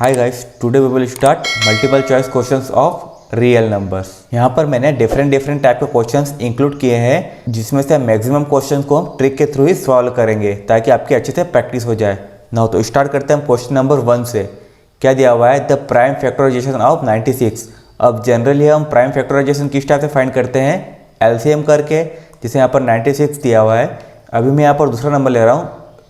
Hi guys, today we will start multiple choice questions of real numbers. यहाँ पर मैंने different type के questions include किए हैं, जिसमें से मैक्सिमम क्वेश्चंस को हम ट्रिक के थ्रू ही सॉल्व करेंगे ताकि आपकी अच्छे से प्रैक्टिस हो जाए। नाउ तो स्टार्ट करते हैं क्वेश्चन नंबर 1 से। क्या दिया हुआ है? The prime factorization of 96। अब जनरली हम प्राइम फैक्टराइजेशन किस टाइप से फाइंड करते हैं? एलसीएम करके, जिसे यहाँ पर 96 दिया हुआ है। अभी मैं यहाँ पर दूसरा नंबर ले रहा हूँ,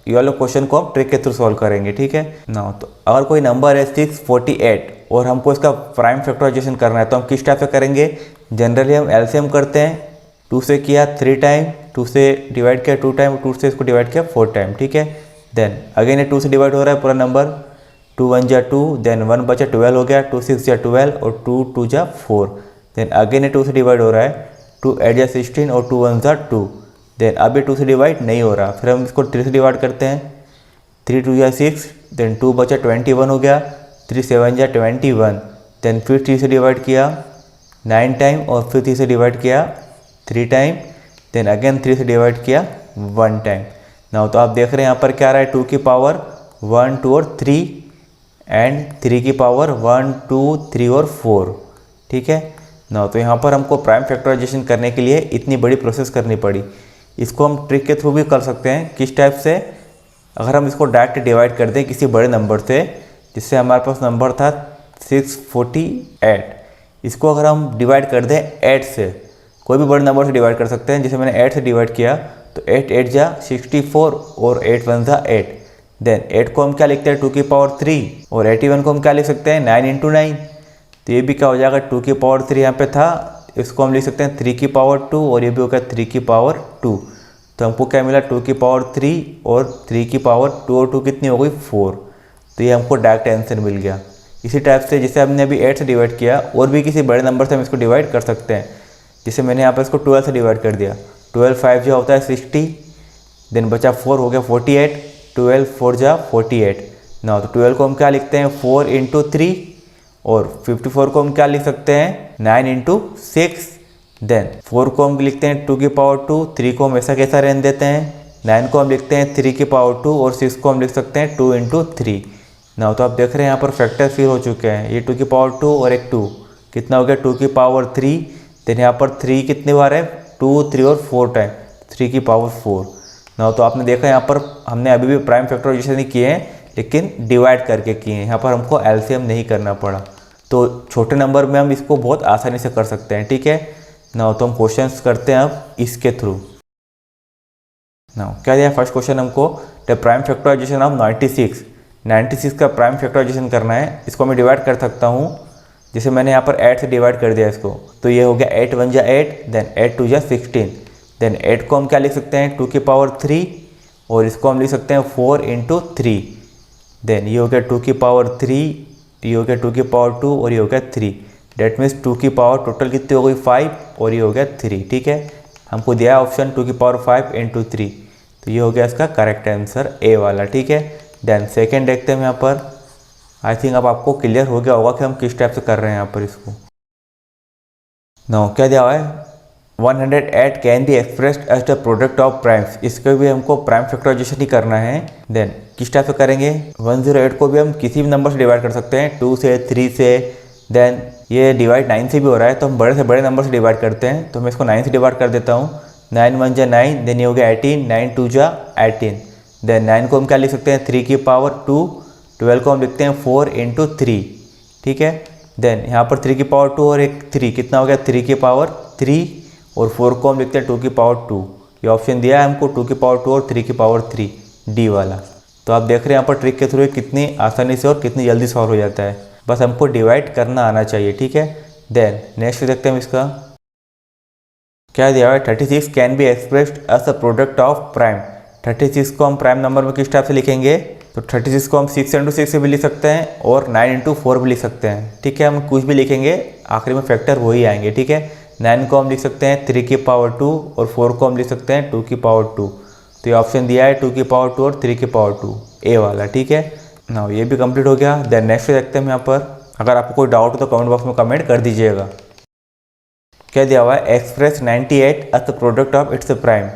ये वाले क्वेश्चन को हम ट्रिक के थ्रू सॉल्व करेंगे, ठीक है ना। तो अगर कोई नंबर है 648 और हमको इसका प्राइम फैक्टराइजेशन करना है तो हम किस टाइप से करेंगे? जनरली हम एलसीएम करते हैं। 2 से किया 3 टाइम, 2 से डिवाइड किया 2 टाइम, 2 से इसको डिवाइड किया 4 टाइम, ठीक है। देन अगेन ये 2 से डिवाइड हो रहा है पूरा नंबर। 2 1 जा 2, देन 1 बचा 12 हो गया, 2 6 जा 12 और 2 2 जा 4। देन अगेन ये 2 से डिवाइड हो रहा है, 2 8 जा 16 और 2 1 जा 2। देन अब ये 2 से डिवाइड नहीं हो रहा, फिर हम इसको 3 से डिवाइड करते हैं। 3 2 जा 6, देन 2 बचा 21 हो गया, 3 7 जा 21। देन फिर 3 से डिवाइड किया 9 टाइम और फिर 3 से डिवाइड किया 3 टाइम। देन अगेन 3 से डिवाइड किया 1 टाइम। नाउ तो आप देख रहे हैं यहाँ पर क्या आ रहा है? 2 की पावर 1 2 और 3 एंड 3 की पावर 1 2 3 और 4, ठीक है ना। तो यहाँ पर हमको प्राइम फैक्टराइजेशन करने के लिए इतनी बड़ी प्रोसेस करनी पड़ी। इसको हम ट्रिक के थ्रू भी कर सकते हैं। किस टाइप से? अगर हम इसको डायरेक्ट डिवाइड कर दें किसी बड़े नंबर से, जिससे हमारे पास नंबर था 648, इसको अगर हम डिवाइड कर दें 8 से, कोई भी बड़े नंबर से डिवाइड कर सकते हैं। जैसे मैंने 8 से डिवाइड किया तो 8 8 जा 64 और 8 1 जा 8। देन 8 को हम क्या लिखते हैं? 2 की पावर 3 और 81 को हम क्या लिख सकते हैं? 9 × 9। तो ये भी क्या हो जाएगा? 2 की पावर 3 यहाँ पे था, इसको हम लिख सकते हैं 3 की पावर 2 और ये भी हो गया 3 की पावर 2। तो हमको क्या मिला? 2 की पावर 3 और 3 की पावर 2 और 2 कितनी हो गई? 4। तो ये हमको डायरेक्ट आंसर मिल गया। इसी टाइप से जैसे हमने अभी 8 से डिवाइड किया, और भी किसी बड़े नंबर से हम इसको डिवाइड कर सकते हैं। जैसे मैंने यहाँ पर इसको 12 से डिवाइड कर दिया। 12 5 जो होता है 60, देन बचा 4 हो गया 48, 12 4 जा 48 ना। तो 12 को हम क्या लिखते हैं? 4 × 3 और 54 को हम क्या लिख सकते हैं? 9 × 6। देन 4 को हम लिखते हैं 2 की पावर 2, 3 को हम ऐसा कैसा रहने देते हैं, 9 को हम लिखते हैं 3 की पावर 2 और 6 को हम लिख सकते हैं 2 × 3 ना। तो आप देख रहे हैं यहाँ पर फैक्टर फिर हो चुके हैं। ये 2 की पावर 2 और एक 2 कितना हो गया? 2 की पावर 3। देन यहाँ पर 3 कितनी बार है? 2 3 और 4 टाइम, 3 की पावर 4 ना। तो आपने देखा यहाँ पर हमने अभी भी प्राइम फैक्टराइजेशन ही किए हैं, लेकिन डिवाइड करके किए हैं। यहाँ पर हमको एलसीएम नहीं करना पड़ा। तो छोटे नंबर में हम इसको बहुत आसानी से कर सकते हैं, ठीक है ना। तो हम क्वेश्चंस करते हैं अब इसके थ्रू। नाउ क्या दिया फर्स्ट क्वेश्चन हमको? द प्राइम फैक्टराइजेशन ऑफ 96 का प्राइम फैक्टराइजेशन करना है। इसको मैं डिवाइड कर सकता हूँ। जैसे मैंने यहाँ पर 8 से डिवाइड कर दिया इसको, तो ये हो गया 8 1 जा 8, देन 8 2 जा 16। देन 8 को हम क्या लिख सकते हैं? 2 की पावर 3 और इसको हम लिख सकते हैं 4 × 3। देन ये हो गया 2 की पावर 3, ये हो गया 2 की पावर 2 और ये हो गया 3। डेट मीन्स 2 की पावर टोटल कितनी हो गई? 5 और ये हो गया 3, ठीक है। हमको दिया है ऑप्शन 2 की पावर 5 × 3, तो ये हो गया इसका करेक्ट आंसर ए वाला, ठीक है। देन सेकेंड देखते हैं यहाँ पर। आई थिंक अब आपको क्लियर हो गया होगा कि हम किस टाइप से कर रहे हैं यहाँ पर इसको। नो क्या दिया हुआ है? 108 can be expressed as the product of primes. इसके भी हमको प्राइम फैक्टराइजेशन ही करना है। देन किस टाइप से करेंगे? 108 को भी हम किसी भी नंबर से डिवाइड कर सकते हैं, 2 से 3 से। देन ये डिवाइड 9 से भी हो रहा है, तो हम बड़े से बड़े नंबर से डिवाइड करते हैं। तो मैं इसको 9 से डिवाइड कर देता हूँ। 9 1 जा 9, देन ये हो गया 18, 9 2 जा 18। देन 9 को हम क्या लिख सकते हैं? 3 की पावर 2, 12 को हम लिखते हैं 4 × 3, ठीक है। देन यहाँ पर 3 की पावर 2 और एक 3 कितना हो गया? 3 की पावर 3 और 4 को हम लिखते हैं 2 की पावर 2। ये ऑप्शन दिया है हमको 2 की पावर 2 और 3 की पावर 3, डी वाला। तो आप देख रहे हैं यहाँ पर ट्रिक के थ्रू कितनी आसानी से और कितनी जल्दी सॉल्व हो जाता है। बस हमको डिवाइड करना आना चाहिए, ठीक है। देन नेक्स्ट देखते हैं हम इसका। क्या दिया हुआ है? 36 can be expressed as the product of prime. 36 को हम प्राइम नंबर में किस टाइप से लिखेंगे? तो 36 को हम 6 × 6 से भी लिख सकते हैं और 9 × 4 भी लिख सकते हैं, ठीक है। हम कुछ भी लिखेंगे, आखिरी में फैक्टर वही आएंगे, ठीक है। 9 को हम लिख सकते हैं 3 की पावर 2 और 4 को हम लिख सकते हैं 2 की पावर 2। तो ये ऑप्शन दिया है 2 की पावर 2 और 3 की पावर 2, ए वाला, ठीक है ना। ये भी कंप्लीट हो गया। देन नेक्स्ट देखते हैं हम यहाँ पर। अगर आपको कोई डाउट हो तो कमेंट बॉक्स में कमेंट कर दीजिएगा। क्या दिया हुआ है? Express 98 as the product of its prime.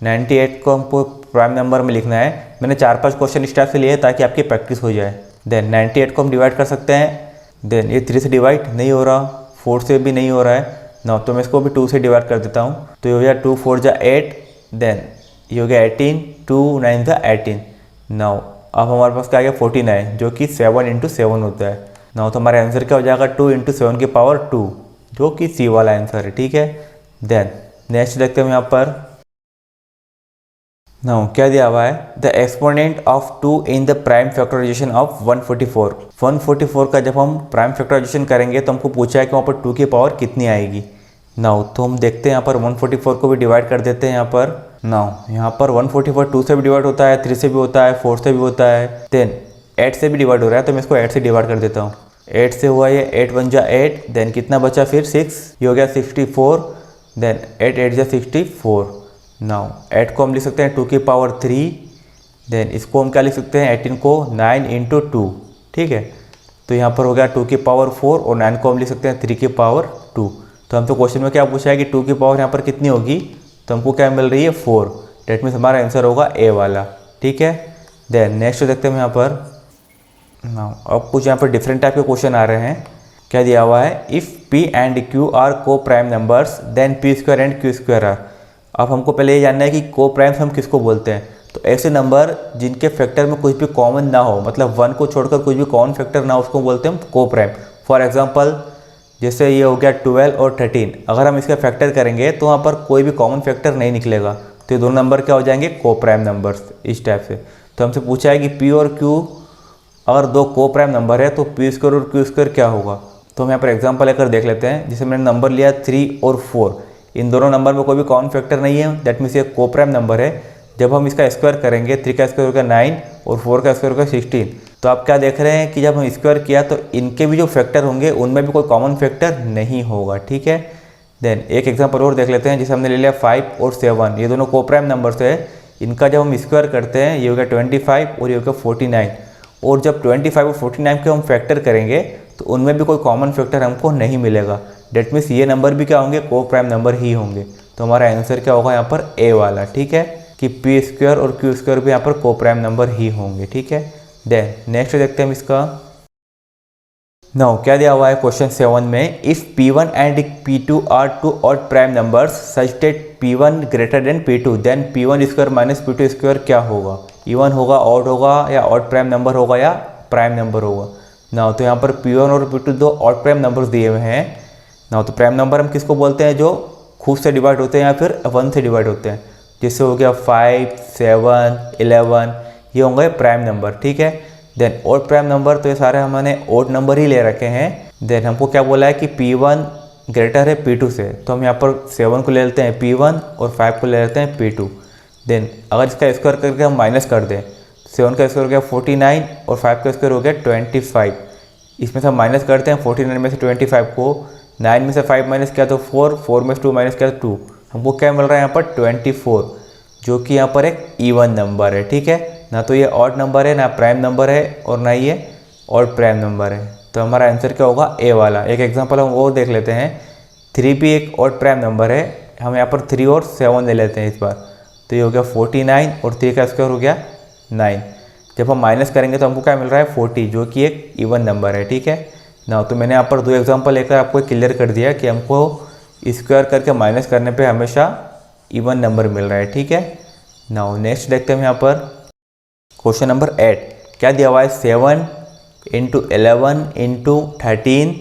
98 को हमको प्राइम नंबर में लिखना है। मैंने 4-5 क्वेश्चन इस टाइप से लिए ताकि आपकी प्रैक्टिस हो जाए। देन 98 को हम डिवाइड कर सकते हैं। देन ये 3 से डिवाइड नहीं हो रहा, 4 से भी नहीं हो रहा है ना, तो मैं इसको भी 2 से डिवाइड कर देता हूँ। तो ये हो गया 2 4 जा 8, देन ये हो गया 18, 2 9 जा 18। नाउ अब हमारे पास क्या आ गया 49, जो कि 7 × 7 होता है। नाउ तो हमारा आंसर क्या हो जाएगा 2 × 7 की पावर 2, जो कि सी वाला आंसर है, ठीक है। देन नेक्स्ट देखते हैं यहाँ पर। नाउ क्या दिया हुआ है, the exponent of 2 in the prime factorization of 144। 144 का जब हम प्राइम फैक्टराइजेशन करेंगे तो हमको पूछा है कि वहाँ पर 2 की पावर कितनी आएगी। नाउ तो हम देखते हैं यहाँ पर 144 को भी डिवाइड कर देते हैं यहाँ पर। नाउ यहाँ पर 144 2 से भी डिवाइड होता है, 3 से भी होता है, 4 से भी होता है, देन 8 से भी डिवाइड हो रहा है, तो मैं इसको 8 से डिवाइड कर देता हूँ। 8 से हुआ ये 8 1 जा 8, देन कितना बचा फिर 6, ये हो गया 64, देन 8 8 जा 64। नाउ 8 को हम लिख सकते हैं 2 की पावर 3, देन इसको हम क्या लिख सकते हैं 18 को 9 × 2, ठीक है। तो यहाँ पर हो गया 2 की पावर 4 और 9 को हम लिख सकते हैं 3 की पावर 2। तो हमसे क्वेश्चन में क्या पूछा है कि 2 की पावर यहाँ पर कितनी होगी, तो हमको क्या मिल रही है 4। डेट मीन्स हमारा आंसर होगा ए वाला, ठीक है। देन नेक्स्ट देखते हैं यहाँ पर। नाउ अब कुछ यहाँ पर डिफरेंट टाइप के क्वेश्चन आ रहे हैं। क्या दिया हुआ है, if P and Q are coprime numbers then P² and Q² are. अब हमको पहले ये जानना है कि को प्राइम्स हम किसको बोलते हैं। तो ऐसे नंबर जिनके फैक्टर में कुछ भी कॉमन ना हो, मतलब 1 को छोड़कर कुछ भी कॉमन फैक्टर ना हो, उसको बोलते हैं हम को प्राइम। फॉर एग्जांपल जैसे ये हो गया 12 और 13, अगर हम इसका फैक्टर करेंगे तो वहाँ पर कोई भी कॉमन फैक्टर नहीं निकलेगा, तो ये दोनों नंबर क्या हो जाएंगे को प्राइम नंबर्स, इस टाइप से। तो हमसे पूछा है कि P और Q अगर 2 को प्राइम नंबर है तो P² और Q² क्या होगा। तो हम यहाँ पर एग्जांपल लेकर देख लेते हैं। जैसे मैंने नंबर लिया 3 और 4, इन दोनों नंबर में कोई भी कॉमन फैक्टर नहीं है, दैट मीन्स ये को प्राइम नंबर है। जब हम इसका स्क्वायर करेंगे 3 का स्क्वायर होगा 9 और 4 का स्क्वायर होगा 16। तो आप क्या देख रहे हैं कि जब हम स्क्वायर किया तो इनके भी जो फैक्टर होंगे उनमें भी कोई कॉमन फैक्टर नहीं होगा, ठीक है। देन एक एग्जांपल और देख लेते हैं। जैसे हमने ले लिया 5 और 7, ये दोनों को प्राइम नंबर्स है। इनका जब हम स्क्वायर करते हैं ये होगा 25 और ये होगा 49, और जब 25 और 49 के हम फैक्टर करेंगे तो उनमें भी कोई कॉमन फैक्टर हमको नहीं मिलेगा। डेट मीन्स ये नंबर भी क्या होंगे, को प्राइम नंबर ही होंगे। तो हमारा आंसर क्या होगा यहाँ पर ए वाला, ठीक है, कि P² और Q² भी यहाँ पर को प्राइम नंबर ही होंगे, ठीक है। देन नेक्स्ट देखते हैं हम इसका। नाउ क्या दिया हुआ है क्वेश्चन 7 में, if P1 and P2 are 2 odd prime numbers such that P1 greater than P2 then P1² minus P2² क्या होगा। इवन होगा, ऑड होगा, या ऑड प्राइम नंबर होगा, या प्राइम नंबर होगा। नाउ तो यहाँ पर P1 और P2 दो ऑड प्राइम नंबर्स दिए हुए हैं। नाउ तो प्राइम नंबर हम किसको बोलते हैं, जो खूब से डिवाइड होते हैं या फिर 1 से डिवाइड होते हैं। जैसे हो गया 5, 7, 11, ये होंगे प्राइम नंबर, ठीक है। देन ऑड प्राइम नंबर, तो ये सारे हमने ऑड नंबर ही ले रखे हैं। देन हमको क्या बोला है कि P1 ग्रेटर है P2 से, तो हम यहाँ पर 7 को ले लेते हैं P1 और 5 को ले लेते हैं P2। देन अगर इसका स्क्वायर करके हम माइनस कर दें, 7 का स्क्वायर हो गया 49 और 5 का स्क्वायर हो गया 25। इसमें से हम माइनस करते हैं 49 में से 25 को, 9 में से 5 माइनस किया तो 4, 4 में से 2 माइनस किया तो 2, हमको क्या मिल रहा है यहाँ पर 24, जो कि यहाँ पर एक इवन नंबर है, ठीक है। ना तो ये ऑड नंबर है, ना प्राइम नंबर है, और ना ये ऑड प्राइम नंबर है। तो हमारा आंसर क्या होगा, ए वाला। एक एग्जांपल हम और देख लेते हैं। 3 भी एक ऑड प्राइम नंबर है, हम यहाँ पर 3 और 7 ले लेते हैं इस बार। तो ये हो गया 49 और 3 का स्क्वायर हो गया 9। जब हम माइनस करेंगे तो हमको क्या मिल रहा है 40, जो कि एक इवन नंबर है, ठीक है ना। तो मैंने यहाँ पर 2 एग्जांपल लेकर आपको क्लियर कर दिया कि हमको स्क्वायर करके माइनस करने पे हमेशा इवन नंबर मिल रहा है, ठीक है। नाउ नेक्स्ट देखते हैं हम यहाँ पर क्वेश्चन नंबर 8। क्या दिया हुआ है, 7 × 11 × 13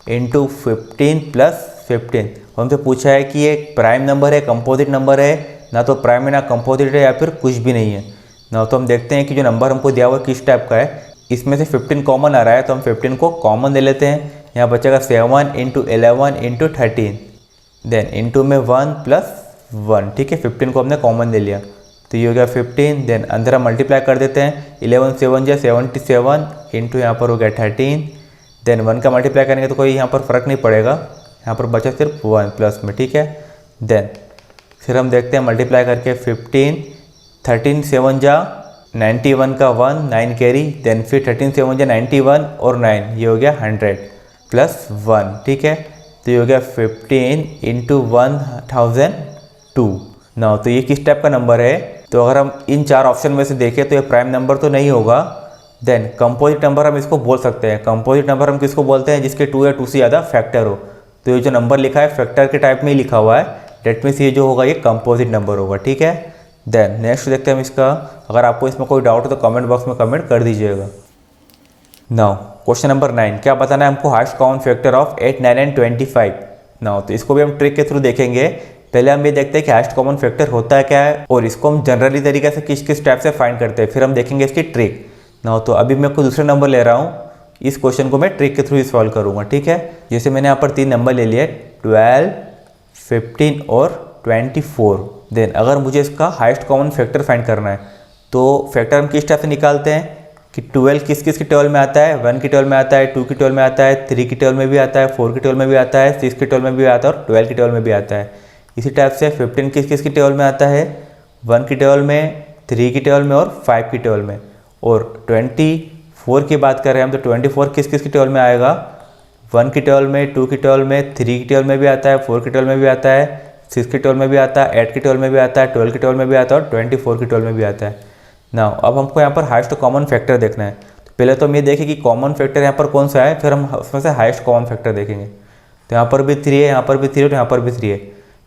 × 15 + 15। हमसे पूछा है कि ये प्राइम नंबर है, कंपोजिट नंबर है, ना तो प्राइम है ना कंपोजिट है, या फिर कुछ भी नहीं है ना। तो हम देखते हैं कि जो नंबर हमको दिया हुआ किस टाइप का है। इसमें से 15 कॉमन आ रहा है, तो हम 15 को कॉमन ले लेते हैं। यहाँ बचेगा 7 × 11 × 13, देन इंटू में 1 + 1, ठीक है। 15 को हमने कॉमन ले लिया, तो ये हो गया 15। देन अंदर हम मल्टीप्लाई कर देते हैं, 11 7 जा 77 इंटू यहाँ पर हो गया 13। देन 1 का मल्टीप्लाई करेंगे तो कोई यहाँ पर फ़र्क नहीं पड़ेगा, यहाँ पर बचा सिर्फ 1 प्लस में, ठीक है। देन फिर हम देखते हैं मल्टीप्लाई करके 15, 13 7 जा 91 का 1, 9 कैरी। देन फिर 13 7 जा 91 और 9, ये हो गया 100 + 1, ठीक है। तो ये हो गया 15 × 1002। ना तो ये किस टाइप का नंबर है, तो अगर हम इन 4 ऑप्शन में से देखें तो ये प्राइम नंबर तो नहीं होगा, देन कंपोजिट नंबर हम इसको बोल सकते हैं। कंपोजिट नंबर हम किसको बोलते हैं? जिसके 2 या 2 से ज़्यादा फैक्टर हो। तो ये जो नंबर लिखा है फैक्टर के टाइप में ही लिखा हुआ है, डेट मीन्स ये जो होगा ये कंपोजिट नंबर होगा, ठीक है। देन नेक्स्ट देखते हैं हम इसका। अगर आपको इसमें कोई डाउट हो तो कमेंट बॉक्स में कमेंट कर दीजिएगा। नाउ क्वेश्चन नंबर 9, क्या बताना है हमको? Highest common factor of 8, 9 and 25। Now तो इसको भी हम ट्रिक के थ्रू देखेंगे। पहले हम ये देखते हैं कि हाईएस्ट कॉमन फैक्टर होता है क्या है, और इसको हम जनरली तरीके से किस किस टाइप से फाइंड करते हैं, फिर हम देखेंगे इसकी ट्रिक। नाउ तो अभी मैं कोई दूसरे नंबर ले रहा हूँ, इस क्वेश्चन को मैं ट्रिक के थ्रू ही सॉल्व करूँगा, ठीक है। जैसे मैंने यहाँ पर 3 नंबर ले लिए, 12, 15 और 24। देन अगर मुझे इसका हाईएस्ट कॉमन फैक्टर फाइंड करना है तो फैक्टर हम किस टाइप से निकालते हैं कि 12 किस किस की टेबल में आता है? 1 की टेबल में आता है, 2 की टेबल में आता है, 3 की टेबल में भी आता है, 4 की टेबल में भी आता है, 6 की टेबल में भी आता है और 12 की टेबल में भी आता है। इसी टाइप से 15 किस किस की टेबल में आता है? 1 की टेबल में, 3 की टेबल में और 5 की टेबल में। और 24 की बात करें हम तो 24 किस किस की टेबल में आएगा? 1 की टेबल में, 2 की टेबल में, 3 की टेबल में भी आता है, 4 की टेबल में भी आता है, 6 की टेबल में भी आता है, 8 की टेबल में भी आता है, 12 की टेबल में भी आता है और 24 की टेबल में भी आता है। नाउ अब हमको यहाँ पर हाईएस्ट कॉमन फैक्टर देखना है। तो पहले तो हम ये देखें कि कॉमन फैक्टर यहाँ पर कौन सा है, फिर हम उसमें से हाईएस्ट कॉमन फैक्टर देखेंगे। तो यहाँ पर भी 3 है, यहाँ पर भी 3 है और यहाँ पर भी 3 है।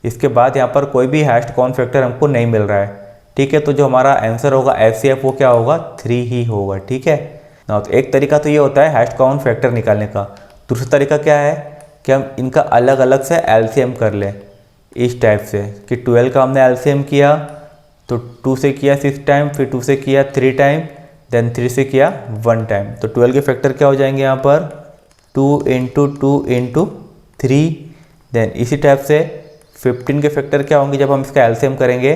इसके बाद यहाँ पर कोई भी हाईएस्ट कॉमन फैक्टर हमको नहीं मिल रहा है, ठीक है। तो जो हमारा आंसर होगा HCF वो क्या होगा? 3 ही होगा, ठीक है। नाउ तो एक तरीका तो ये होता है हाईएस्ट कॉमन फैक्टर निकालने का। दूसरा तरीका क्या है कि हम इनका अलग अलग से LCM कर लें, इस टाइप से कि 12 का हमने LCM किया तो 2 से किया 6 टाइम, फिर 2 से किया 3 टाइम, देन 3 से किया 1 टाइम। तो 12 के फैक्टर क्या हो जाएंगे यहाँ पर? 2 × 2 × 3। देन इसी टाइप से 15 के फैक्टर क्या होंगे जब हम इसका LCM करेंगे?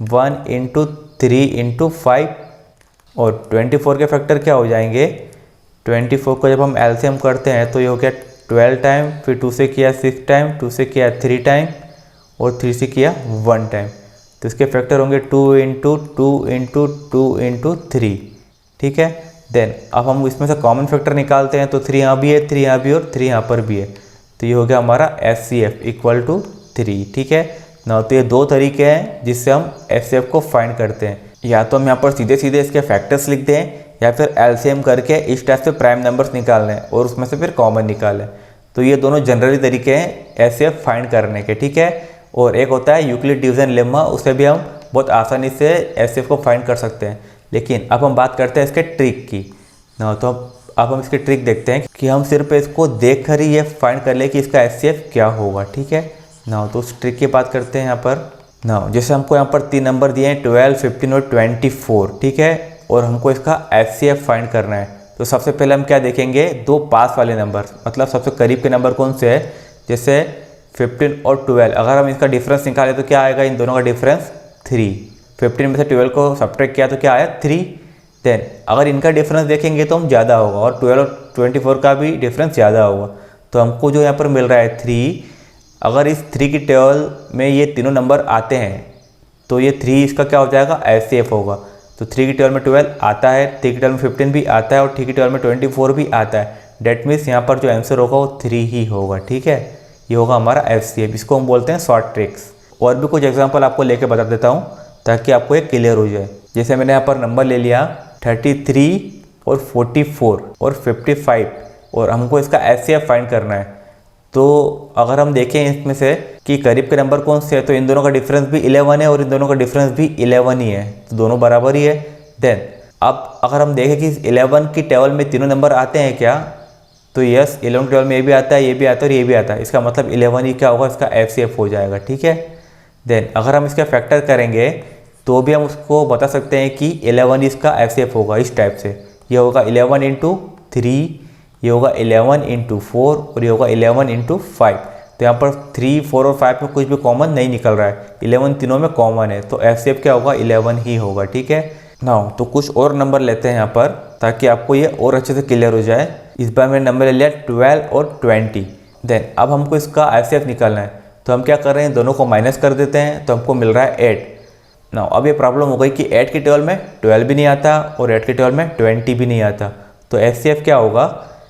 1 × 3 × 5। और 24 के फैक्टर क्या हो जाएंगे? 24 को जब हम LCM करते हैं तो ये हो गया 12 टाइम, फिर 2 से किया 6 टाइम, 2 से किया 3 टाइम और 3 से किया 1 टाइम। तो इसके फैक्टर होंगे 2 × 2 × 2 × 3, ठीक है। देन अब हम इसमें से कॉमन फैक्टर निकालते हैं तो 3 यहाँ भी है, 3 यहाँ भी और 3 यहाँ पर भी है। तो ये हो गया हमारा HCF = 3, ठीक है ना। तो ये 2 तरीके हैं जिससे हम HCF को फाइंड करते हैं। या तो हम यहाँ पर सीधे सीधे इसके फैक्टर्स लिख दें या फिर LCM करके इस टाइप से प्राइम नंबर्स निकाल लें और उसमें से फिर कॉमन निकालें। तो ये दोनों जनरली तरीके हैं HCF फाइंड करने के, ठीक है। और एक होता है यूक्लिड डिवीजन लेम्मा, उससे भी हम बहुत आसानी से HCF को फाइंड कर सकते हैं। लेकिन अब हम बात करते हैं इसके ट्रिक की ना। तो अब हम इसकी ट्रिक देखते हैं कि हम सिर्फ इसको देख कर ही ये फाइंड कर ले कि इसका HCF क्या होगा, ठीक है ना। तो उस ट्रिक की बात करते हैं यहाँ पर ना। जैसे हमको यहाँ पर 3 नंबर दिए हैं 12, 15 और 24, ठीक है। और हमको इसका HCF फाइंड करना है। तो सबसे पहले हम क्या देखेंगे? 2 पास वाले नंबर, मतलब सबसे करीब के नंबर कौन से है। जैसे 15 और 12, अगर हम इसका डिफरेंस निकालें तो क्या आएगा? इन दोनों का डिफरेंस 3। 15 में से 12 को सब्ट्रैक्ट किया तो क्या आया? 3। देन अगर इनका डिफरेंस देखेंगे तो हम ज़्यादा होगा और 12 और 24 का भी डिफरेंस ज़्यादा होगा। तो हमको जो यहाँ पर मिल रहा है 3, अगर इस 3 की टेबल में ये तीनों नंबर आते हैं तो ये 3 इसका क्या हो जाएगा? HCF होगा। तो 3 की टेबल में 12 आता है, 3 की टेबल में 15 भी आता है और 3 की टेबल में 24 भी आता है। डेट मीन्स यहाँ पर जो आंसर होगा वो 3 ही होगा, ठीक है। ये होगा हमारा HCF। इसको हम बोलते हैं शॉर्ट ट्रिक्स। और भी कुछ एग्जांपल आपको लेके बता देता हूँ ताकि आपको ये क्लियर हो जाए। जैसे मैंने यहाँ पर नंबर ले लिया 33 और 44 और 55 और हमको इसका HCF फाइंड करना है। तो अगर हम देखें इसमें से कि करीब के नंबर कौन से है, तो इन दोनों का डिफरेंस भी 11 है और इन दोनों का डिफरेंस भी 11 ही है, तो दोनों बराबर ही है। देन अब अगर हम देखें कि 11 की टेबल में तीनों नंबर आते हैं क्या, तो यस 11 टेबल में ये भी आता है, ये भी आता है और ये भी आता है। इसका मतलब 11 ही क्या होगा? इसका HCF हो जाएगा, ठीक है। देन अगर हम इसका फैक्टर करेंगे तो भी हम उसको बता सकते हैं कि 11 इसका HCF होगा इस टाइप से। ये होगा 11 × 3, ये होगा 11 × 4 और ये होगा 11 × 5। तो यहाँ पर 3, 4 और 5 में कुछ भी कॉमन नहीं निकल रहा है, 11 तीनों में कॉमन है, तो HCF क्या होगा? 11 ही होगा, ठीक है ना। तो कुछ और नंबर लेते हैं यहाँ पर ताकि आपको ये और अच्छे से क्लियर हो जाए। इस बार मैंने नंबर ले लिया 12 और 20। देन अब हमको इसका HCF निकालना है, तो हम क्या कर रहे हैं? दोनों को माइनस कर देते हैं, तो हमको मिल रहा है 8 ना। अब ये प्रॉब्लम हो गई कि 8 की टेबल में 12 भी नहीं आता और 8 की टेबल में 20 भी नहीं आता, तो HCF क्या होगा?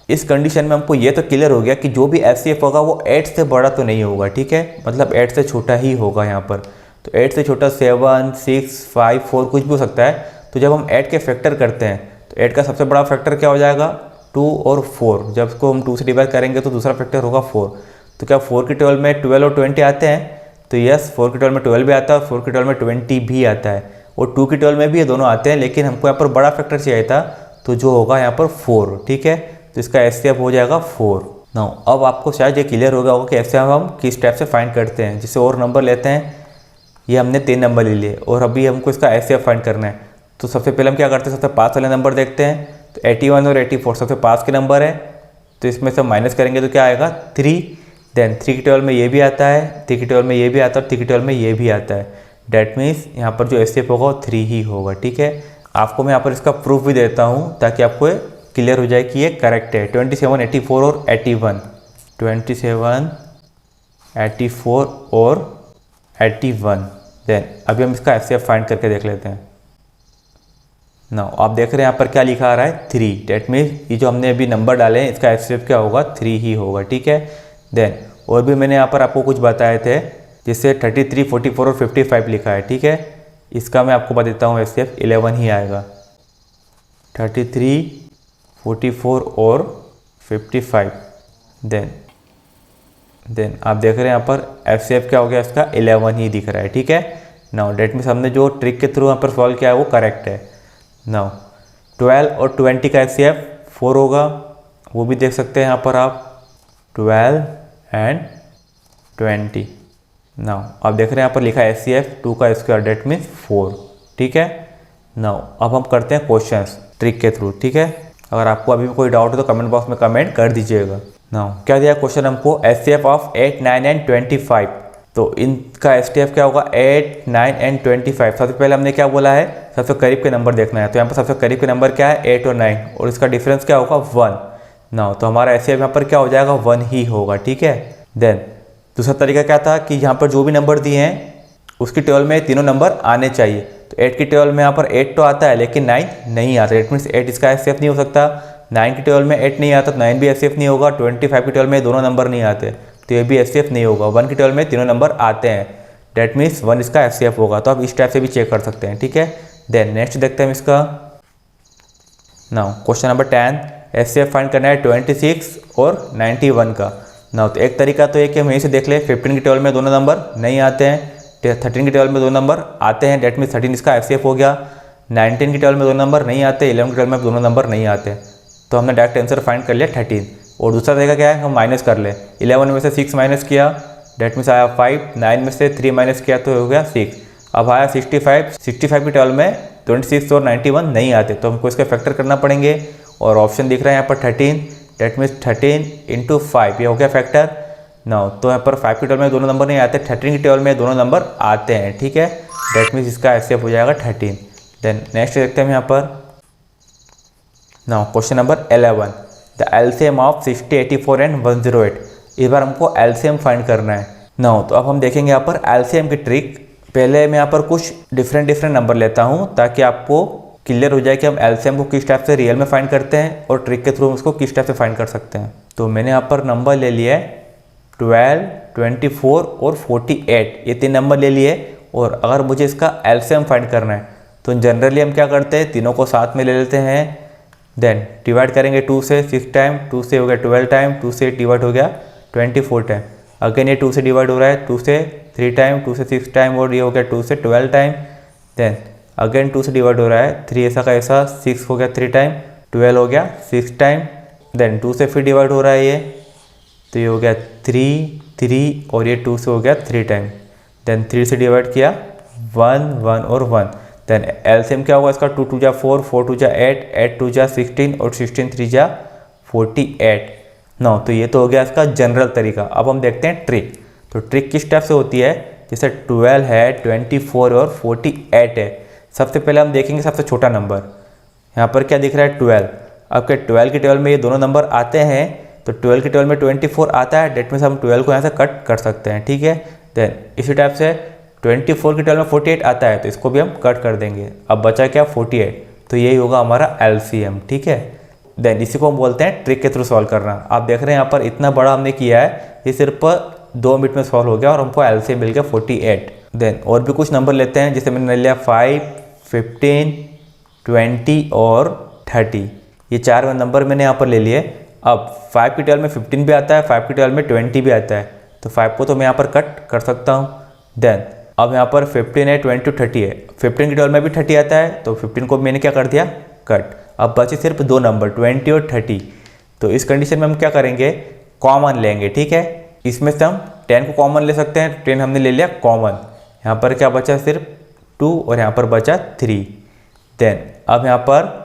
इस कंडीशन में हमको ये तो क्लियर हो गया कि जो भी HCF होगा वो 8 से बड़ा तो नहीं होगा, ठीक है, मतलब 8 से छोटा ही होगा यहाँ पर। तो 8 से छोटा 7, 6, 5, 4 कुछ भी हो सकता है। तो जब हम 8 के फैक्टर करते हैं तो 8 का सबसे बड़ा फैक्टर क्या हो जाएगा 2 और 4। जब इसको हम 2 से डिवाइड करेंगे तो दूसरा फैक्टर होगा 4। तो क्या 4 की 12 में 12 और 20 आते हैं? तो यस, 4 की 12 में 12 भी आता है और 4 की 12 में 20 भी आता है और 2 की 12 में भी ये दोनों आते हैं, लेकिन हमको यहाँ पर बड़ा फैक्टर चाहिए था तो जो होगा यहाँ पर 4। ठीक है, तो इसका एचसीएफ हो जाएगा 4। नाउ अब आपको शायद ये क्लियर हो गया होगा कि एचसीएफ हम किस टाइप से फाइंड करते हैं। जैसे और नंबर लेते हैं, ये हमने 3 नंबर ले लिए और अभी हमको इसका एचसीएफ फाइंड करना है। तो सबसे पहले हम क्या करते हैं, सबसे पास वाले नंबर देखते हैं। तो 81 और 84 सबसे पास के नंबर है, तो इसमें से माइनस करेंगे तो क्या आएगा 3। देन 3 की 12 में ये भी आता है, 3 की 12 में ये भी आता है और 3 की 12 में ये भी आता है। डैट मीन्स यहाँ पर जो एचसीएफ होगा वो 3 ही होगा। ठीक है, आपको मैं यहाँ पर इसका प्रूफ भी देता हूँ ताकि आपको क्लियर हो जाए कि ये करेक्ट है। 27, 84 और 81, 27, 84 और 81। देन अभी हम इसका एचसीएफ फाइंड करके देख लेते हैं। नाउ आप देख रहे हैं यहाँ पर क्या लिखा आ रहा है 3। डेट मीन्स ये जो हमने अभी नंबर डाले हैं इसका एचसीएफ क्या होगा 3 ही होगा। ठीक है, देन और भी मैंने यहाँ पर आपको कुछ बताए थे, जिससे 33, 44 और 55 लिखा है। ठीक है, इसका मैं आपको बता देता हूँ एचसीएफ 11 ही आएगा। 33, 44 और 55। देन आप देख रहे हैं यहाँ पर एचसीएफ क्या हो गया इसका 11 ही दिख रहा है। ठीक है, नाउ डेट मीन्स हमने जो ट्रिक के थ्रू यहाँ पर सॉल्व किया है वो करेक्ट है। नाउ 12 और 20 का एचसीएफ 4 होगा, वो भी देख सकते हैं यहाँ पर आप 12 एंड 20। नाउ आप देख रहे हैं यहाँ पर लिखा है एचसीएफ 2 का स्क्वायर, डेट मीन्स 4। ठीक है, नाउ अब हम करते हैं क्वेश्चंस ट्रिक के थ्रू। ठीक है, अगर आपको अभी भी कोई डाउट हो तो कमेंट बॉक्स में कमेंट कर दीजिएगा। नाउ क्या दिया क्वेश्चन हमको, एचसीएफ ऑफ 8, 9 एंड 25। तो इनका एचसीएफ क्या होगा 8, 9 एंड 25। सबसे पहले हमने क्या बोला है, सबसे करीब के नंबर देखना है। तो यहाँ पर सबसे करीब के नंबर क्या है 8 और 9 और इसका डिफरेंस क्या होगा 1। नाउ तो हमारा एचसीएफ यहाँ पर क्या हो जाएगा 1 ही होगा। ठीक है, देन दूसरा तरीका क्या था कि यहाँ पर जो भी नंबर दिए हैं उसकी टेबल में तीनों नंबर आने चाहिए। तो 8 की टेबल में यहाँ पर 8 तो आता है लेकिन 9 नहीं आता। इट मीन्स 8 इसका एचसीएफ नहीं हो सकता। 9 की टेबल में 8 नहीं आता तो 9 भी एचसीएफ नहीं होगा। 25 की टेबल में दोनों नंबर नहीं आते तो ये भी एचसीएफ नहीं होगा। 1 की टेबल में तीनों नंबर आते हैं, डेट मीन्स 1 इसका एचसीएफ होगा। तो आप इस टाइप से भी चेक कर सकते हैं। ठीक है, देन नेक्स्ट देखते हैं हम इसका। Now question number 10, HCF find करना है 26 और 91 का। नाउ तो एक तरीका तो ये कि हम यहीं से देख ले, 15 की टेबल में दोनों नंबर नहीं आते हैं, 13 की टेबल में 2 नंबर आते हैं, डेट मीन्स 13 इसका एचसीएफ हो गया। 19 की टेबल में 2 नंबर नहीं आते, 11 की टेबल में दोनों नंबर नहीं आते, तो हमने डायरेक्ट आंसर फाइंड कर लिया 13। और दूसरा तरीका क्या है, हम माइनस कर ले। 11 में से 6 माइनस किया, डेट मीन्स आया 5। 9 में से 3 माइनस किया तो हो गया 6। अब आया 65। 65 की टेबल में 26 और 91 नहीं आते तो हमको इसका फैक्टर करना पड़ेंगे और ऑप्शन दिख रहा है यहाँ पर 13, डेट मीन्स 13 इंटू 5, ये हो गया फैक्टर। नाउ तो यहाँ पर 5 की टेबल में दोनों नंबर नहीं आते, 13 की टेबल में दोनों नंबर आते हैं। ठीक है, डेट मीन्स इसका एचसीएफ हो जाएगा 13। देन नेक्स्ट देखते हैं हम यहाँ पर। Now question number 11, the LCM of 60, 84 and 108। इस बार हमको एलसीएम फाइंड करना है। नाउ तो अब हम देखेंगे यहाँ पर एलसीएम की ट्रिक। पहले मैं यहाँ पर कुछ डिफरेंट नंबर लेता हूँ ताकि आपको क्लियर हो जाए कि हम एलसीएम को किस टाइप से रियल में फाइंड करते हैं और ट्रिक के थ्रू उसको किस टाइप से फाइंड कर सकते हैं। तो मैंने यहाँ पर नंबर ले लिया है 12, 24 और 48, ये 3 नंबर ले लिए। और अगर मुझे इसका एलसीएम फाइंड करना है तो जनरली हम क्या करते हैं, तीनों को साथ में ले लेते हैं। देन डिवाइड करेंगे 2 से 6 टाइम, 2 से हो गया 12 टाइम, 2 से डिवाइड हो गया 24 टाइम। अगेन ये 2 से डिवाइड हो रहा है, 2 से 3 टाइम, 2 से 6 टाइम और ये हो गया 2 से 12 टाइम। देन अगेन 2 से डिवाइड हो रहा है, 3 ऐसा का ऐसा, 6 हो गया 3 टाइम, 12 हो गया 6 टाइम। देन 2 से फिर डिवाइड हो रहा है ये, तो ये हो गया 3, 3 और ये 2 से हो गया 3 टाइम। देन 3 से डिवाइड किया 1, 1 और 1। देन एलसीएम क्या होगा इसका, 2 2 जा 4, 4 2 जा 8, 8 2 जा 16 और 16 3 जा 48। नो तो ये तो हो गया इसका जनरल तरीका। अब हम देखते हैं ट्रिक। तो ट्रिक किस टाइप से होती है, जैसे 12 है, 24 और 48 है। सबसे पहले हम देखेंगे सबसे छोटा नंबर, यहाँ पर क्या दिख रहा है 12। अब क्या 12 की टेबल में ये दोनों नंबर आते हैं, तो 12 की टेबल में 24 आता है, डेट मीन्स हम 12 को यहाँ से कट कर सकते हैं। ठीक है, देन इसी टाइप से 24 की टेबल में 48 आता है तो इसको भी हम कट कर देंगे। अब बचा क्या 48, तो यही होगा हमारा एलसीएम। ठीक है, देन इसी को हम बोलते हैं ट्रिक के थ्रू सॉल्व करना। आप देख रहे हैं यहाँ पर इतना बड़ा हमने किया है, ये सिर्फ 2 मिनट में सॉल्व हो गया और हमको एलसीएम मिल गया 48। देन और भी कुछ नंबर लेते हैं, जैसे मैंने लिया 5, 15, 20 और 30। ये 4 नंबर मैंने यहाँ पर ले लिए। अब 5 की 12 में 15 भी आता है, 5 की 12 में 20 भी आता है, तो 5 को तो मैं यहाँ पर कट कर सकता हूँ। देन अब यहाँ पर 15 है, 20 30 है, 15 की 12 में भी 30 आता है, तो 15 को मैंने क्या कर दिया, कट। अब बचे सिर्फ 2 नंबर 20 और 30। तो इस कंडीशन में हम क्या करेंगे, कॉमन लेंगे। ठीक है, इसमें से हम 10 को कॉमन ले सकते हैं, 10 हमने ले लिया कॉमन। यहाँ पर क्या बचा, सिर्फ 2 और यहाँ पर बचा 3। देन अब यहाँ पर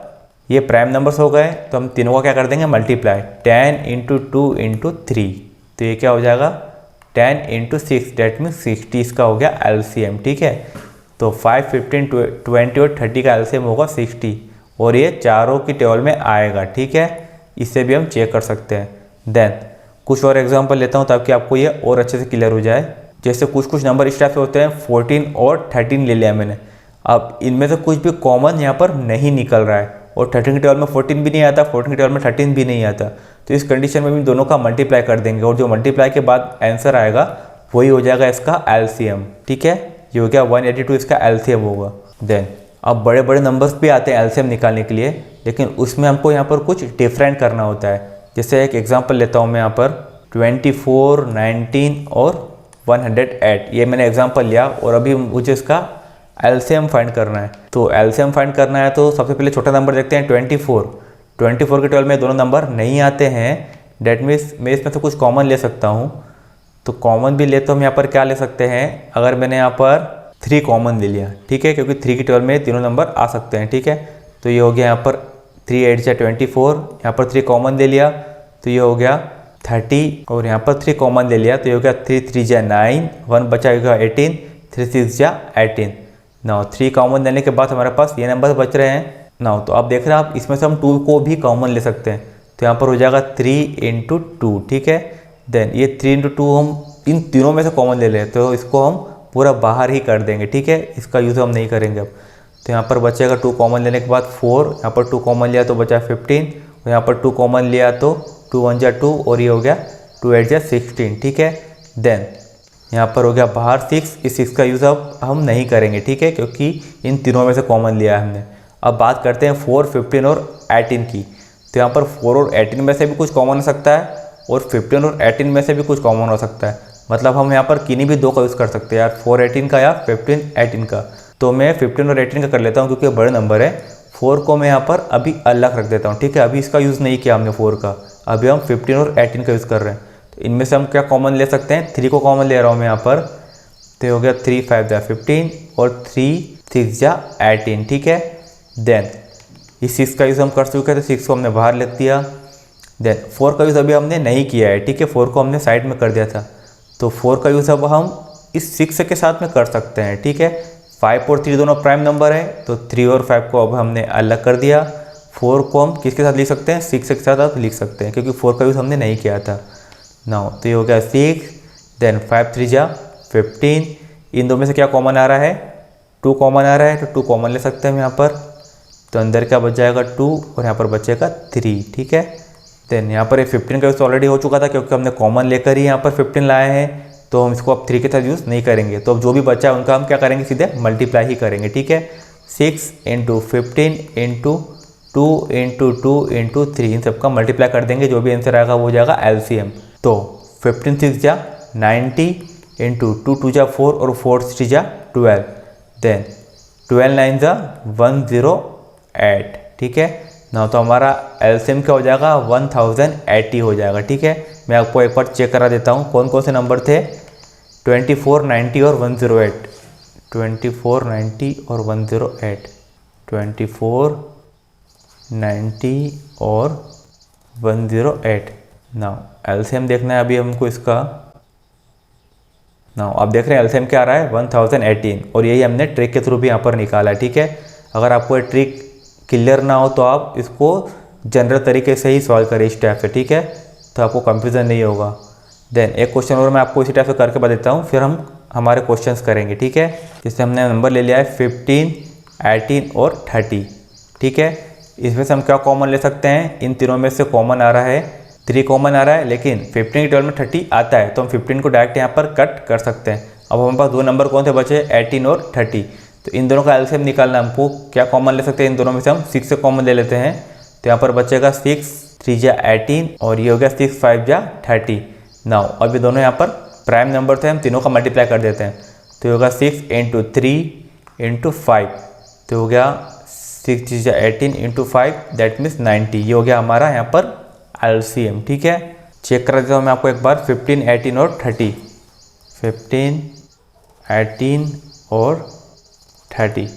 ये प्राइम नंबर्स हो गए, तो हम तीनों का क्या कर देंगे, मल्टीप्लाई। 10 इंटू 2 इंटू 3, तो ये क्या हो जाएगा 10 इंटू 6, डेट मीन 60। इसका हो गया एलसीएम। ठीक है, तो 5, 15, 20 और 30 का एलसीएम होगा 60, और ये चारों की टेबल में आएगा। ठीक है, इससे भी हम चेक कर सकते हैं। देन कुछ और एग्जांपल लेता हूँ ताकि आपको ये और अच्छे से क्लियर हो जाए। जैसे कुछ नंबर इस टाइप से होते हैं, 14 और 13 ले लिया मैंने। अब इनमें से कुछ भी कॉमन यहाँ पर नहीं निकल रहा है, और 13 की टेबल में 14 भी नहीं आता, 14 की टेबल में 13 भी नहीं आता, तो इस कंडीशन में भी दोनों का मल्टीप्लाई कर देंगे, और जो मल्टीप्लाई के बाद आंसर आएगा वही हो जाएगा इसका एलसीएम। ठीक है, ये हो गया 182, इसका एलसीएम होगा। देन अब बड़े बड़े नंबर्स भी आते हैं एलसीएम निकालने के लिए, लेकिन उसमें हमको यहाँ पर कुछ डिफरेंट करना होता है। जैसे एक एग्जांपल लेता हूँ मैं यहाँ पर 24, 19 और 108, ये मैंने एग्जांपल लिया, और अभी मुझे इसका एलसीएम फाइंड करना है। तो एलसीएम फाइंड करना है तो सबसे पहले छोटा नंबर देखते हैं 24। 24 के 12 में दोनों नंबर नहीं आते हैं, डेट मीन्स मैं इसमें से कुछ कॉमन ले सकता हूँ। तो कॉमन भी ले तो हम यहाँ पर क्या ले सकते हैं, अगर मैंने यहाँ पर 3 कॉमन ले लिया, ठीक है, क्योंकि 3 की 12 में तीनों नंबर आ सकते हैं। ठीक है, तो ये हो गया यहाँ पर 3 8 जा 24, यहाँ पर 3 कॉमन ले लिया तो ये हो गया 30, और यहाँ पर 3 कॉमन ले लिया तो ये हो गया 3 3 जा 9, 1 बचा होगा 18, 3 6 जा 18। नाउ 3 कॉमन लेने के बाद हमारे पास ये नंबर बच रहे हैं। नाउ तो आप देख रहे हैं, आप इसमें से हम 2 को भी कॉमन ले सकते हैं, तो यहाँ पर हो जाएगा 3 इंटू 2। ठीक है, देन ये 3 इंटू 2 हम इन तीनों में से कॉमन ले लें, तो इसको हम पूरा बाहर ही कर देंगे। ठीक है, इसका यूज़ हम नहीं करेंगे अब। तो यहाँ पर बचेगा 2 कॉमन लेने के बाद 4, यहाँ पर 2 कॉमन लिया तो बचा 15, और यहाँ पर 2 कॉमन लिया तो 2 1 जा 2, और ये हो गया 2 8 जा 16। ठीक है, देन यहाँ पर हो गया बाहर 6, इस 6 का यूज़ अब हम नहीं करेंगे। ठीक है, क्योंकि इन तीनों में से कॉमन लिया है हमने। अब बात करते हैं 4, 15 और 18 की। तो यहाँ पर 4 और 18 में से भी कुछ कॉमन हो सकता है, और 15 और 18 में से भी कुछ कॉमन हो सकता है। मतलब हम यहाँ पर किन्हीं भी 2 का यूज़ कर सकते हैं यार, 4 18 का या 15 18 का। तो मैं 15 और 18 का कर लेता हूँ क्योंकि बड़े नंबर है। 4 को मैं यहाँ पर अभी अलग रख देता हूँ। ठीक है, अभी इसका यूज़ नहीं किया हमने 4 का, अभी हम 15 और 18 का यूज़ कर रहे हैं। तो इनमें से हम क्या कॉमन ले सकते हैं, 3 को कॉमन ले रहा हूँ मैं यहाँ पर, तो हो गया 3 5 जा 15 और 3 6 जा 18। ठीक है, देन इस 6 का यूज़ हम कर चुके हैं, तो 6 को हमने बाहर लिख दिया। देन 4 का यूज़ अभी हमने नहीं किया है। ठीक है, 4 को हमने साइड में कर दिया था, तो 4 का यूज़ अब हम इस 6 के साथ में कर सकते हैं। ठीक है, 5 और 3 दोनों प्राइम नंबर है, तो 3 और 5 को अब हमने अलग कर दिया। 4 को हम किसके साथ लिख सकते हैं, 6 के साथ आप लिख सकते हैं, क्योंकि 4 का यूज़ हमने नहीं किया था। नाउ तो ये हो गया 6, देन 5 3 जा 15। इन दो में से क्या कॉमन आ रहा है, 2 कॉमन आ रहा है, तो 2 कॉमन ले सकते हैं हम यहाँ पर। तो अंदर क्या बच जाएगा 2, और यहाँ पर बचेगा 3। ठीक है, देन यहाँ पर 15 का यूज़ ऑलरेडी हो चुका था, क्योंकि हमने कॉमन लेकर ही यहाँ पर 15 लाए हैं, तो हम इसको अब 3 के साथ यूज़ नहीं करेंगे। तो अब जो भी बचा है उनका हम क्या करेंगे, सीधे मल्टीप्लाई ही करेंगे। ठीक है, 6 इंटू 15 इंटू 2 इंटू 2 इंटू 3, इन सबका मल्टीप्लाई कर देंगे, जो भी आंसर आएगा वो हो जाएगा एलसीएम। तो 15 6 जा 90 इंटू 2 2 जा 4 और 4 3 जा 12, देन 12 9 जा 108। ठीक है, ना तो हमारा एलसीएम क्या हो जाएगा, 1080 हो जाएगा। ठीक है, मैं आपको एक बार चेक करा देता हूँ कौन कौन से नंबर थे, 24 90 और 108, 24 90 और 108, 24 90 और 108। नाउ एलसीएम देखना है अभी हमको इसका। नाउ आप देख रहे हैं एलसीएम क्या आ रहा है, 1018, और यही हमने ट्रिक के थ्रू भी यहाँ पर निकाला है। ठीक है, अगर आपको ये ट्रिक क्लियर ना हो तो आप इसको जनरल तरीके से ही सॉल्व करें इस टाइप से। ठीक है, तो आपको कंफ्यूजन नहीं होगा। देन एक क्वेश्चन और मैं आपको इसी टाइप से करके बता देता हूँ, फिर हम हमारे क्वेश्चंस करेंगे। ठीक है, जैसे हमने नंबर ले लिया है 15 18 और 30। ठीक है, इसमें से हम क्या कॉमन ले सकते हैं, इन तीनों में से कॉमन आ रहा है 3 कॉमन आ रहा है, लेकिन 15 की 12 में 30 आता है, तो हम 15 को डायरेक्ट यहाँ पर कट कर सकते हैं। अब हमारे पास 2 नंबर कौन से बचे, 18 और 30। तो इन दोनों का एलसीएम निकालना, हमको क्या कॉमन ले सकते हैं, इन दोनों में से हम 6 से कॉमन ले लेते हैं। तो यहाँ पर बचेगा 6 3 जा 18 और ये हो गया 6 5 जा 30। नाउ अब ये दोनों यहाँ पर प्राइम नंबर थे, हम तीनों का मल्टीप्लाई कर देते हैं। तो ये होगा 6 × 3 × 5, तो हो गया 6 3 जा 18 × 5 दैट मीन्स 90। ये हो गया हमारा यहाँ पर एलसीएम। ठीक है, चेक कर देता हूँ मैं आपको एक बार 15 18 और 30, 15 18 और 30।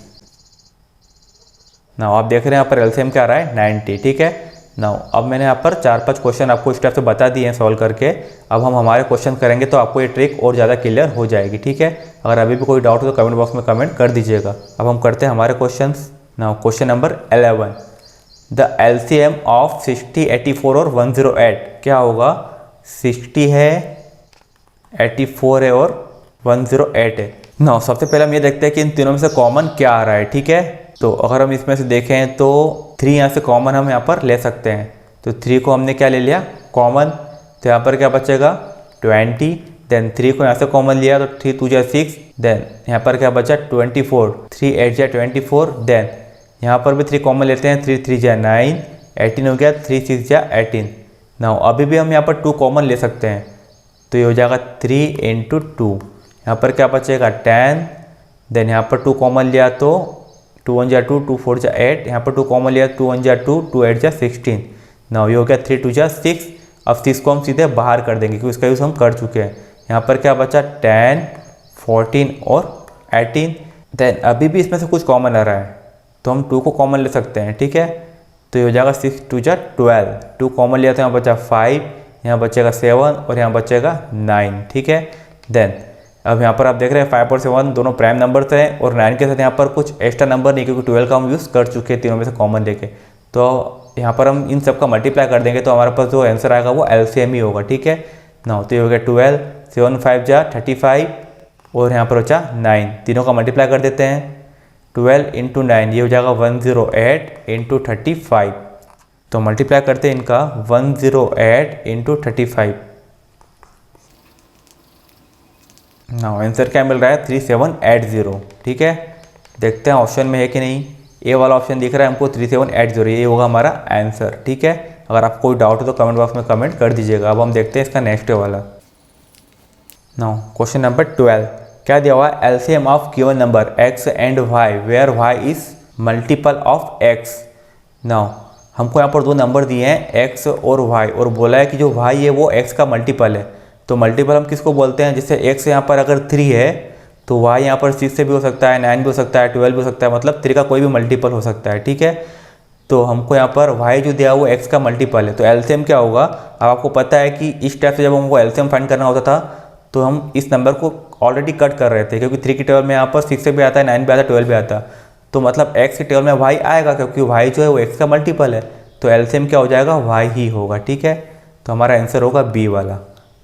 नाउ आप देख रहे हैं यहाँ पर एलसीएम क्या आ रहा है 90। ठीक है, नाउ अब मैंने यहाँ पर 4-5 क्वेश्चन आपको इस टाइप से बता दिए हैं सॉल्व करके। अब हम हमारे क्वेश्चन करेंगे तो आपको ये ट्रिक और ज़्यादा क्लियर हो जाएगी। ठीक है, अगर अभी भी कोई डाउट हो तो कमेंट बॉक्स में कमेंट कर दीजिएगा। अब हम करते हैं हमारे question. Now question number 11, the LCM of 60 84 और 108 क्या होगा। 60 है, 84 है और 108 है। नाउ सबसे पहले हम ये देखते हैं कि इन तीनों में से कॉमन क्या आ रहा है। ठीक है, तो अगर हम इसमें से देखें तो 3 यहाँ से कॉमन हम यहाँ पर ले सकते हैं। तो 3 को हमने क्या ले लिया कॉमन, तो यहाँ पर क्या बचेगा 20। देन 3 को यहाँ से कॉमन लिया तो 3 2 जा 6, देन यहाँ पर क्या बचा 24, 3 8 जा 24। देन यहाँ पर भी 3 कॉमन लेते हैं, 3 3 जा 9, 18 हो गया, 3 6 जा 18। नाउ अभी भी हम यहाँ पर 2 कॉमन ले सकते हैं, तो ये हो जाएगा 3 × 2। यहाँ पर क्या बचेगा 10। देन यहाँ पर 2 कॉमन लिया तो 2 1 जा 2, 2 4 जा 8। यहाँ पर 2 कॉमन लिया 2 1 जा 2, 2 8 जा 16। नाउ ये हो गया 3 2 जा 6। अब 6 को हम सीधे बाहर कर देंगे क्योंकि इसका यूज़ हम कर चुके हैं। यहाँ पर क्या बचा 10 14 और 18। देन अभी भी इसमें से कुछ कॉमन आ रहा है तो हम 2 को कॉमन ले सकते हैं। ठीक है, तो ये हो जाएगा 6 2 जा 12। 2 कॉमन लिया तो यहाँ बचा 5, यहाँ बचेगा 7 और यहाँ बचेगा 9। ठीक है, देन अब यहाँ पर आप देख रहे हैं 5 और 7 दोनों प्राइम नंबर थे और 9 के साथ यहाँ पर कुछ एक्स्ट्रा नंबर नहीं, क्योंकि 12 का हम यूज़ कर चुके हैं तीनों में से कॉमन लेके। तो यहाँ पर हम इन सब का मल्टीप्लाई कर देंगे तो हमारे पास जो आंसर आएगा वो एलसीएम ही होगा। ठीक है, नाउ तो ये हो गया 12, 7 5 जा 35 और यहाँ पर बचा 9। तीनों का मल्टीप्लाई कर देते हैं, 12 × 9 ये हो जाएगा 108 × 35। तो मल्टीप्लाई करते हैं इनका 108 × 35। नाउ आंसर क्या मिल रहा है 3780। ठीक है, देखते हैं ऑप्शन में है कि नहीं। ए वाला ऑप्शन दिख रहा है हमको 3780, ये होगा हमारा आंसर। ठीक है, अगर आपको कोई डाउट हो तो कमेंट बॉक्स में कमेंट कर दीजिएगा। अब हम देखते हैं इसका नेक्स्ट वाला। नाउ क्वेश्चन नंबर 12, क्या दिया हुआ है LCM of given number x and y where y is multiple of x। Now हमको यहाँ पर 2 नंबर दिए हैं x और y और बोला है कि जो y है वो x का मल्टीपल है। तो मल्टीपल हम किसको बोलते हैं, जैसे x यहाँ पर अगर 3 है तो y यहाँ पर 6 से भी हो सकता है, 9 भी हो सकता है, 12 भी हो सकता है, मतलब 3 का कोई भी मल्टीपल हो सकता है। ठीक है, तो हमको यहाँ पर y जो दिया वो x का मल्टीपल है। तो एलसीएम क्या होगा, अब आपको पता है कि इस टाइप से जब हमको एलसीएम फाइंड करना होता था तो हम इस नंबर को ऑलरेडी कट कर रहे थे, क्योंकि 3 की टेबल में यहाँ पर 6 से भी आता है, 9 भी आता है, 12 भी आता है। तो मतलब x की टेबल में y आएगा क्योंकि y जो है वो x का मल्टीपल है। तो एलसीएम क्या हो जाएगा y ही होगा। ठीक है, तो हमारा आंसर होगा बी वाला।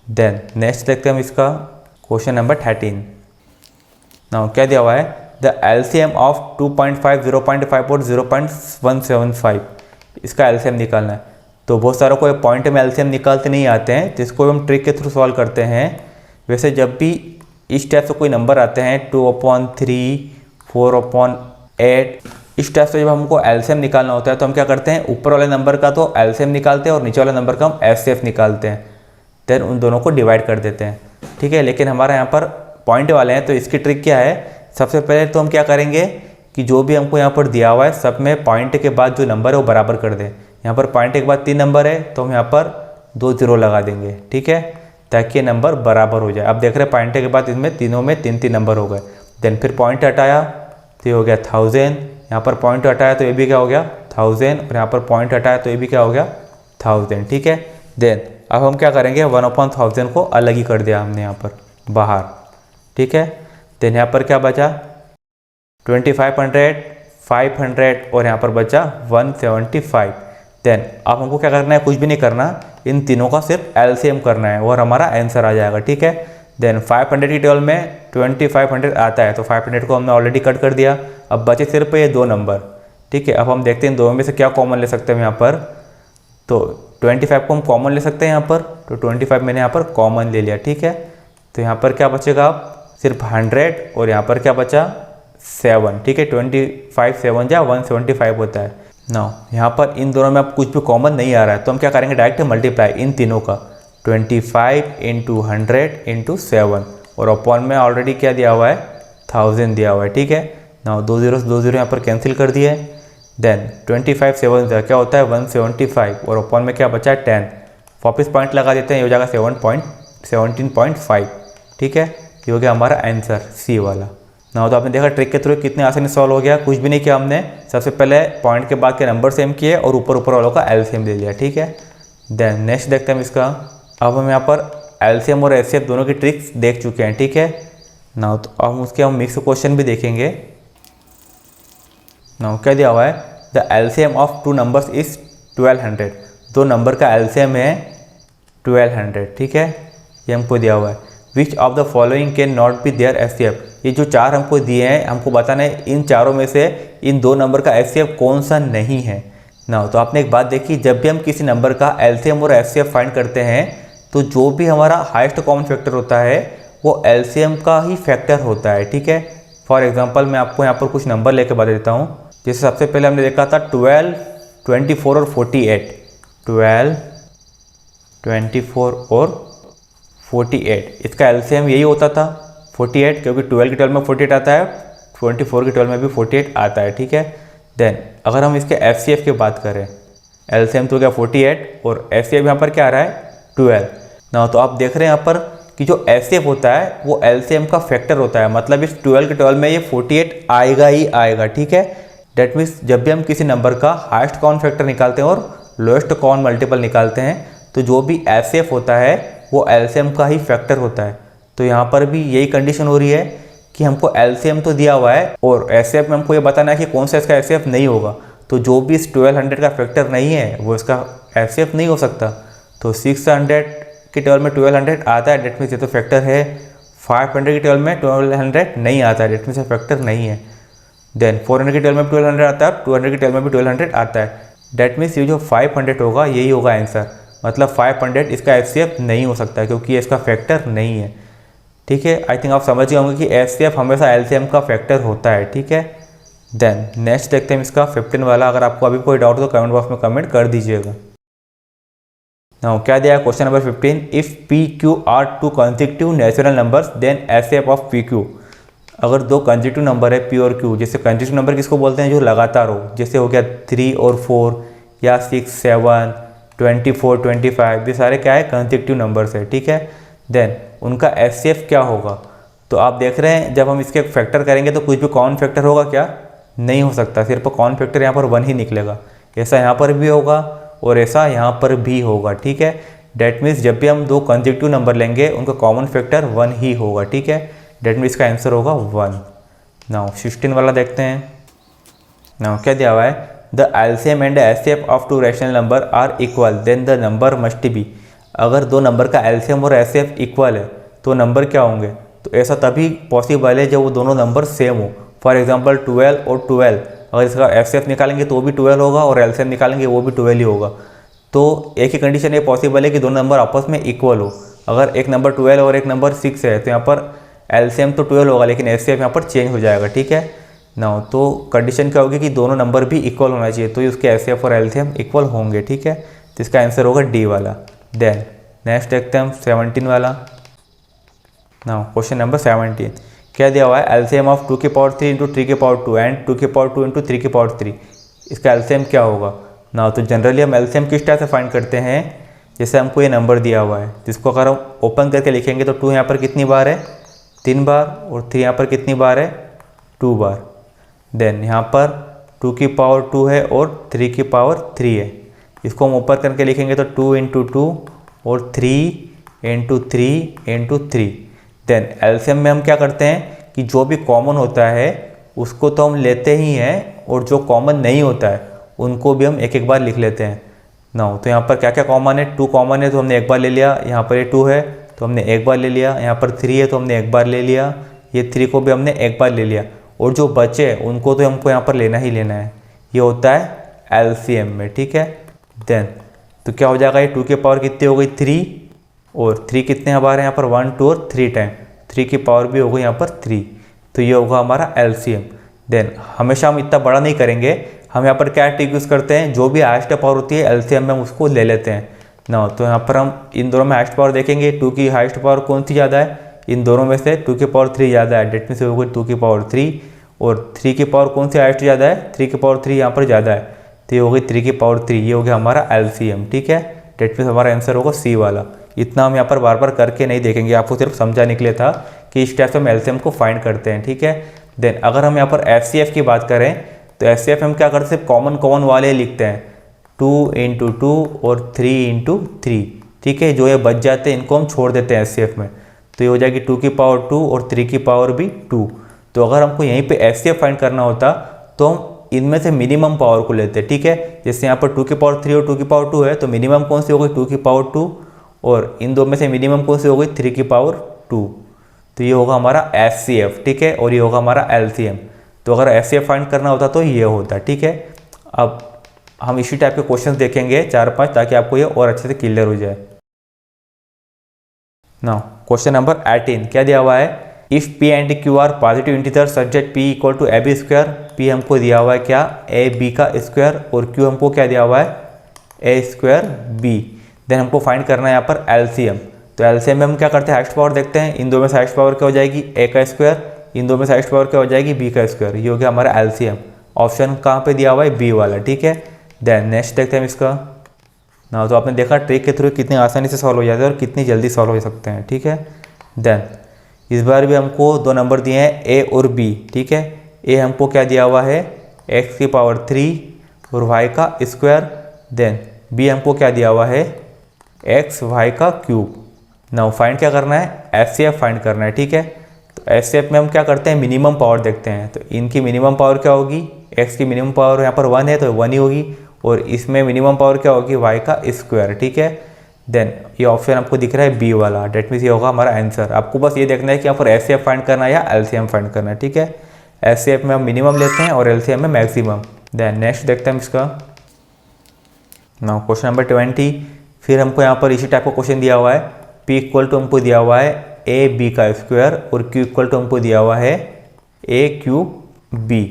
देन नेक्स्ट देखते हैं हम इसका क्वेश्चन नंबर 13। नाउ क्या दिया हुआ है द एलसीएम ऑफ 2.5 0.5 और 0.175। इसका एलसीएम निकालना है। तो बहुत सारों को पॉइंट में एलसीएम निकालते नहीं आते हैं, जिसको हम ट्रिक के थ्रू सॉल्व करते हैं। वैसे जब भी इस टाइप से कोई नंबर आते हैं 2/3 4/8 इस टाइप से जब हमको एलसीएम निकालना होता है तो हम क्या करते हैं, ऊपर वाले नंबर का तो एलसीएम निकालते हैं और नीचे वाले नंबर का हम एचसीएफ निकालते हैं। देन उन दोनों को डिवाइड कर देते हैं। ठीक है, लेकिन हमारा यहाँ पर पॉइंट वाले हैं तो इसकी ट्रिक क्या है, सबसे पहले तो हम क्या करेंगे कि जो भी हमको यहाँ पर दिया हुआ है सब में पॉइंट के बाद जो नंबर है वो बराबर कर दें। यहाँ पर पॉइंट के बाद 3 नंबर है तो हम यहाँ पर 2 0 लगा देंगे। ठीक है, ताकि ये नंबर बराबर हो जाए। अब देख रहे हैं पॉइंट के बाद इसमें तीनों में 3 नंबर हो गए। देन फिर पॉइंट हटाया तो ये हो गया 1000। यहाँ पर पॉइंट हटाया तो ये भी क्या हो गया 1000 और यहाँ पर पॉइंट हटाया तो ये भी क्या हो गया 1000। ठीक है, देन अब हम क्या करेंगे 1/1000 को अलग ही कर दिया हमने यहाँ पर बाहर। ठीक है, देन यहाँ पर क्या बचा 2500 500 और यहाँ पर बचा 175। देन अब हमको क्या करना है, कुछ भी नहीं करना, इन तीनों का सिर्फ एलसीएम करना है और हमारा आंसर आ जाएगा। ठीक है, देन 500 की टेबल में 2500 आता है तो 500 को हमने ऑलरेडी कट कर दिया। अब बचे सिर्फ ये 2 नंबर। ठीक है, अब हम देखते हैं इन दोनों में से क्या कॉमन ले सकते हैं यहाँ पर। तो 25 को हम कॉमन ले सकते हैं यहाँ पर, तो 25 मैंने यहाँ पर कॉमन ले लिया। ठीक है, तो यहाँ पर क्या बचेगा अब सिर्फ 100 और यहाँ पर क्या बचा 7, ठीक है। 25 7 जा 175 होता है। नाउ यहाँ पर इन दोनों में अब कुछ भी कॉमन नहीं आ रहा है तो हम क्या करेंगे, डायरेक्ट मल्टीप्लाई इन तीनों का 25 इंटू 100 इंटू 7 और अपॉन में ऑलरेडी क्या दिया हुआ है 1000 दिया हुआ है, ठीक है। नाउ 2 0 यहाँ पर कैंसिल कर दिए। देन 25 7 क्या होता है 175 और अपॉन में क्या बचा है 10, वापस पॉइंट लगा देते हैं, ये हो जाएगा 17.5, ठीक है। ये हो गया हमारा आंसर सी वाला। ना तो आपने देखा ट्रिक के थ्रू कितने आसानी से सॉल्व हो गया, कुछ भी नहीं किया हमने, सबसे पहले पॉइंट के बाद के नंबर सेम किए और ऊपर वालों का एलसीएम ले लिया, ठीक है। देन नेक्स्ट देखते हैं हम इसका। अब हम यहाँ पर एलसीएम और एचसीएफ दोनों की ट्रिक्स देख चुके हैं, ठीक है ना। तो अब उसके हम मिक्स क्वेश्चन भी देखेंगे ना। क्या दिया हुआ है, the LCM of 2 numbers is 1200, 2 number का एलसीएम है 1200, ठीक है, ये हमको दिया हुआ है। Which of the following can not be their HCF, ये जो 4 हमको दिए हैं हमको बताना है इन चारों में से इन 2 नंबर का एचसीएफ कौन सा नहीं है ना। तो आपने एक बात देखी, जब भी हम किसी नंबर का एलसीएम और एचसीएफ फाइंड करते हैं तो जो भी हमारा हाईएस्ट कॉमन फैक्टर होता है वो एलसीएम का ही फैक्टर होता है, ठीक है। फॉर एग्जांपल मैं आपको यहाँ पर कुछ नंबर लेके बता देता हूँ। जैसे सबसे पहले हमने देखा था 12, 24 और 48, 12, 24 और 48, इसका एलसीएम यही होता था 48, क्योंकि 12 की 12 में 48 आता है, 24 की 12 में भी 48 आता है, ठीक है। देन अगर हम इसके एचसीएफ की बात करें, एलसीएम तो क्या 48 और एचसीएफ यहाँ पर क्या आ रहा है 12 ना। तो आप देख रहे हैं यहाँ पर कि जो एचसीएफ होता है वो एलसीएम का फैक्टर होता है, मतलब इस 12 की 12 में ये 48 आएगा ही आएगा, ठीक है। डेट मीन्स जब भी हम किसी नंबर का हाईएस्ट कॉमन फैक्टर निकालते हैं और लोएस्ट कॉमन मल्टीपल निकालते हैं तो जो भी एचसीएफ होता है वो एलसीएम का ही फैक्टर होता है। तो यहाँ पर भी यही कंडीशन हो रही है कि हमको एलसीएम तो दिया हुआ है और एचसीएफ में हमको ये बताना है कि कौन सा इसका एचसीएफ नहीं होगा। तो जो भी इस 1200 का फैक्टर नहीं है वो इसका एचसीएफ नहीं हो सकता। तो 600 की 12 में 1200 आता है, डेट मीन्स ये तो फैक्टर है। 500 की 12 में 1200 नहीं आता है, डेट मीन्स फैक्टर नहीं है। देन 400 की 12 में 1200 आता है, 200 की 12 में भी 1200 आता है, डेट मीन्स ये जो 500 होगा यही होगा आंसर, मतलब 500 इसका एचसीएफ नहीं हो सकता क्योंकि ये इसका फैक्टर नहीं है, ठीक है। आई थिंक आप समझ गए होंगे कि एचसीएफ हमेशा एलसीएम का फैक्टर होता है, ठीक है। देन नेक्स्ट देखते हैं इसका 15 वाला। अगर आपको अभी कोई डाउट हो तो कमेंट बॉक्स में कमेंट कर दीजिएगा। नाउ क्या दिया है question number 15, if P Q are 2 consecutive natural numbers then HCF of P Q. अगर 2 कंसेक्यूटिव नंबर है पी और क्यू, जैसे कंसेक्यूटिव नंबर किसको बोलते हैं जो लगातार हो, जैसे हो गया 3 और 4 या 6 7 24 25, ये सारे क्या है कंसेक्यूटिव नंबर्स है, ठीक है। देन उनका एचसीएफ क्या होगा, तो आप देख रहे हैं जब हम इसके फैक्टर करेंगे तो कुछ भी कॉमन फैक्टर होगा क्या, नहीं हो सकता, सिर्फ कॉमन फैक्टर यहाँ पर 1 ही निकलेगा। ऐसा यहाँ पर भी होगा और ऐसा यहाँ पर भी होगा, ठीक है। डेट मीन्स जब भी हम 2 कंसेक्यूटिव नंबर लेंगे उनका कॉमन फैक्टर 1 ही होगा, ठीक है। डेट मीन्स इसका आंसर होगा 1। नाउ 16 वाला देखते हैं। नाउ क्या दिया हुआ है, the LCM and HCF of 2 rational number are equal then the number must be. अगर 2 नंबर का एलसीएम और एचसीएफ इक्वल है तो नंबर क्या होंगे, तो ऐसा तभी पॉसिबल है जब वो दोनों नंबर सेम हो। फॉर एग्जांपल 12 और 12, अगर इसका एचसीएफ निकालेंगे तो वो भी 12 होगा और एलसीएम निकालेंगे वो भी 12 ही होगा। तो एक ही कंडीशन ये पॉसिबल है कि दोनों नंबर आपस में इक्वल हो। अगर एक नंबर 12 और एक नंबर 6 है तो यहाँ पर एलसीएम तो 12 होगा लेकिन एचसीएफ यहाँ पर चेंज हो जाएगा, ठीक है ना। तो कंडीशन क्या होगी कि दोनों नंबर भी इक्वल होना चाहिए, तो उसके एचसीएफ और एलसीएम इक्वल होंगे, ठीक है। तो इसका आंसर होगा डी वाला। देन नेक्स्ट देखते हैं हम 17 वाला। नाउ क्वेश्चन नंबर 17 क्या दिया हुआ है, एलसीएम ऑफ 2 की पावर 3 इंटू 3 की पावर 2 एंड 2 की पावर 2 इंटू 3 की पावर 3, इसका एलसीएम क्या होगा ना। तो जनरली हम एलसीएम किस टाइप से फाइंड करते हैं, जैसे हमको ये नंबर दिया हुआ है जिसको अगर हम ओपन करके लिखेंगे तो 2 यहाँ पर कितनी बार है 3 बार और 3 यहाँ पर कितनी बार है 2 बार। देन यहाँ पर 2 की पावर 2 है और 3 की पावर 3 है, इसको हम ओपन करके लिखेंगे तो 2 इंटू 2 और 3 इंटू 3 इंटू 3। देन एलसीएम में हम क्या करते हैं कि जो भी कॉमन होता है उसको तो हम लेते ही हैं और जो कॉमन नहीं होता है उनको भी हम एक एक बार लिख लेते हैं ना। तो यहाँ पर क्या क्या कॉमन है, 2 कॉमन है तो हमने एक बार ले लिया, यहाँ पर ये 2 है तो हमने एक बार ले लिया, यहाँ पर 3 है तो हमने एक बार ले लिया, ये 3 को भी हमने एक बार ले लिया और जो बचे उनको तो हमको यहाँ पर लेना ही लेना है। ये होता है एलसीएम में, ठीक है। देन तो क्या हो जाएगा, ये 2 की पावर कितनी हो गई 3 और 3 कितने हमारे यहाँ पर 1 2 और 3 टाइम, 3 की पावर भी हो गई यहाँ पर 3, तो ये होगा हमारा एलसीएम। देन हमेशा हम इतना बड़ा नहीं करेंगे, हम यहाँ पर क्या ट्रिक यूज़ करते हैं, जो भी हाईएस्ट पावर होती है एलसीएम में हम उसको ले लेते हैं ना। तो यहाँ पर हम इन दोनों में हाईएस्ट पावर देखेंगे, 2 की हाईएस्ट पावर कौन सी ज़्यादा है, इन दोनों में से 2 की पावर 3 ज़्यादा है, डेट मीन्स होगी 2 की पावर 3। और 3 की पावर कौन सी हाईएस्ट ज़्यादा है, 3 की पावर 3 यहाँ पर ज़्यादा है, तो ये होगी 3 की पावर 3, ये हो गया हमारा एलसीएम। ठीक है, डेट मीन्स हमारा आंसर होगा सी वाला। इतना हम यहाँ पर बार बार करके नहीं देखेंगे, आपको सिर्फ समझाने के लिए था कि इस टाइप से हम एलसीएम को फाइंड करते हैं। ठीक है, देन अगर हम यहाँ पर एचसीएफ की बात करें तो एचसीएफ हम क्या करते हैं, सिर्फ कॉमन वाले लिखते हैं, 2 × 2 और 3 × 3। ठीक है, जो ये बच जाते हैं इनको हम छोड़ देते हैं एचसीएफ में, तो ये हो जाएगी 2 की पावर 2 और 3 की पावर भी 2। तो अगर हमको यहीं पे एचसीएफ फाइंड करना होता तो हम इनमें से मिनिमम पावर को लेते हैं। ठीक है, जैसे यहाँ पर 2 की पावर 3 और 2 की पावर 2 है, तो मिनिमम कौन सी हो गई, 2 की पावर 2, और इन दो में से मिनिमम कौन सी हो गई, 3 की पावर 2। तो ये होगा हमारा एचसीएफ। ठीक है, और ये होगा हमारा एलसीएम। तो अगर एचसीएफ फाइंड करना होता तो ये होता। ठीक है, अब हम इसी टाइप के क्वेश्चंस देखेंगे 4-5, ताकि आपको ये और अच्छे से क्लियर हो जाए। नाउ क्वेश्चन नंबर 18 क्या दिया हुआ है, if P and Q are positive integer such that P equal to AB square. P हमको दिया हुआ है क्या, AB का स्क्वायर, और Q हमको क्या दिया हुआ है, A स्क्वायर B। देन हमको फाइंड करना है यहाँ पर एलसीएम। तो एलसीएम में हम क्या करते हैं, हाईएस्ट पावर देखते हैं, इन दो में से हाईएस्ट पावर क्या हो जाएगी, A का स्क्वायर, इन दो में से हाईएस्ट पावर क्या हो जाएगी, B का स्क्वायर। ये हो गया हमारा एलसीएम। ऑप्शन कहाँ पे दिया हुआ है, B वाला। ठीक है, देन नेक्स्ट देखते हैं हम इसका। ना तो आपने देखा ट्रिक के थ्रू कितनी आसानी से सॉल्व हो जाते हैं और कितनी जल्दी सॉल्व हो सकते हैं। ठीक है, देन इस बार भी हमको 2 नंबर दिए हैं, A और B। ठीक है, A हमको क्या दिया हुआ है, x की पावर 3 और y का स्क्वायर। देन B हमको क्या दिया हुआ है, x y का क्यूब। नाउ फाइंड क्या करना है, एचसीएफ फाइंड करना है। ठीक है, तो एचसीएफ में हम क्या करते हैं, मिनिमम पावर देखते हैं। तो इनकी मिनिमम पावर क्या होगी, x की मिनिमम पावर यहाँ पर 1 है तो 1 ही होगी, और इसमें मिनिमम पावर क्या होगी, y का स्क्वायर। ठीक है, देन ये ऑप्शन आपको दिख रहा है B वाला, डेट मीन्स ये होगा हमारा आंसर। आपको बस ये देखना है कि यहाँ पर एचसीएफ फाइंड करना है या एलसीएम फाइंड करना है। ठीक है, एचसीएफ में हम मिनिमम लेते हैं और एलसीएम में मैक्सिमम। देन नेक्स्ट देखते हैं हम इसका। नाउ क्वेश्चन नंबर 20, फिर हमको यहाँ पर इसी टाइप का क्वेश्चन दिया हुआ है। P इक्वल टू हमको दिया हुआ है AB का स्क्वायर, और Q इक्वल टू हमको दिया हुआ है A3B।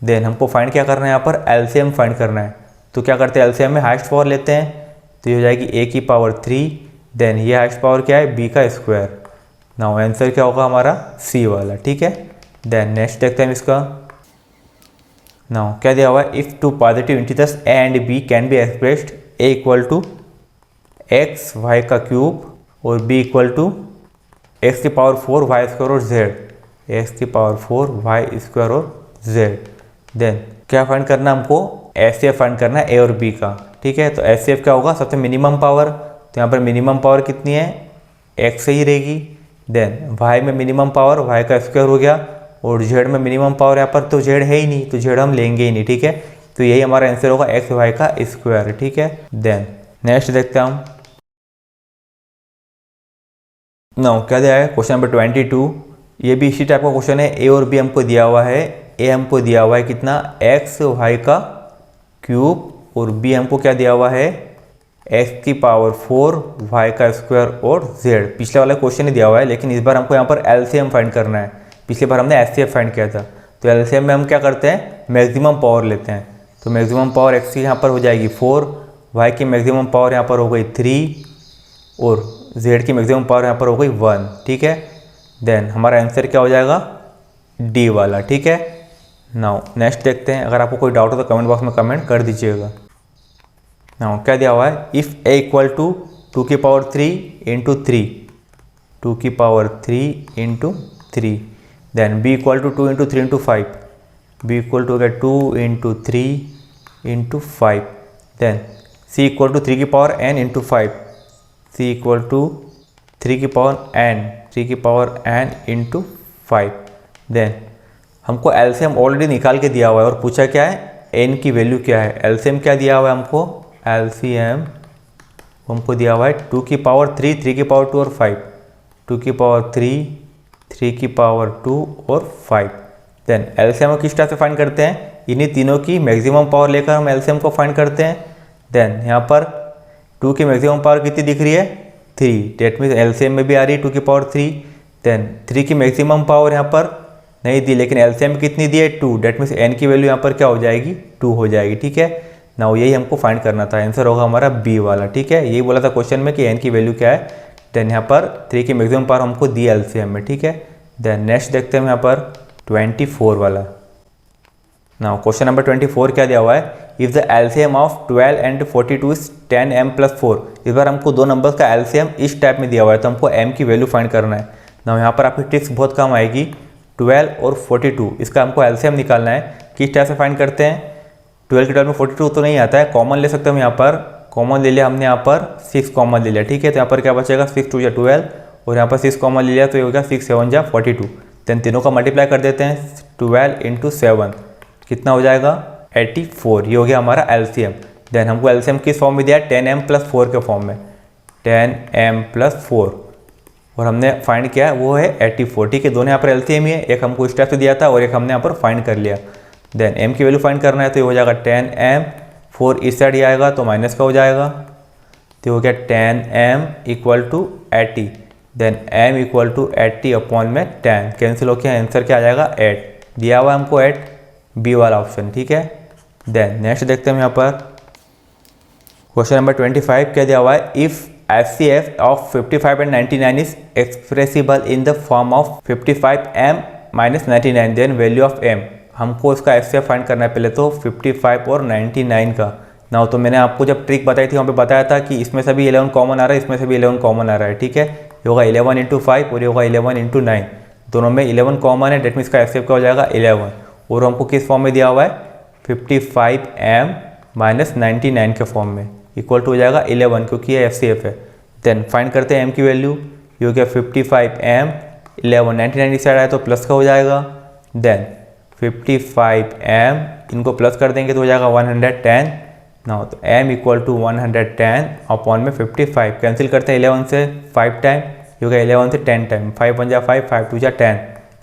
देन हमको फाइंड क्या करना है, यहाँ पर एलसीएम फाइंड करना है। तो क्या करते हैं, एलसीएम में हाईएस्ट पावर लेते हैं, तो ये हो जाएगी A की पावर 3। देन ये हाईएस्ट पावर क्या है, B का स्क्वायर। नाउ आंसर क्या होगा हमारा, C वाला। ठीक है, देन नेक्स्ट देखते हैं इसका। नाउ क्या दिया हुआ है, if two positive integers A and B can be expressed, A equal to x y का क्यूब और B इक्वल टू x की पावर 4 y स्क्वायर और z, x की पावर 4 y स्क्वायर और z। देन क्या फाइंड करना है हमको, एचसीएफ फाइंड करना है A और B का। ठीक है, तो एचसीएफ क्या होगा, सबसे मिनिमम पावर, तो यहाँ पर मिनिमम पावर कितनी है, x से ही रहेगी। देन y में मिनिमम पावर y का स्क्वायर हो गया, और z में मिनिमम पावर यहाँ पर तो z है ही नहीं, तो z हम लेंगे ही नहीं। ठीक है, तो यही हमारा आंसर होगा x y का स्क्वायर। ठीक है, देन नेक्स्ट देखते हैं हम। नाउ क्या दिया है, क्वेश्चन नंबर 22, ये भी इसी टाइप का क्वेश्चन है। A और B हमको दिया हुआ है, A हमको दिया हुआ है कितना, x y का क्यूब, और B हमको क्या दिया हुआ है, x की पावर 4 y का स्क्वायर और z। पिछले वाला क्वेश्चन ही दिया हुआ है, लेकिन इस बार हमको यहाँ पर एलसीएम फाइंड करना है। पिछले बार हमने एचसीएफ फाइंड किया था, तो एलसीएम में हम क्या करते हैं, मैक्सिमम पावर लेते हैं। तो मैक्सिमम पावर x की यहाँ पर हो जाएगी 4, y की मैक्सिमम पावर यहाँ पर हो गई 3, और z की मैक्सिमम पावर यहाँ पर हो गई 1। ठीक है, देन हमारा आंसर क्या हो जाएगा, D वाला। ठीक है, नाउ नेक्स्ट देखते हैं। अगर आपको कोई डाउट हो तो कमेंट बॉक्स में कमेंट कर दीजिएगा। नाउ क्या दिया हुआ है, इफ़ A इक्वल टू 2 की पावर 3 इंटू 3, 2 की power 3 into 3। Then B equal to 2 into 3 into 5, B equal to हो गया 2 into 3 into 5। Then C equal to 3 की power n into 5, C equal to 3 की पावर n, 3 की power n into 5। Then हमको LCM already निकाल के दिया हुआ है और पूछा क्या है, n की वैल्यू क्या है। एलसीएम क्या दिया हुआ है हमको, एलसीएम हमको दिया हुआ है 2 की पावर 3, 3 की पावर 2 और 5, 2 की पावर 3, 3 की पावर 2 और 5। देन एलसीएम को किस टाइप से फाइंड करते हैं, इन्हीं तीनों की मैक्सिमम पावर लेकर हम एलसीएम को फाइंड करते हैं। देन यहाँ पर 2 की मैक्सिमम पावर कितनी दिख रही है, 3, डेट मीन्स एलसीएम में भी आ रही है 2 की पावर 3। देन 3 की मैक्सिमम पावर यहाँ पर नहीं दी, लेकिन एलसीएम कितनी दी है 2, डेट मीन्स एन की वैल्यू यहाँ पर क्या हो जाएगी 2 हो जाएगी। ठीक है ना, यही हमको फाइंड करना था, आंसर होगा हमारा बी वाला। ठीक है, यही बोला था क्वेश्चन में कि एन की वैल्यू क्या है। देन यहाँ पर 3 की मैक्सिमम पावर हमको दी एलसीएम में। ठीक है, देन नेक्स्ट देखते हैं यहाँ पर 24 वाला। ना क्वेश्चन नंबर 24 क्या दिया हुआ है, if the LCM of 12 and 42 is 10m+4। इस बार हमको दो नंबर्स का एलसीएम इस टाइप में दिया हुआ है, तो हमको m की वैल्यू फाइंड करना है ना। यहाँ पर आपकी ट्रिक्स बहुत काम आएगी। 12 और 42 इसका हमको एलसीएम निकालना है। किस टाइप से फाइंड करते हैं, 12 के 12 में 42 तो नहीं आता है, कॉमन ले सकते हैं हम। यहाँ पर कॉमन ले लिया हमने, यहाँ पर 6 कॉमन ले लिया। ठीक है, तो यहाँ पर क्या बचेगा 6 2 12 और यहाँ पर 6 कॉमन ले लिया तो ये हो गया 6 7 42। देन तीनों का मल्टीप्लाई कर देते हैं, 12 × 7 कितना हो जाएगा 84। ये हो गया हमारा एलसीएम। देन हमको एलसीएम किस फॉर्म में दिया है 10m+4 के फॉर्म में, 10m+4 और हमने फाइंड किया वो है 84। ठीक है, दोनों यहाँ पर एलसीएम ही है, एक हमको इस टाइप से दिया था और एक हमने यहाँ पर फाइंड कर लिया। देन m की वैल्यू फाइंड करना है तो ये हो जाएगा 10m, 4 इस साइड ही आएगा तो माइनस का हो जाएगा, तो हो गया 10m = 80। देन m = 80 अपॉन में 10 कैंसिल होकर आंसर क्या आ जाएगा 8 दिया हुआ हमको 8, बी वाला ऑप्शन। ठीक है, देन नेक्स्ट देखते हैं यहाँ पर क्वेश्चन नंबर 25 क्या दिया हुआ है, if FCF of 55 and 99 is expressible in the form of 55m - 99 then value of m। हमको इसका FCF फाइंड करना है पहले तो 55 और 99 का ना। तो मैंने आपको जब ट्रिक बताई थी वहाँ पे बताया था कि इसमें से भी 11 कॉमन आ रहा है, इसमें से भी 11 कॉमन आ रहा है। ठीक है, ये होगा 11 × 5 और ये होगा 11 × 9, दोनों में 11 कॉमन है, डेट मीन्स का FCF क्या हो जाएगा 11। और हमको किस फॉर्म में दिया हुआ है 55m - 99 के फॉर्म में, इक्वल टू हो जाएगा 11 क्योंकि ये FCF है। देन फाइंड करते हैं m की वैल्यू, ये हो गया 55m 11, 99 इस साइड आया तो प्लस का हो जाएगा। देन 55m इनको प्लस कर देंगे तो हो जाएगा 110 ना, तो m = 110 अपॉन में 55 कैंसिल करते हैं 11 से 5 टाइम, ये हो गया 11 से 10 टाइम, 5 1 जा 5 5 2 जा 10,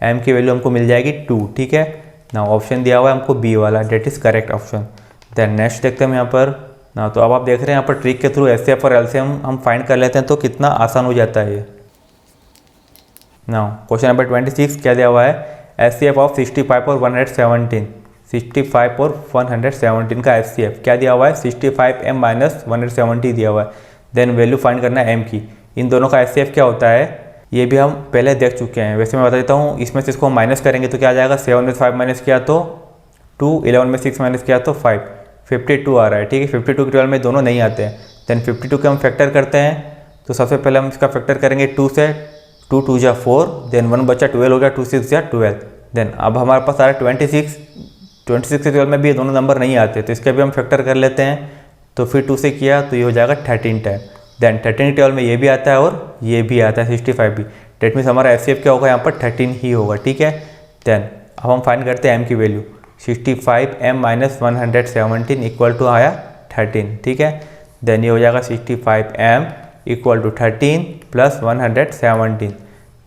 m की वैल्यू हमको मिल जाएगी 2। ठीक है ना, ऑप्शन दिया हुआ है हमको बी वाला, that is correct option. Then next देखते हैं हम यहाँ पर ना, तो अब आप देख रहे हैं यहाँ पर ट्रिक के थ्रू FCF और LCM हम फाइंड कर लेते हैं तो कितना आसान हो जाता है ये ना। क्वेश्चन नंबर 26 क्या दिया हुआ है, FCF ऑफ 65 और 117, 65 और 117 का FCF क्या दिया हुआ है 65m - 170 दिया हुआ है। देन वैल्यू फाइंड करना है m की। इन दोनों का FCF क्या होता है ये भी हम पहले देख चुके हैं, वैसे मैं बता देता हूँ। इसमें से इसको माइनस करेंगे तो क्या आ जाएगा, 7 में 5 माइनस किया तो 2, 11 में 6 माइनस किया तो 5, 52 आ रहा है। ठीक है, 52 के 12 में दोनों नहीं आते हैं। देन 52 के हम फैक्टर करते हैं, तो सबसे पहले हम इसका फैक्टर करेंगे 2 से, 2 2 जा 4, देन 1 बचा 12 हो गया, 2 6 जा 12। देन अब हमारे पास आ रहा है 26, 26 से 12 में भी दोनों नंबर नहीं आते, तो इसके भी हम फैक्टर कर लेते हैं। तो फिर 2 से किया तो ये हो जाएगा 13 टाइम। देन 13 के 12 में ये भी आता है और ये भी आता है 65 भी, डेट मीन्स हमारा FCF क्या होगा यहाँ पर 13 ही होगा। ठीक है, देन अब हम फाइंड करते हैं m की वैल्यू, 65m - 117 इक्वल टू आया 13। ठीक है, देन ये हो जाएगा 65m = 13 + 117,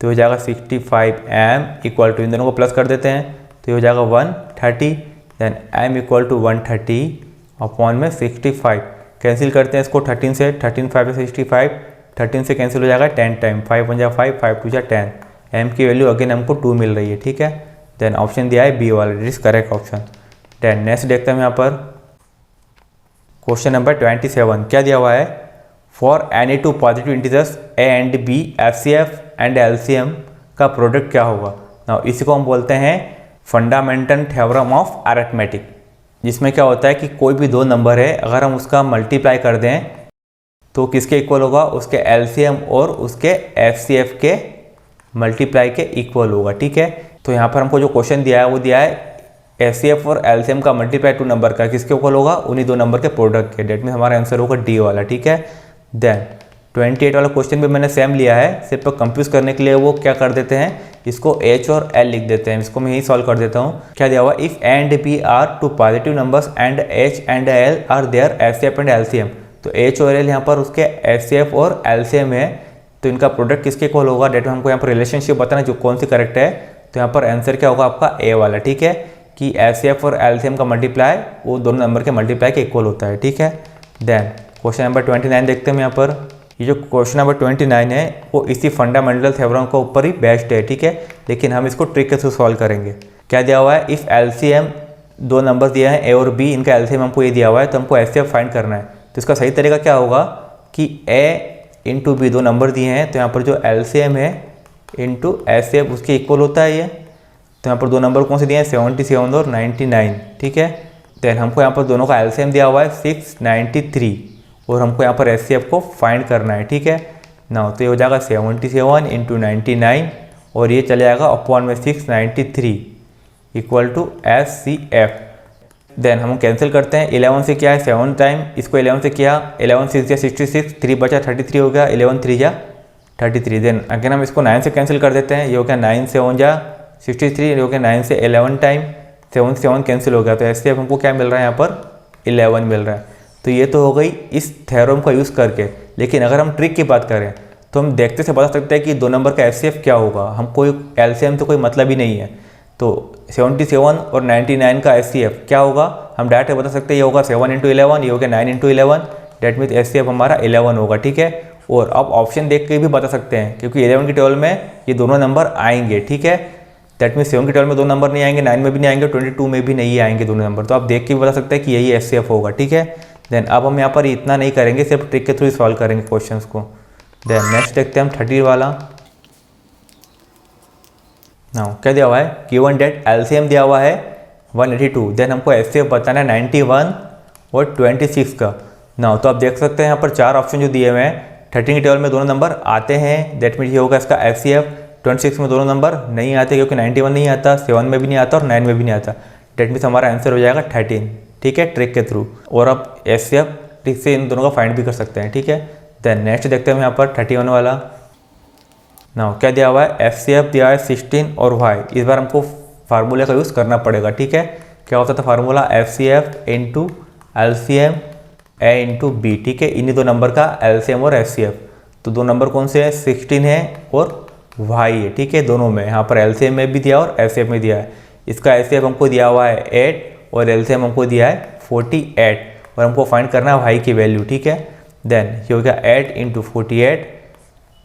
तो हो जाएगा 65m इक्वल टू, इन दोनों को प्लस कर देते हैं तो ये हो जाएगा 130। देन m = 130 अपॉन में 65 कैंसिल करते हैं इसको 13 से, 13 5 से 65, 13 से कैंसिल हो जाएगा 10 टाइम, 5 1 जा 5 5 2 जा 10, m की वैल्यू अगेन हमको 2 मिल रही है। ठीक है, देन ऑप्शन दिया है बी वाला, it is correct option. Then next देखते हैं यहाँ पर क्वेश्चन नंबर 27 क्या दिया हुआ है, for any two positive integers a and b FCF and LCM का प्रोडक्ट क्या होगा ना। इसी को हम बोलते हैं फंडामेंटल थ्योरम ऑफ अरिथमेटिक, जिसमें क्या होता है कि कोई भी दो नंबर है अगर हम उसका मल्टीप्लाई कर दें तो किसके इक्वल होगा, उसके LCM और उसके FCF के मल्टीप्लाई के इक्वल होगा। ठीक है, तो यहाँ पर हमको जो क्वेश्चन दिया है वो दिया है FCF और LCM का मल्टीप्लाई 2 नंबर का किसके इक्वल होगा, उन्हीं दो नंबर के प्रोडक्ट के, डेट में हमारा आंसर होगा डी वाला। ठीक है, देन 28 वाला क्वेश्चन भी मैंने सेम लिया है, सिर्फ कंफ्यूज करने के लिए वो क्या कर देते हैं, इसको H और L लिख देते हैं। इसको मैं यही सॉल्व कर देता हूँ। क्या दिया हुआ, if A and B are two positive numbers and H and L are their FCF and LCM, तो H और L यहाँ पर उसके FCF और LCM है, तो इनका प्रोडक्ट किसके इक्वल होगा, डेट में हमको यहाँ पर रिलेशनशिप बताना जो कौन सी करेक्ट है, तो यहाँ पर आंसर क्या होगा आपका A वाला। ठीक है, कि FCF और LCM का मल्टीप्लाई वो दोनों नंबर के मल्टीप्लाई के इक्वल होता है। ठीक है, देन क्वेश्चन नंबर 29 देखते हैं यहाँ पर ये जो क्वेश्चन नंबर 29 है वो इसी फंडामेंटल थ्योरम के ऊपर ही बेस्ड है, ठीक है। लेकिन हम इसको ट्रिक के थ्रू सॉल्व करेंगे। क्या दिया हुआ है, इफ़ एलसीएम दो नंबर दिए हैं ए और बी, इनका एलसीएम हमको ये दिया हुआ है, तो हमको एचसीएफ फाइंड करना है। तो इसका सही तरीका क्या होगा कि ए इंटू बी दो नंबर दिए हैं, तो यहाँ पर जो एलसीएम है इंटू एचसीएफ उसके इक्वल होता है ये। तो यहाँ पर दो नंबर कौन से दिए हैं, 77 और 99, ठीक है। देन हमको यहाँ पर दोनों का एलसीएम दिया हुआ है 693 और हमको यहाँ पर एचसीएफ को फाइंड करना है, ठीक है ना। तो ये हो जाएगा 77 इंटू 99 और ये चले जाएगा अपॉन में 693 इक्वल टू एचसीएफ। देन हम कैंसिल करते हैं, 11 से क्या है 7 टाइम, इसको 11 से किया, 11 6 या 66, 3 बचा 33 हो गया, 11 3 जा 33। देन अगेन हम इसको 9 से कैंसिल कर देते हैं, ये हो गया 9 से 1 जा 63, ये हो गया 9 से 11 टाइम, 7 से 7 कैंसिल हो गया, तो एचसीएफ हमको क्या मिल रहा है यहाँ पर 11 मिल रहा है। तो ये तो हो गई इस थ्योरम का यूज़ करके। लेकिन अगर हम ट्रिक की बात करें तो हम देखते से बता सकते हैं कि दो नंबर का एचसीएफ क्या होगा। हमको एलसीएम तो कोई मतलब ही नहीं है, तो 77 और 99 का एचसीएफ क्या होगा हम डायरेक्ट बता सकते हैं, ये होगा 7 इंटू 11, ये हो गया 9 इंटू 11, डेट मीन्स एचसीएफ हमारा 11 होगा, ठीक है। और अब ऑप्शन देख के भी बता सकते हैं क्योंकि 11 की टेबल में ये दोनों नंबर आएंगे, ठीक है। दैट मीन्स 7 की टेबल में दो नंबर नहीं आएंगे, 9 में भी नहीं आएंगे, 22 में भी नहीं आएंगे दोनों नंबर। तो आप देख के भी बता सकते हैं कि यही एचसीएफ होगा, ठीक है। देन अब हम यहाँ पर इतना नहीं करेंगे, सिर्फ ट्रिक के थ्रू सॉल्व करेंगे क्वेश्चंस को। देन नेक्स्ट देखते हैं हम 30 वाला। नाउ क्या दिया हुआ है, गिवन डेट एलसीएम दिया हुआ है 182, देन हमको एचसीएफ बताना है 91 और 26 का। नाउ तो आप देख सकते हैं यहाँ पर चार ऑप्शन जो दिए हुए हैं, 13 की टेबल में दोनों नंबर आते हैं, दैट मीन्स ये होगा इसका एचसीएफ। 26 में दोनों नंबर नहीं आते क्योंकि 91 नहीं आता, 7 में भी नहीं आता और 9 में भी नहीं आता, दैट मीन्स हमारा आंसर हो जाएगा 13, ठीक है, ट्रिक के थ्रू। और अब एचसीएफ ट्रिक से इन दोनों का फाइंड भी कर सकते हैं, ठीक है। देन नेक्स्ट देखते हैं हम यहाँ पर 31 वाला। नाउ क्या दिया हुआ है, एचसीएफ दिया है 16 और वाई। इस बार हमको फार्मूले का यूज़ करना पड़ेगा, ठीक है। क्या होता था फार्मूला, एचसीएफ इंटू एलसीएम ए इंटू बी, ठीक है। इन्हीं दो नंबर का एलसीएम और एचसीएफ। तो दो नंबर कौन से हैं, 16 है और वाई है, ठीक है। दोनों में यहाँ पर एलसीएम में भी दिया और एचसीएफ में दिया है। इसका एचसीएफ हमको दिया हुआ है 8 और एलसीएम हमको दिया है 48 और हमको फाइंड करना है वाई की वैल्यू, ठीक है। देन ये हो गया 8 इंटू 48,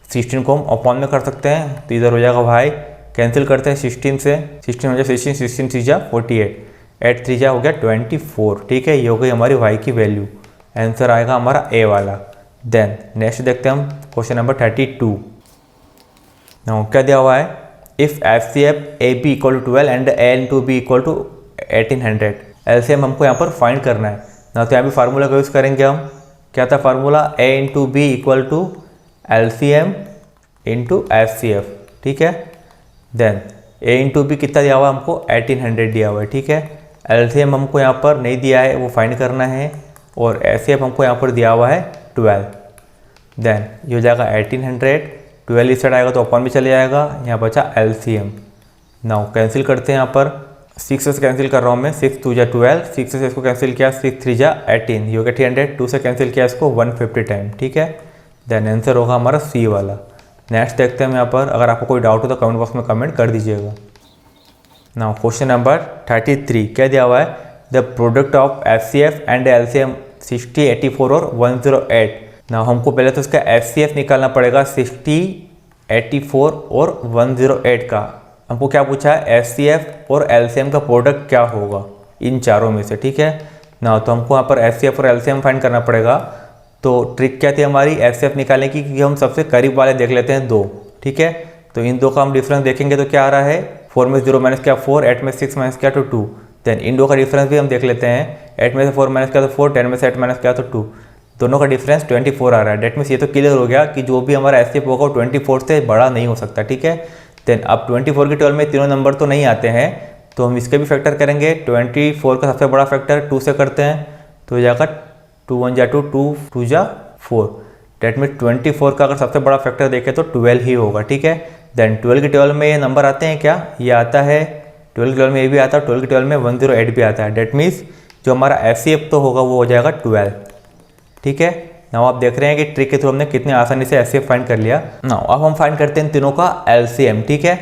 16 को हम अपॉन में कर सकते हैं, तो इधर हो जाएगा वाई, कैंसिल करते हैं 16 से, 16 हो जाए 16, 16 3 जा 48, 8 3 जा हो गया 24, ठीक है। ये हो गई हमारी वाई की वैल्यू, आंसर आएगा हमारा ए वाला। देन नेक्स्ट देखते हैं हम क्वेश्चन नंबर 32। नाउ क्या दिया हुआ है, if HCF A B equal to 12 and A into B equal to 1800, LCM हमको यहाँ पर फाइंड करना है ना। तो यहाँ भी फार्मूला का यूज़ करेंगे हम, क्या था formula, A into B equal to LCM into HCF, ठीक है। देन ए इंटू बी कितना दिया हुआ है हमको, 1800 दिया हुआ है, ठीक है। एलसीएम हमको यहाँ पर नहीं दिया है, वो फाइंड करना है, और एचसीएफ हमको यहाँ पर दिया हुआ है 12। देन ये हो जाएगा 1800, 12 इस साइड आएगा तो अपन भी चले जाएगा, यहाँ बचा एलसीएम। नाउ कैंसिल करते हैं, यहाँ पर 6 से कैंसिल कर रहा हूँ मैं, 6 2 जा 12, 6 से इसको कैंसिल किया, 6 3 जा 18, ये हो गया 300, 2 से कैंसिल किया इसको 150 टाइम, ठीक है। देन आंसर होगा हमारा सी वाला। नेक्स्ट देखते हैं हम यहाँ पर, अगर आपको कोई डाउट हो तो कमेंट बॉक्स में कमेंट कर दीजिएगा। नाउ क्वेश्चन नंबर 33, क्या दिया हुआ है, the product of HCF and LCM 60, 84 और 108। ना हमको पहले तो इसका एचसीएफ निकालना पड़ेगा 60, 84 और 108 का। हमको क्या पूछा है, एचसीएफ और एलसीएम का प्रोडक्ट क्या होगा इन चारों में से, ठीक है ना। तो हमको यहाँ पर एचसीएफ और एलसीएम फाइंड करना पड़ेगा। तो ट्रिक क्या थी हमारी एचसीएफ निकालने की, कि हम सबसे करीब वाले देख लेते हैं 2, ठीक है। तो इन दो का हम डिफरेंस देखेंगे तो क्या आ रहा है, 4 में 0 माइनस क्या 4, 8 में 6 माइनस क्या तो 2। देन इन दो का डिफरेंस भी हम देख लेते हैं, 8 में से 4 माइनस क्या तो 4, 10 में से 8 माइनस क्या तो 2, दोनों का डिफरेंस 24 आ रहा है। डेट मीन्स ये तो क्लियर हो गया कि जो भी हमारा एचसीएफ होगा वो 24 से बड़ा नहीं हो सकता, ठीक है। देन अब 24 की टेबल में तीनों नंबर तो नहीं आते हैं, तो हम इसके भी फैक्टर करेंगे। 24 का सबसे बड़ा फैक्टर 2 से करते हैं, तो हो जाएगा 2 1 जा 2, 2 2 जा 4। डेट मीन्स 24 का अगर सबसे बड़ा फैक्टर देखें तो 12 ही होगा, ठीक है। देन 12 की टेबल में ये नंबर आते हैं क्या, ये आता है 12 की टेबल में ये भी आता है, 12 की टेबल में 108 भी आता है। डेट मीन्स जो हमारा एचसीएफ तो होगा वो हो जाएगा 12, ठीक है। नाउ आप देख रहे हैं कि ट्रिक के थ्रू हमने कितने आसानी से एचसीएफ फाइंड कर लिया। नाउ अब हम फाइंड करते हैं तीनों का एलसीएम, ठीक है।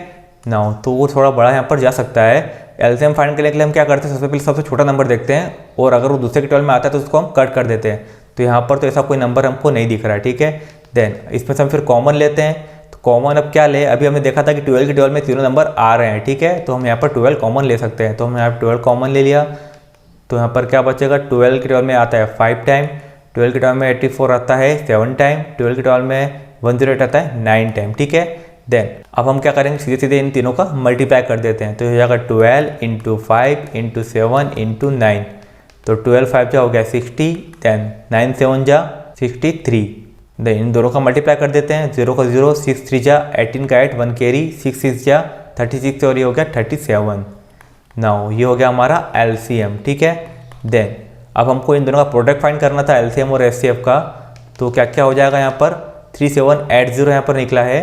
नाउ तो वो थोड़ा बड़ा यहाँ पर जा सकता है। एलसीएम फाइंड करने के लिए हम क्या करते हैं, सबसे पहले सबसे छोटा नंबर देखते हैं, और अगर वो दूसरे के टेबल में आता है तो उसको हम कट कर देते हैं। तो यहाँ पर तो ऐसा कोई नंबर हमको नहीं दिख रहा है, ठीक है। देन इसमें से हम फिर कॉमन लेते हैं। तो कॉमन अब क्या ले, अभी हमने देखा था कि 12 के टेबल में तीनों नंबर आ रहे हैं, ठीक है, तो हम यहाँ पर 12 कॉमन ले सकते हैं। तो हम यहाँ पर 12 कॉमन ले लिया, तो यहाँ पर क्या बचेगा, 12 के टेबल में आता है 5 टाइम, 12 के टेबल में 84 आता है 7 टाइम, 12 के टेबल में 108 आता है 9 टाइम, ठीक है। देन अब हम क्या करेंगे, सीधे सीधे इन तीनों का मल्टीप्लाई कर देते हैं। तो हो जाएगा 12 इंटू 5 इंटू 7 इंटू 9, तो 12 5 जा हो गया 60, देन 9 7 जा 63। देन इन दोनों का मल्टीप्लाई कर देते हैं, 0 का 0, 6 3 जा 18 का 8, 1 कैरी, 6 6 जा 36 और ये हो गया 37। नाउ ये हो गया हमारा LCM, ठीक है। देन अब हमको इन दोनों का प्रोडक्ट फाइंड करना था, LCM और HCF का। तो क्या क्या हो जाएगा यहाँ पर, 3780 यहाँ पर निकला है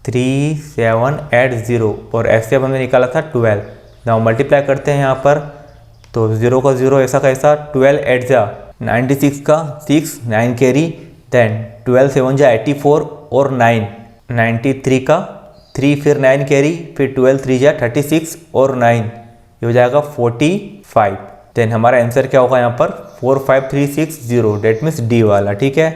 3780, और HCF हमने निकाला था 12। नाउ मल्टीप्लाई करते हैं यहाँ पर, तो 0 का 0 ऐसा कैसा, 12 8 जा 96 का 6, 9 कैरी, देन 12 7 जा 84 और 9 93 का 3, फिर 9 कैरी, फिर 12 3 जा 36 और 9, ये हो जाएगा 45। देन हमारा आंसर क्या होगा यहाँ पर 45360, डेट मीन्स डी वाला, ठीक है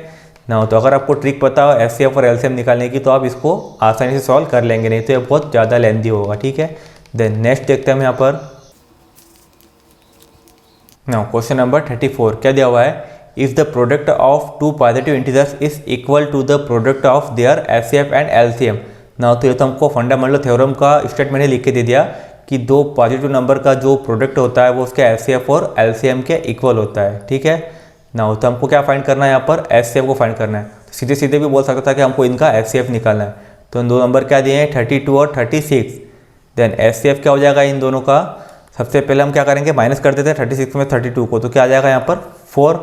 ना। तो अगर आपको ट्रिक पता हो HCF और LCM निकालने की तो आप इसको आसानी से सॉल्व कर लेंगे, नहीं तो ये बहुत ज़्यादा लेंथी होगा, ठीक है। देन नेक्स्ट देखते हैं हम यहाँ पर। नाउ क्वेश्चन नंबर 34 क्या दिया हुआ है, if the product of two positive integers is equal to the product of their HCF and LCM। Now तो ये तो हमको फंडामेंटल थ्योरम का स्टेटमेंट ही लिख के दे दिया कि दो पॉजिटिव नंबर का जो प्रोडक्ट होता है वो उसके HCF और LCM के इक्वल होता है, ठीक है ना। तो हमको क्या फाइंड करना है यहाँ पर, HCF को फाइंड करना है। तो सीधे सीधे भी बोल सकता था कि हमको इनका HCF निकालना है। तो इन दो नंबर क्या दिए हैं, 32 और 36। देन HCF क्या हो जाएगा इन दोनों का, सबसे पहले हम क्या करेंगे, माइनस कर देते हैं 36 में 32 को, तो क्या आ जाएगा यहाँ पर 4।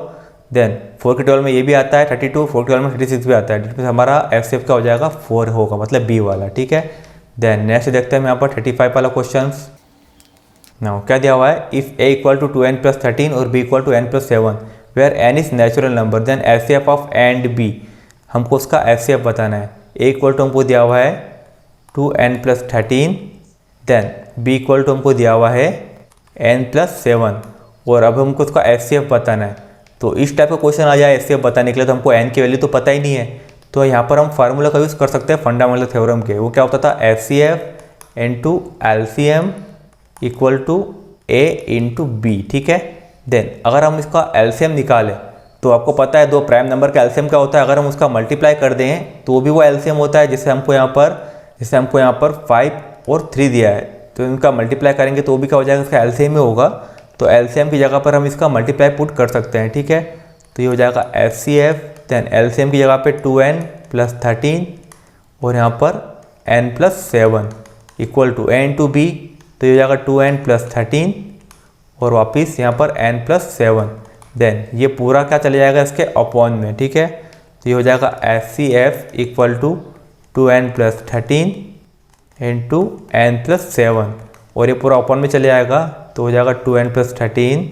देन 4 के टेबल में ये भी आता है 32, 4 के टेबल में 36 भी आता है, जिसमें हमारा HCF क्या हो जाएगा 4 होगा, मतलब बी वाला, ठीक है। देन नेक्स्ट देखते हैं यहाँ पर 35 वाला क्वेश्चन। नाउ क्या दिया हुआ है, if a equal to 2n plus 13 और b equal to n plus 7 where n is natural number, then HCF of a and b, हमको उसका HCF बताना है। a इक्वल टू हमको दिया हुआ है 2n plus 13, then b equal to हमको दिया हुआ है n प्लस 7, और अब हमको उसका HCF बताना है। तो इस टाइप का क्वेश्चन आ जाए HCF बताने के लिए, तो हमको n की वैल्यू तो पता ही नहीं है, तो यहाँ पर हम फार्मूला का यूज़ कर सकते हैं फंडामेंटल थ्योरम के। वो क्या होता था, HCF into LCM equal to A into B, ठीक है। देन अगर हम इसका LCM निकालें तो आपको पता है दो प्राइम नंबर का LCM क्या होता है, अगर हम उसका मल्टीप्लाई कर दें तो भी वो LCM होता है। जैसे हमको यहाँ पर 5 और 3 दिया है, तो इनका मल्टीप्लाई करेंगे तो भी क्या हो जाएगा, इसका LCM ही होगा। तो LCM की जगह पर हम इसका मल्टीप्लाई पुट कर सकते हैं, ठीक है। तो ये हो जाएगा HCF, देन LCM की जगह पे 2n प्लस 13 और यहाँ पर n plus 7 equal to a into B, तो ये हो जाएगा 2n प्लस 13 और वापस यहाँ पर n प्लस 7। देन ये पूरा क्या चले जाएगा इसके अपॉन में, ठीक है। तो ये हो जाएगा HCF equal to 2n plus 13 into n plus 7, और ये पूरा अपॉन में चले जाएगा, तो हो जाएगा 2n plus 13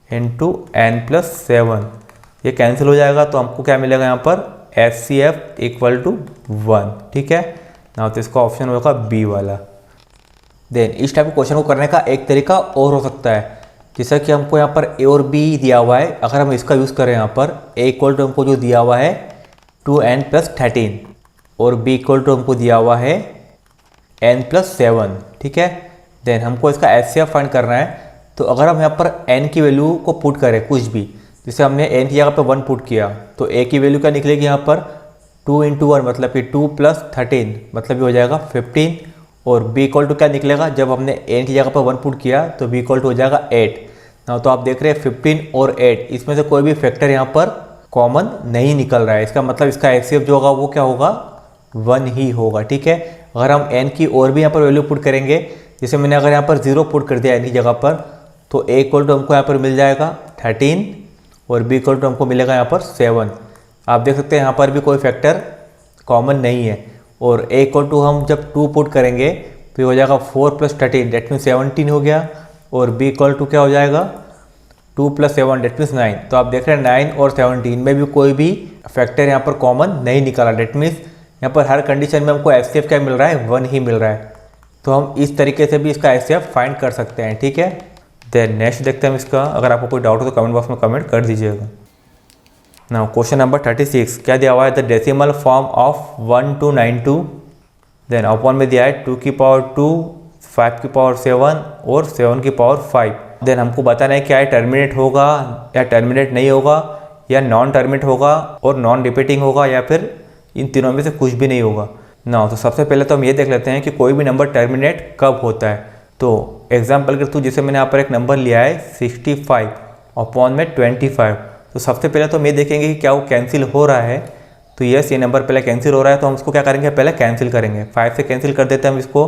into n plus 7, ये कैंसिल हो जाएगा। तो हमको क्या मिलेगा यहाँ पर HCF इक्वल टू 1, ठीक है ना। तो इसका ऑप्शन होगा बी वाला। देन इस टाइप के क्वेश्चन को करने का एक तरीका और हो सकता है, जैसा कि हमको यहाँ पर a और b दिया हुआ है, अगर हम इसका यूज़ करें यहाँ पर a इक्वल टू हमको जो दिया हुआ है 2n प्लस 13 और b इक्वल टू हमको दिया हुआ है n प्लस 7, ठीक है। देन हमको इसका HCF फाइंड करना है। तो अगर हम यहाँ पर n की वैल्यू को पुट करें कुछ भी, जैसे हमने n की जगह पर 1 पुट किया, तो a की वैल्यू क्या निकलेगी यहाँ पर 2 इंटू 1 मतलब कि 2 प्लस 13 मतलब ये हो जाएगा 15, और b इक्वल टू क्या निकलेगा, जब हमने n की जगह पर 1 पुट किया तो b इक्वल टू हो जाएगा 8 ना। तो आप देख रहे हैं 15 और 8, इसमें से कोई भी फैक्टर यहाँ पर कॉमन नहीं निकल रहा है, इसका मतलब इसका HCF जो होगा वो क्या होगा 1 ही होगा, ठीक है। अगर हम n की और भी यहाँ पर वैल्यू पुट करेंगे, जैसे मैंने अगर यहाँ पर 0 पुट कर दिया n की जगह पर, तो a इक्वल टू हमको यहाँ पर मिल जाएगा 13 और b इक्वल टू हमको मिलेगा यहाँ पर 7। आप देख सकते हैं यहाँ पर भी कोई फैक्टर कॉमन नहीं है, और a इक्वल टू हम जब 2 पुट करेंगे तो ये हो जाएगा 4 प्लस 13 डेट मीन 17 हो गया, और b इक्वल टू क्या हो जाएगा 2 प्लस 7 डेट मीन्स 9। तो आप देख रहे हैं 9 और 17 में भी कोई भी फैक्टर यहाँ पर कॉमन नहीं निकाला, डेट मीन्स यहाँ पर हर कंडीशन में हमको HCF क्या मिल रहा है 1 ही मिल रहा है। तो हम इस तरीके से भी इसका HCF फाइंड कर सकते हैं, ठीक है। देन नेक्स्ट देखते हैं हम इसका, अगर आपको कोई डाउट हो तो कमेंट बॉक्स में कमेंट कर दीजिएगा। नाउ क्वेश्चन नंबर 36 क्या दिया हुआ है, the decimal form of 1292, then upon में दिया है 2 की पावर 2, 5 की पावर 7 और 7 की पावर 5। देन हमको बताना है क्या है, टर्मिनेट होगा या टर्मिनेट नहीं होगा, या नॉन टर्मिनेट होगा और नॉन रिपीटिंग होगा, या फिर इन तीनों में से कुछ भी नहीं होगा ना। तो सबसे पहले तो हम ये देख लेते हैं कि कोई भी नंबर टर्मिनेट कब होता है। तो एग्जाम्पल के थ्रू जैसे मैंने यहाँ पर एक नंबर लिया है 65 अपॉन में 25, तो सबसे पहले तो हम ये देखेंगे कि क्या वो कैंसिल हो रहा है। तो यस, ये नंबर पहले कैंसिल हो रहा है, तो हम इसको क्या करेंगे, पहले कैंसिल करेंगे। 5 से कैंसिल कर देते हैं हम इसको,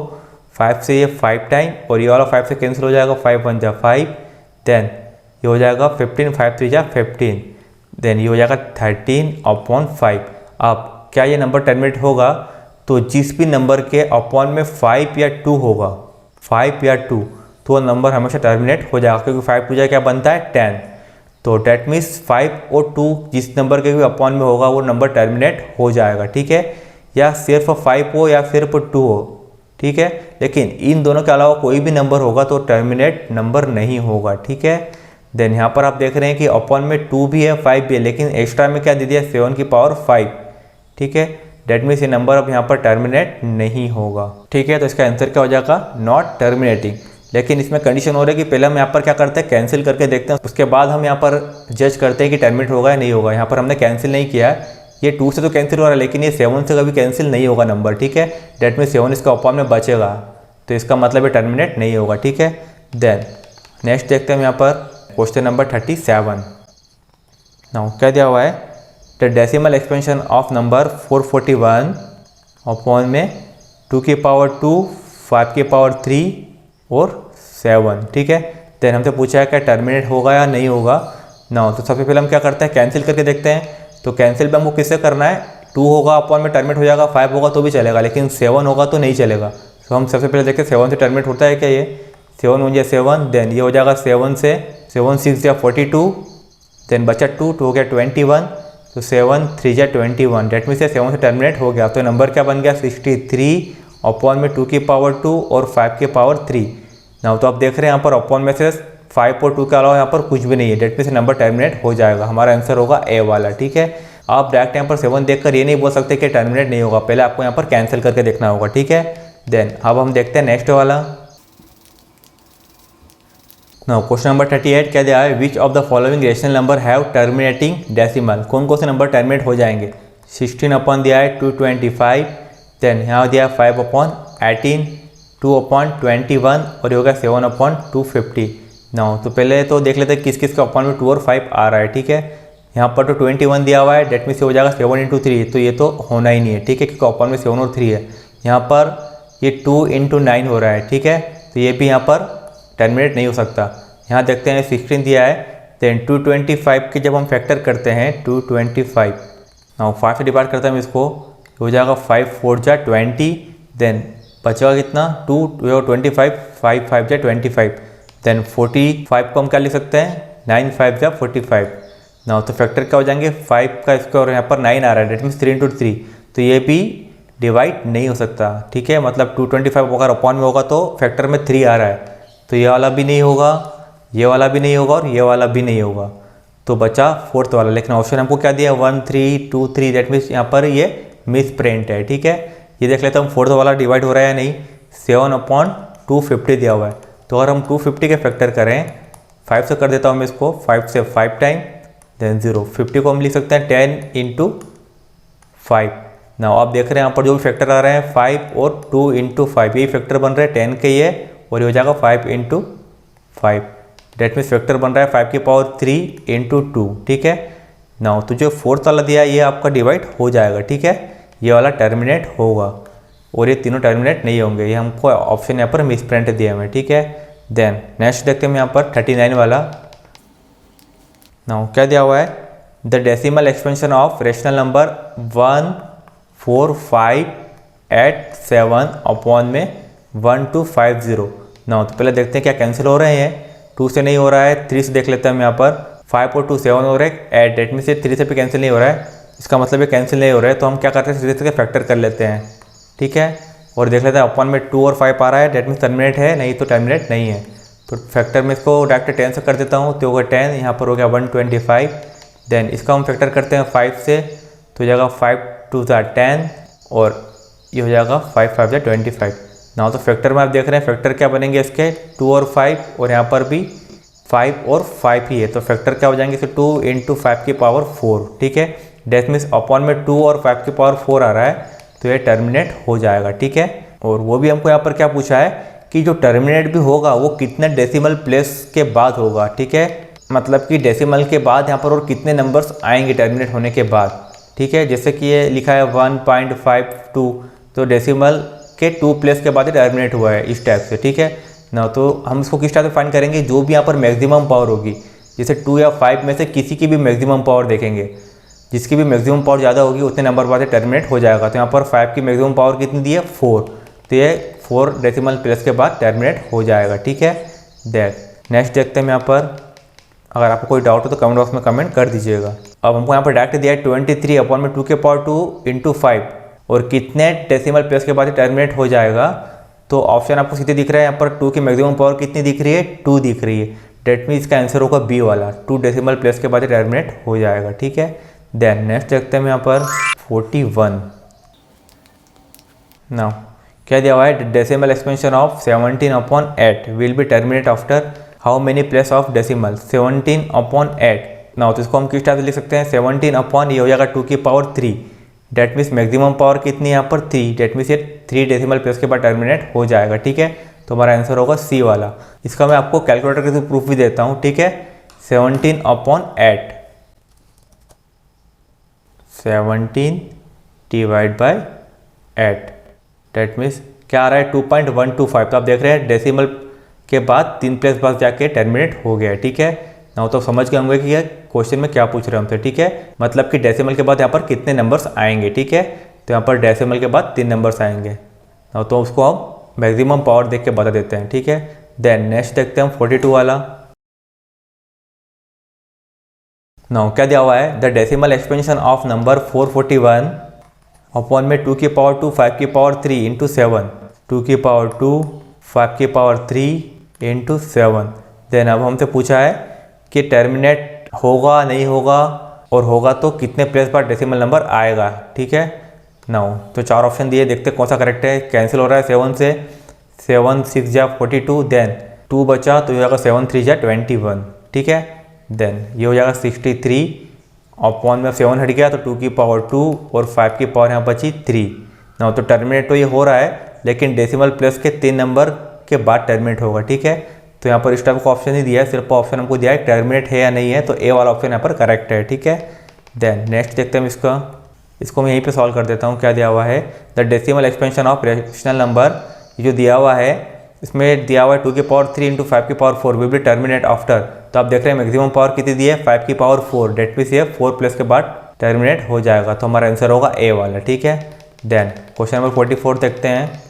5 से ये 5 टाइम और ये वाला 5 से कैंसिल हो जाएगा, 5 1 जा 5, देन ये हो जाएगा 15, 5 3 जा 15, देन ये हो जाएगा 13 अपॉन 5। अब क्या ये नंबर टर्मिनेट होगा, तो जिस भी नंबर के अपॉन में 5 या 2 होगा, 5 या 2, तो वो नंबर हमेशा टर्मिनेट हो जाएगा, क्योंकि 5 2 जा क्या बनता है 10। तो डेट मीन्स 5 और 2 जिस नंबर के भी अपॉन में होगा वो नंबर टर्मिनेट हो जाएगा, ठीक है। या सिर्फ 5 हो या सिर्फ 2 हो, ठीक है, लेकिन इन दोनों के अलावा कोई भी नंबर होगा तो टर्मिनेट नंबर नहीं होगा, ठीक है। देन यहाँ पर आप देख रहे हैं कि अपॉन में 2 भी है 5 भी है, लेकिन एक्स्ट्रा में क्या दे दिया 7 की पावर 5, ठीक है। डेट मीन्स ये नंबर अब यहाँ पर टर्मिनेट नहीं होगा, ठीक है। तो इसका आंसर क्या हो जाएगा, नॉट टर्मिनेटिंग। लेकिन इसमें कंडीशन हो रहा है कि पहले हम यहाँ पर क्या करते हैं, कैंसिल करके देखते हैं, उसके बाद हम यहाँ पर जज करते हैं कि टर्मिनेट होगा या नहीं होगा। यहाँ पर हमने कैंसिल नहीं किया है, ये 2 से तो कैंसिल हो रहा है, लेकिन ये 7 से कभी कैंसिल नहीं होगा नंबर, ठीक है। डेट मीन 7 इसका अपॉन में बचेगा, तो इसका मतलब ये टर्मिनेट नहीं होगा, ठीक है। देन नेक्स्ट देखते हैं यहाँ पर क्वेश्चन नंबर 37। नाउ क्या दिया हुआ है, the decimal expansion of number 441 upon में 2 की पावर 2, 5 की पावर 3 और 7, ठीक है। देन हमसे पूछा है क्या टर्मिनेट होगा या नहीं होगा ना। तो सबसे पहले हम क्या करते हैं, कैंसिल करके देखते हैं। तो कैंसिल भी हमको किससे करना है, 2 होगा अपॉन में टर्मिनेट हो जाएगा, 5 होगा तो भी चलेगा, लेकिन 7 होगा तो नहीं चलेगा। तो हम सबसे पहले देखते हैं 7 से टर्मिनेट होता है क्या, ये 7 1 7, देन ये हो जाएगा 7 से 7 6 या 42, देन बचा 2 2 हो गया 21, तो 7 3 जा 21, डेट मीन से 7 से टर्मिनेट हो गया। तो नंबर क्या बन गया 63 अपॉन में 2 की पावर 2 और 5 की पावर 3 ना। तो आप देख रहे हैं यहाँ पर अपॉन में से 5 और 2 के अलावा यहाँ पर कुछ भी नहीं है, डेट मीन से नंबर टर्मिनेट हो जाएगा। हमारा आंसर होगा ए वाला, ठीक है। आप डायरेक्ट यहाँ पर 7 देखकर ये नहीं बोल सकते कि टर्मिनेट नहीं होगा, पहले आपको यहाँ पर कैंसिल करके देखना होगा, ठीक है। देन अब हम देखते हैं नेक्स्ट वाला। नाउ क्वेश्चन नंबर 38 क्या दिया है, which of the following rational number have terminating decimal, कौन कौन से नंबर टर्मिनेट हो जाएंगे। 16 अपॉन दिया है 225, देन यहाँ दिया है 5 अपॉन 18, 2 अपॉन 21 और ये होगा 7 अपॉन 250 नाउ। तो पहले तो देख लेते हैं किस किस का अपॉन में 2 और 5 आ रहा है, ठीक है। यहाँ पर तो 21 दिया हुआ है, डेट मीन से हो जाएगा 7 × 3, तो ये तो होना ही नहीं है, ठीक है, क्योंकि अपॉन में 7 और 3 है। यहाँ पर ये 2 × 9 हो रहा है, ठीक है, तो ये भी यहाँ पर टर्मिनेट नहीं हो सकता। यहाँ देखते हैं 16 दिया है, देन 225 के जब हम फैक्टर करते हैं 225 नाउ 5 से डिवाइड करते हैं इसको, हो जाएगा 5 4 जा 20, देन बचेगा कितना 2 25, 5 5 जा 25, देन 45 को हम क्या लिख सकते हैं 9 5 जा 45 नाउ। तो फैक्टर क्या हो जाएंगे 5 का स्क्वायर, यहाँ पर 9 आ रहा है, डेट मीन्स 3 × 3, तो ये भी डिवाइड नहीं हो सकता, ठीक है। मतलब 225 अगर अपॉन में होगा तो फैक्टर में 3 आ रहा है, तो ये वाला भी नहीं होगा, ये वाला भी नहीं होगा और ये वाला भी नहीं होगा, तो बचा 4th वाला। लेकिन ऑप्शन हमको क्या दिया 1 3 2 3, दैट मीन्स यहाँ पर ये मिस प्रिंट है, ठीक है। ये देख लेते हैं हम 4th वाला डिवाइड हो रहा है या नहीं। 7 अपॉन 250 दिया हुआ है, तो अगर हम 250 के फैक्टर करें 5 से कर देता हूँ मैं इसको, 5 से 5 टाइम, देन 0, 50 को हम लिख सकते हैं 10 × 5 ना। आप देख रहे हैं यहाँ पर जो भी फैक्टर आ रहे हैं 5 और 2 × 5, यही फैक्टर बन रहे हैं 10 के ये, और ये हो जाएगा 5 × 5, डेट मीन्स फैक्टर बन रहा है 5 की पावर 3 × 2, ठीक है ना। तो जो 4th वाला दिया है ये आपका डिवाइड हो जाएगा, ठीक है, ये वाला टर्मिनेट होगा और ये तीनों टर्मिनेट नहीं होंगे, ये हमको ऑप्शन यहाँ पर मिस प्रिंट दिया हुआ है, ठीक है। देन नेक्स्ट देखते हैं यहाँ पर 39 वाला। नाउ क्या दिया हुआ है, the decimal expansion of rational number 1 4 5 8 7 upon में 1 2 5 0 नाउ। तो पहले देखते हैं क्या कैंसिल हो रहे हैं, 2 से नहीं हो रहा है, 3 से देख लेते हैं हम यहाँ पर, 5 और 2 7 हो रहा है, एट डेट में से 3 से भी कैंसिल नहीं हो रहा है, इसका मतलब ये कैंसिल नहीं हो रहा है, तो हम क्या करते हैं सीधे सीधे फैक्टर कर लेते हैं, ठीक है। और देख लेते हैं अपॉन में 2 और 5 आ रहा है, डेट मीन्स टर्मिनेट है, नहीं तो टर्मिनेट नहीं है। तो फैक्टर में इसको डायरेक्ट 10 से कर देता हूँ, तो होगा 10, यहाँ पर हो गया 125, देन इसका हम फैक्टर करते हैं 5 से, तो हो जाएगा 5 2 10 और ये हो जाएगा 5 5 25 ना। तो फैक्टर में आप देख रहे हैं फैक्टर क्या बनेंगे इसके 2 और 5 और यहाँ पर भी 5 और 5 ही है, तो फैक्टर क्या हो जाएंगे इसके 2 × 5 की पावर 4, ठीक है। डेट मीन्स अपॉन में 2 और 5 की पावर 4 आ रहा है, तो ये टर्मिनेट हो जाएगा, ठीक है। और वो भी हमको यहाँ पर क्या पूछा है कि जो टर्मिनेट भी होगा वो कितने डेसिमल प्लेस के बाद होगा, ठीक है। मतलब कि डेसिमल के बाद यहाँ पर और कितने नंबर्स आएंगे टर्मिनेट होने के बाद, ठीक है। जैसे कि ये लिखा है 1.52, तो डेसिमल के 2 प्लेस के बाद ही टर्मिनेट हुआ है इस टाइप से, ठीक है ना। तो हम इसको किस टाइप से फाइंड करेंगे, जो भी यहाँ पर मैक्सिमम पावर होगी, जैसे 2 या 5 में से किसी की भी मैक्सिमम पावर देखेंगे, जिसकी भी मैक्सिमम पावर ज़्यादा होगी उतने नंबर बाद टर्मिनेट हो जाएगा। तो यहाँ पर 5 की मैक्सिमम पावर कितनी दी है 4, तो ये 4 डेसिमल प्लेस के बाद टर्मिनेट हो जाएगा, ठीक है। नेक्स्ट देखते हैं यहाँ पर, अगर आपको कोई डाउट हो तो कमेंट बॉक्स में कमेंट कर दीजिएगा। अब हमको यहाँ पर डायरेक्ट दिया है 23 अपॉन में 2 की पावर 2 × 5 और कितने डेसिमल प्लेस के बाद टर्मिनेट हो जाएगा। तो ऑप्शन आपको सीधे दिख रहा है, यहाँ पर 2 की मैक्सिमम पावर कितनी दिख रही है 2 दिख रही है। डेट मीन इसका आंसर होगा बी वाला, 2 डेसिमल प्लेस के बाद टर्मिनेट हो जाएगा, ठीक है। देन नेक्स्ट देखते हैं यहाँ पर 41 नाउ क्या दिया हुआ है, decimal expansion of 17 upon 8 will be terminate after how many place of decimal 17 upon 8 now. तो इसको हम किस टाइप से लिख सकते हैं 17 अपॉन ये हो जाएगा 2 की power 3, that means maximum power कितनी है यहाँ पर 3, डेट मीन्स ये 3 डेसिमल प्लेस के बाद टर्मिनेट हो जाएगा, ठीक है। तो हमारा आंसर होगा सी वाला। इसका मैं आपको कैलकुलेटर के थ्रू प्रूफ भी देता हूँ, ठीक है। 17 upon 8 17 divide by 8 that means क्या आ रहा है 2.125। तो आप देख रहे हैं डेसिमल के बाद 3 प्लेस बाद जाके टर्मिनेट हो गया, ठीक है ना। तो समझ गए होंगे कि ये क्वेश्चन में क्या पूछ रहे हैं हमसे, ठीक है। मतलब कि डेसिमल के बाद यहाँ पर कितने नंबर्स आएंगे, ठीक है। तो यहाँ पर डेसिमल के बाद 3 नंबर्स आएंगे ना, तो उसको हम मैक्सिमम पावर देख के बता देते हैं, ठीक है। देन नेक्स्ट देखते हैं हम 42 वाला। नाउ क्या दिया हुआ है, the decimal expansion of number 441 upon में 2 की पावर 2 5 की पावर 3 × 7, 2 की पावर 2 5 की पावर 3 × 7। देन अब हमसे पूछा है कि टर्मिनेट होगा नहीं होगा, और होगा तो कितने प्लेस पर डेसिमल नंबर आएगा, ठीक है। नाउ तो 4 ऑप्शन दिए, देखते कौन सा करेक्ट है। कैंसिल हो रहा है 7 से, 7 6 जा 42, देन 2 बचा तो ये हो जाएगा 7 3 जा 21, ठीक है। देन ये हो जाएगा 63 अपॉन में 7 हट गया तो 2 की पावर 2 और 5 की पावर यहाँ बची 3 ना। तो टर्मिनेट तो ये हो रहा है, लेकिन डेसिमल प्लेस के 3 नंबर के बाद टर्मिनेट होगा, ठीक है। तो यहाँ पर इस टाइप का ऑप्शन ही दिया है, सिर्फ ऑप्शन हमको दिया है टर्मिनेट है या नहीं है, तो ए वाला ऑप्शन यहाँ पर करेक्ट है, ठीक है। देन नेक्स्ट देखते हैं इसको मैं यहीं पे सॉल्व कर देता हूँ। क्या दिया हुआ है, the decimal expansion of rational number, ये जो दिया हुआ है इसमें दिया हुआ है 2 की पावर 3 × 5 की power 4 will be terminate after. तो आप देख रहे हैं मैक्सिमम पावर कितनी दी है 5 की पावर 4, डेट मीन्स ये 4 प्लेस के बाद टर्मिनेट हो जाएगा। तो हमारा आंसर होगा ए वाला, ठीक है। देन क्वेश्चन नंबर 44 देखते हैं।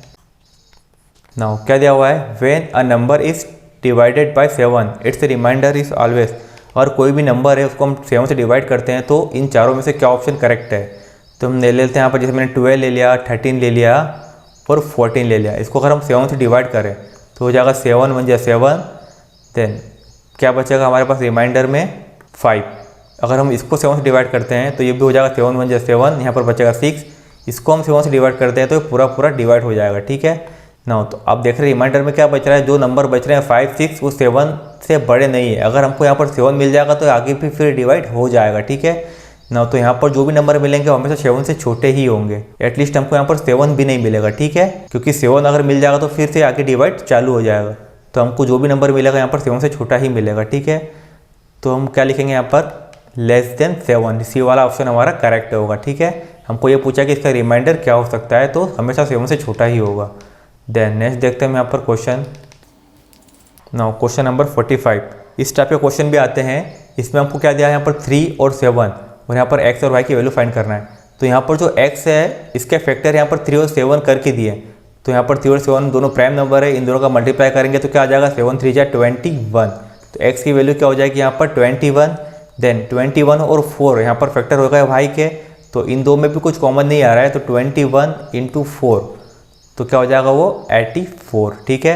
नाउ क्या दिया हुआ है, when a number is divided by 7 its remainder is always. और कोई भी नंबर है उसको हम 7 से डिवाइड करते हैं तो इन चारों में से क्या ऑप्शन करेक्ट है। तो हम ले लेते हैं यहाँ पर, जैसे मैंने 12 ले लिया, 13 ले लिया और 14 ले लिया। इसको अगर हम 7 से डिवाइड करें तो हो जाएगा 7 1 जा 7, देन क्या बचेगा हमारे पास रिमाइंडर में 5। अगर हम इसको 7 से डिवाइड करते हैं तो ये भी हो जाएगा 7 1 जा 7, यहाँ पर बचेगा 6। इसको हम 7 से डिवाइड करते हैं तो पूरा डिवाइड हो जाएगा, ठीक है ना। तो आप देख रहे हैं रिमाइंडर में क्या बच रहा है, जो नंबर बच रहे हैं 5 6 वो 7 से बड़े नहीं है। अगर हमको यहाँ पर 7 मिल जाएगा तो आगे भी फिर डिवाइड हो जाएगा, ठीक है ना। तो यहाँ पर जो भी नंबर मिलेंगे हमेशा 7 से छोटे ही होंगे, एटलीस्ट हमको यहाँ पर 7 भी नहीं मिलेगा, ठीक है। क्योंकि 7 अगर मिल जाएगा तो फिर से आगे डिवाइड चालू हो जाएगा। तो हमको जो भी नंबर मिलेगा यहाँ पर 7 से छोटा ही मिलेगा, ठीक है। तो हम क्या लिखेंगे यहाँ पर <7। सी वाला ऑप्शन हमारा करेक्ट होगा, ठीक है। हमको ये पूछा कि इसका रिमाइंडर क्या हो सकता है, तो हमेशा 7 से छोटा ही होगा। देन नेक्स्ट देखते हैं हम यहाँ पर क्वेश्चन। Now question number 45। इस टाइप के क्वेश्चन भी आते हैं, इसमें हमको क्या दिया है यहाँ पर 3 और 7 और यहाँ पर x और y की वैल्यू फाइंड करना है। तो यहाँ पर जो x है इसके फैक्टर यहाँ पर 3 और 7 करके दिए। तो यहाँ पर 3 और 7 दोनों प्राइम नंबर है, इन दोनों का मल्टीप्लाई करेंगे तो क्या आ जाएगा 7 3 जा 21। तो x की वैल्यू क्या हो जाएगी यहाँ पर 21। देन 21 और 4 यहाँ पर फैक्टर हो गए y के, तो इन दो में भी कुछ कॉमन नहीं आ रहा है, तो 21 × 4 तो क्या हो जाएगा वो 84, ठीक है।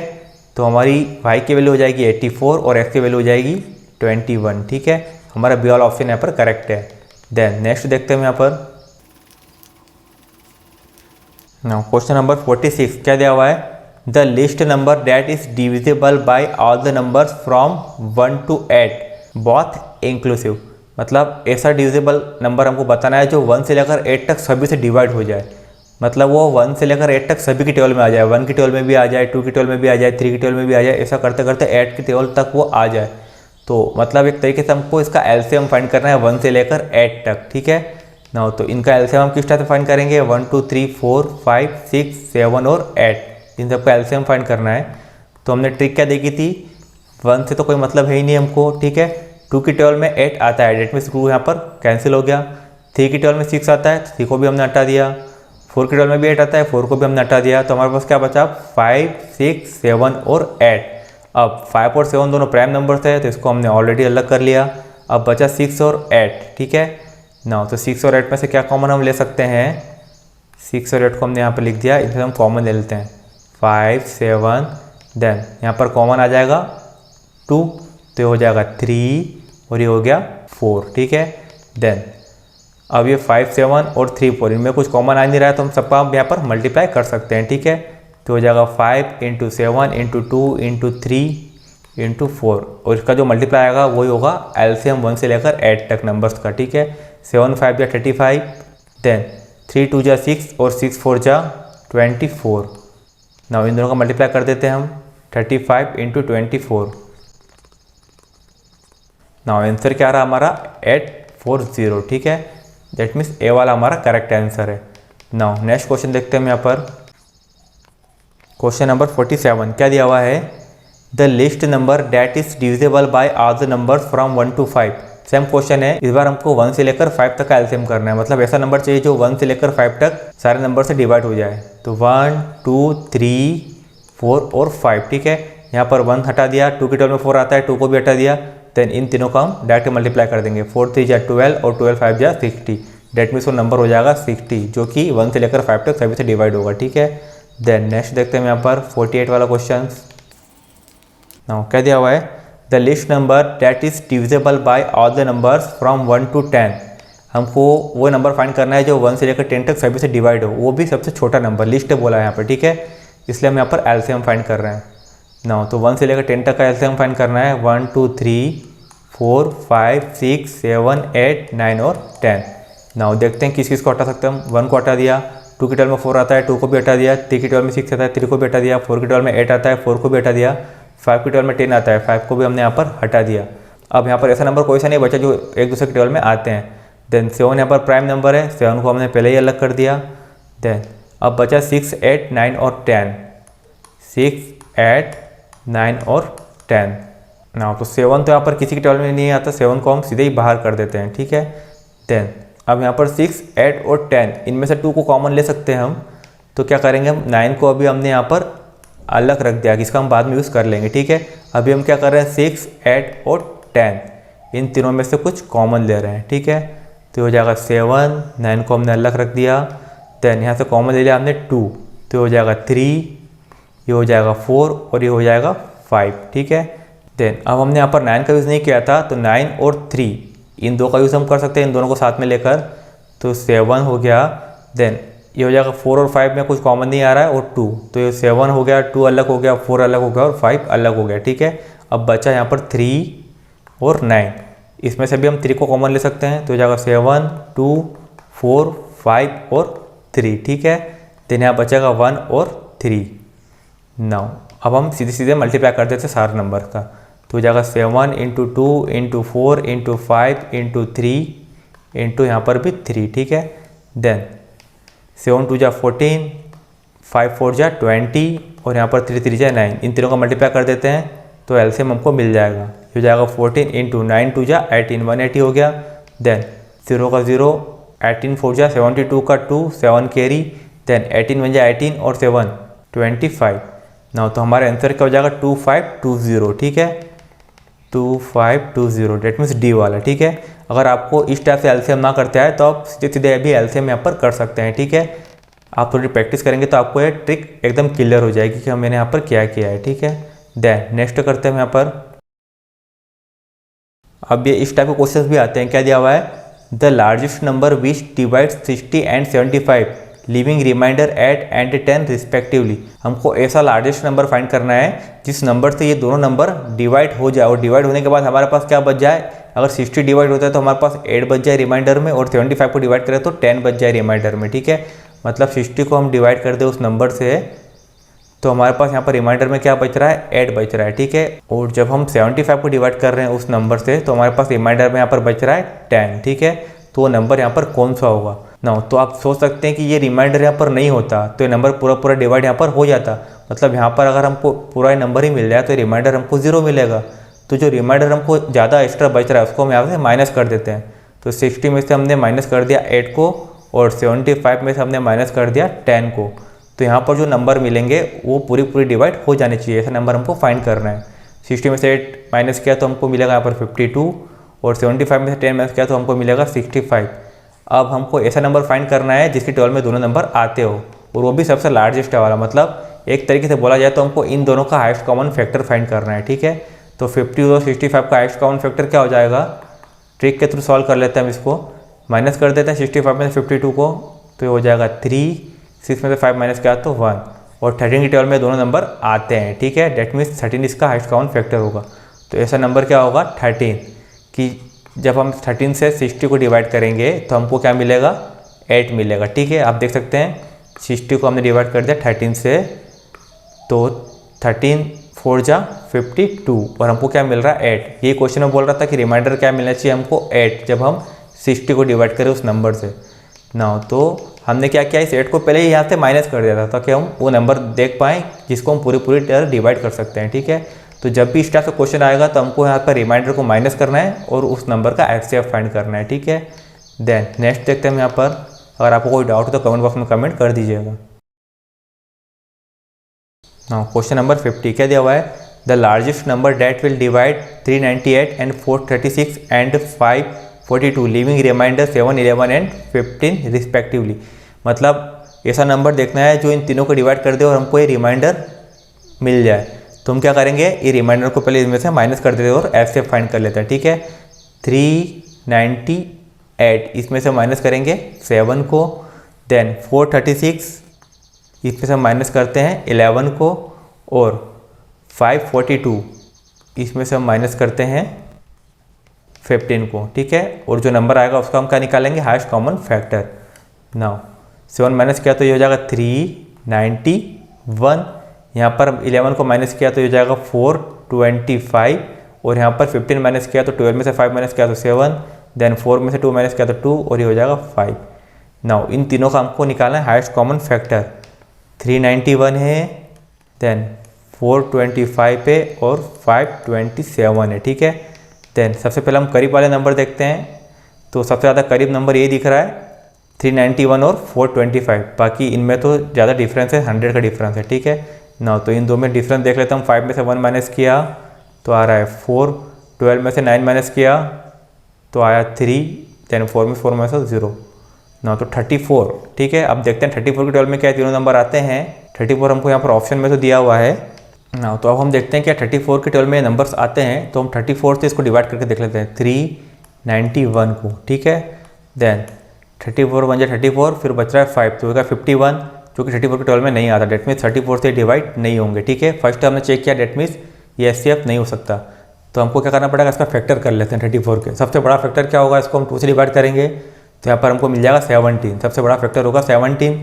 तो हमारी y की वैल्यू हो जाएगी 84 और x की वैल्यू हो जाएगी 21, ठीक है। हमारा बी वाला ऑप्शन यहाँ पर करेक्ट है। देन नेक्स्ट देखते हैं यहाँ पर। नाउ क्वेश्चन नंबर 46 क्या दिया हुआ है, the list number that is divisible by all the numbers from 1 to 8 both inclusive. मतलब ऐसा डिविजिबल नंबर हमको बताना है जो 1 से लेकर 8 तक सभी से डिवाइड हो जाए। मतलब वो 1 से लेकर 8 तक सभी की टेबल में आ जाए, 1 की टेबल में भी आ जाए, 2 की टेबल में भी आ जाए, 3 की टेबल में भी आ जाए, ऐसा करते करते 8 की टेबल तक वो आ जाए। तो मतलब एक तरीके से हमको इसका एलसीएम फाइंड करना है 1 से लेकर 8 तक, ठीक है ना। तो इनका एलसीएम हम किस टाइप से फाइंड करेंगे, 1 2 3 4 5 6 7 और 8, इन सबका एलसीएम फाइंड करना है। तो हमने ट्रिक क्या देखी थी, 1 से तो कोई मतलब है ही नहीं हमको, ठीक है। 2 की टेबल में 8 आता है, डेट मीन्स 2 यहाँ पर कैंसिल हो गया। 3 की टेबल में 6 आता है, 3 को भी हमने हटा दिया। 4 की टेबल में भी 8 आता है, 4 को भी हमने हटा दिया। तो हमारे पास क्या बचा, 5 6 7 और 8। अब 5 और 7 दोनों प्राइम नंबर्स है, तो इसको हमने ऑलरेडी अलग कर लिया। अब बचा 6 और 8, ठीक है ना। तो 6 और 8 में से क्या कॉमन हम ले सकते हैं, 6 और 8 को हमने यहाँ पर लिख दिया, इसमें हम कॉमन ले लेते हैं 5 7, देन यहाँ पर कॉमन आ जाएगा 2, तो ये हो जाएगा 3 और ये हो गया 4, ठीक है। देन अब ये 5 7 और 3 4 इनमें कुछ कॉमन आ नहीं रहा है, तो हम सबका हम यहाँ पर मल्टीप्लाई कर सकते हैं, ठीक है। तो हो जाएगा 5 × 7 × 2 × 3 × 4, और इसका जो मल्टीप्लाई आएगा वही होगा एलसीएम 1 से लेकर 8 तक नंबर्स का, ठीक है। 7 5 × 35, देन 3 2 × 6 और 6 4 × 24। नाउ इन दोनों का मल्टीप्लाई कर देते हैं हम, 35 × 24। नाउ आंसर क्या रहा हमारा 840, ठीक है। दैट मीन्स ए वाला हमारा करेक्ट आंसर है। नाउ नेक्स्ट क्वेश्चन देखते हैं हम यहाँ पर। क्वेश्चन नंबर 47 क्या दिया हुआ है, the list number that is divisible by all the numbers from 1 to 5। Same question है, इस बार हमको 1 से लेकर 5 तक का एलसीएम करना है। मतलब ऐसा नंबर चाहिए जो 1 से लेकर 5 तक सारे नंबर से डिवाइड हो जाए। तो 1 2 3 4 और 5, ठीक है। यहाँ पर 1 हटा दिया, 2 की टेबल में 4 आता है, 2 को भी हटा दिया। देन इन तीनों का हम डायरेक्ट मल्टीप्लाई कर देंगे, 4 3 × 12 और 12 5 × 60। डेट मीन्स वो नंबर हो जाएगा 60, जो कि 1 से लेकर 5 तक सभी से डिवाइड होगा, ठीक है। देन नेक्स्ट देखते हैं यहाँ पर 48 वाला क्वेश्चन। नाउ क्या दिया हुआ है, the list number that is divisible by all the numbers from 1 to 10। हमको वो नंबर फाइंड करना है जो 1 से लेकर 10 तक सभी से डिवाइड हो, वो भी सबसे छोटा नंबर, लिस्ट बोला है यहाँ पर, ठीक है। इसलिए हम यहाँ पर एलसीएम फाइंड कर रहे हैं। नाउ तो 1 से लेकर 10 तक का एलसीएम फाइंड करना है, 1 2 3 4 5 6 7 8 9 और 10। नाउ देखते हैं किस किस को हटा सकते हैं हम। 1 को हटा दिया, 2 की टेबल में 4 आता है, 2 को भी हटा दिया। 3 की टेबल में 6 आता है, 3 को भी हटा दिया। 4 की टेबल में 8 आता है, 4 को भी हटा दिया। 5 की टेबल में 10 आता है, 5 को भी हमने यहाँ पर हटा दिया। अब यहाँ पर ऐसा नंबर कोई सा नहीं बचा जो एक दूसरे की टेबल में आते हैं। देन 7 यहाँ पर प्राइम नंबर है, 7 को हमने पहले ही अलग कर दिया। देन अब बचा 6 8 9 और 10, 6 8 9 और 10। ना तो 7 तो यहाँ पर किसी की टेबल में नहीं आता, 7 को हम सीधे ही बाहर कर देते हैं, ठीक है। देन अब यहाँ पर 6 8 और 10 इनमें से 2 को कॉमन ले सकते हैं हम। तो क्या करेंगे हम, 9 को अभी हमने यहाँ पर अलग रख दिया, जिसका हम बाद में यूज़ कर लेंगे, ठीक है। अभी हम क्या कर रहे हैं, 6 8 और 10 इन तीनों में से कुछ कॉमन ले रहे हैं, ठीक है। तो हो जाएगा 7, 9 को हमने अलग रख दिया। देन यहाँ से कॉमन ले लिया हमने 2, तो हो जाएगा 3, ये हो जाएगा 4 और ये हो जाएगा 5, ठीक है। देन अब हमने यहाँ पर 9 का यूज़ नहीं किया था, तो 9 और 3 इन दो का यूज़ हम कर सकते हैं, इन दोनों को साथ में लेकर। तो 7 हो गया। देन ये हो जाएगा 4 और 5 में कुछ कॉमन नहीं आ रहा है, और 2, तो ये 7 हो गया, 2 अलग हो गया, 4 अलग हो गया और 5 अलग हो गया, ठीक है। अब बचा यहाँ पर 3 और 9, इसमें से भी हम 3 को कॉमन ले सकते हैं। तो हो जाएगा 7 2 4 5 और 3, ठीक है। देन यहाँ बचेगा 1 और 3। नाउ अब हम सीधे सीधे मल्टीप्लाई कर देते हैं सारे नंबर का। तो हो जाएगा 7 × 2 × 4 × 5 × 3 × यहाँ पर भी 3, ठीक है। देन 7 2 × 14, 5 4 × 20 और यहाँ पर 3 3 × 9, इन तीनों का मल्टीप्लाई कर देते हैं तो एलसीएम हमको मिल जाएगा। ये हो जाएगा 14 × 9 2 × 18, 180 हो गया। देन 0 का 0, 18 4 × 72 का 2, 7 कैरी। देन 18 1 × 18 और 7 25। नाउ तो हमारा आंसर क्या हो जाएगा 2520, ठीक है। 2520, डेट मीन्स डी वाला, ठीक है। अगर आपको इस टाइप से एलसीएम ना करते हैं तो आप सीधे सीधे भी एलसीएम यहाँ पर कर सकते हैं, ठीक है। आप थोड़ी प्रैक्टिस करेंगे तो आपको ये ट्रिक एकदम क्लियर हो जाएगी कि मैंने यहाँ पर क्या किया है, ठीक है। देन नेक्स्ट करते हैं यहाँ पर। अब ये इस टाइप के क्वेश्चंस भी आते हैं। क्या दिया हुआ है, the largest number which divides 60 and 75 leaving remainder eight and 10 respectively. हमको ऐसा लार्जेस्ट नंबर फाइंड करना है जिस नंबर से ये दोनों नंबर डिवाइड हो जाए, और डिवाइड होने के बाद हमारे पास क्या बच जाए। अगर 60 डिवाइड होता है तो हमारे पास 8 बच जाए रिमाइंडर में, और 75 को डिवाइड करें तो 10 बच जाए रिमाइंडर में। ठीक है, मतलब 60 को हम डिवाइड कर दें उस नंबर से तो हमारे पास यहाँ पर रिमाइंडर में क्या बच रहा है, 8 बच रहा है। ठीक है, और जब हम 75 को डिवाइड कर रहे हैं उस नंबर से तो हमारे पास रिमाइंडर में यहाँ पर बच रहा है 10। ठीक है, तो वो नंबर यहाँ पर कौन सा होगा ना। तो आप सोच सकते हैं कि ये रिमाइंडर यहाँ पर नहीं होता तो ये नंबर पूरा डिवाइड यहाँ पर हो जाता। मतलब यहाँ पर अगर हमको पूरा नंबर ही मिल जाए तो रिमाइंडर हमको 0 मिलेगा। तो जो रिमाइंडर हमको ज़्यादा एक्स्ट्रा बच रहा है उसको हम यहाँ से माइनस कर देते हैं। तो 60 में से हमने माइनस कर दिया 8 को, और 75 में से हमने माइनस कर दिया 10 को। तो यहाँ पर जो नंबर मिलेंगे वो पूरी डिवाइड हो जाने चाहिए, ऐसा नंबर हमको फाइंड करना है। 60 में से 8 माइनस किया तो हमको मिलेगा यहाँ पर 52, और 75 में से 10 माइनस किया तो हमको मिलेगा 65। अब हमको ऐसा नंबर फाइंड करना है जिसकी टेबल में दोनों नंबर आते हो, और वो भी सबसे लार्जेस्ट वाला। मतलब एक तरीके से बोला जाए तो हमको इन दोनों का हाईएस्ट कॉमन फैक्टर फाइंड करना है। ठीक है, तो 50 और 65 का हाईएस्ट कॉमन फैक्टर क्या हो जाएगा, ट्रिक के थ्रू सॉल्व कर लेते हैं हम इसको। माइनस कर देते हैं 65 में से 52 को, तो ये हो जाएगा 3, 6 में से 5 माइनस किया तो 1, और 13 की टेबल में दोनों नंबर आते हैं। ठीक है, डेट मीन्स 13 इसका हाईएस्ट कॉमन फैक्टर होगा। तो ऐसा नंबर क्या होगा 13, कि जब हम 13 से 60 को डिवाइड करेंगे तो हमको क्या मिलेगा, 8 मिलेगा। ठीक है, आप देख सकते हैं 60 को हमने डिवाइड कर दिया 13 से, तो 13 4 जा 52, और हमको क्या मिल रहा है 8। ये क्वेश्चन में बोल रहा था कि रिमाइंडर क्या मिलना चाहिए हमको 8 जब हम 60 को डिवाइड करें उस नंबर से ना। तो हमने क्या किया, इस 8 को पहले ही यहाँ से माइनस कर दिया था ताकि हम वो नंबर देख पाएँ जिसको हम पूरी तरह डिवाइड कर सकते हैं। ठीक है, तो जब भी इस टाइप का क्वेश्चन आएगा तो हमको यहाँ पर रिमाइंडर को माइनस करना है और उस नंबर का एचसीएफ फाइंड करना है। ठीक है, देन नेक्स्ट देखते हैं हम यहाँ पर। अगर आपको कोई डाउट हो तो कमेंट बॉक्स में कमेंट कर दीजिएगा। नाउ क्वेश्चन नंबर 50 क्या दिया हुआ है, the largest number that will divide 398 and 436 and 542 leaving remainder 7, 11 and 15 respectively. मतलब ऐसा नंबर देखना है जो इन तीनों को डिवाइड कर दे और हमको ये रिमाइंडर मिल जाए। तो हम क्या करेंगे, ये रिमाइंडर को पहले इसमें से माइनस कर देते हैं और एफ से फाइंड कर लेते हैं। ठीक है, 398 इसमें से माइनस करेंगे 7 को, देन 436 इसमें से माइनस करते हैं 11 को, और 542 इसमें से हम माइनस करते हैं 15 को। ठीक है, और जो नंबर आएगा उसका हम क्या निकालेंगे, highest common factor. Now 7 minus किया तो ये हो जाएगा 391, यहाँ पर 11 को माइनस किया तो ये हो जाएगा 425, और यहाँ पर 15 माइनस किया तो 12 में से 5 माइनस किया तो 7, देन 4 में से 2 माइनस किया तो 2, और ये हो जाएगा 5। नाउ इन तीनों का हमको निकालना है हाईएस्ट कॉमन फैक्टर। 391 है, देन 425 है, और 527 है। ठीक है, देन सबसे पहले हम करीब वाले नंबर देखते हैं। तो सबसे ज़्यादा करीब नंबर ये दिख रहा है 391 और 425, बाकी इनमें तो ज़्यादा डिफरेंस है, 100 का डिफरेंस है। ठीक है ना, तो इन दो में डिफरेंस देख लेते हैं हम। 5 में से 1 माइनस किया तो आ रहा है 4, 12 में से 9 माइनस किया तो आया 3, देन 4 में 4 माइनस 0 ना, तो 34। ठीक है, अब देखते हैं 34 के 12 में क्या तीनों नंबर आते हैं। 34 हमको यहाँ पर ऑप्शन में तो दिया हुआ है ना, तो अब हम देखते हैं क्या 34 के 12 में नंबर्स आते हैं। तो हम 34 से इसको डिवाइड करके देख लेते हैं 391 को। ठीक है, देन 34 बन जाए 34, फिर बच रहा है 5 तो होगा 51, जो कि 34 के 12 में नहीं आता। डेट मीन्स 34 से डिवाइड नहीं होंगे। ठीक है, फर्स्ट हमने चेक किया, डेट मीन्स ये एचसीएफ नहीं हो सकता। तो हमको क्या करना पड़ेगा, इसका फैक्टर कर लेते हैं 34 के। सबसे बड़ा फैक्टर क्या होगा, इसको हम 2 से डिवाइड करेंगे तो यहाँ पर हमको मिल जाएगा 17, सबसे बड़ा फैक्टर होगा 17।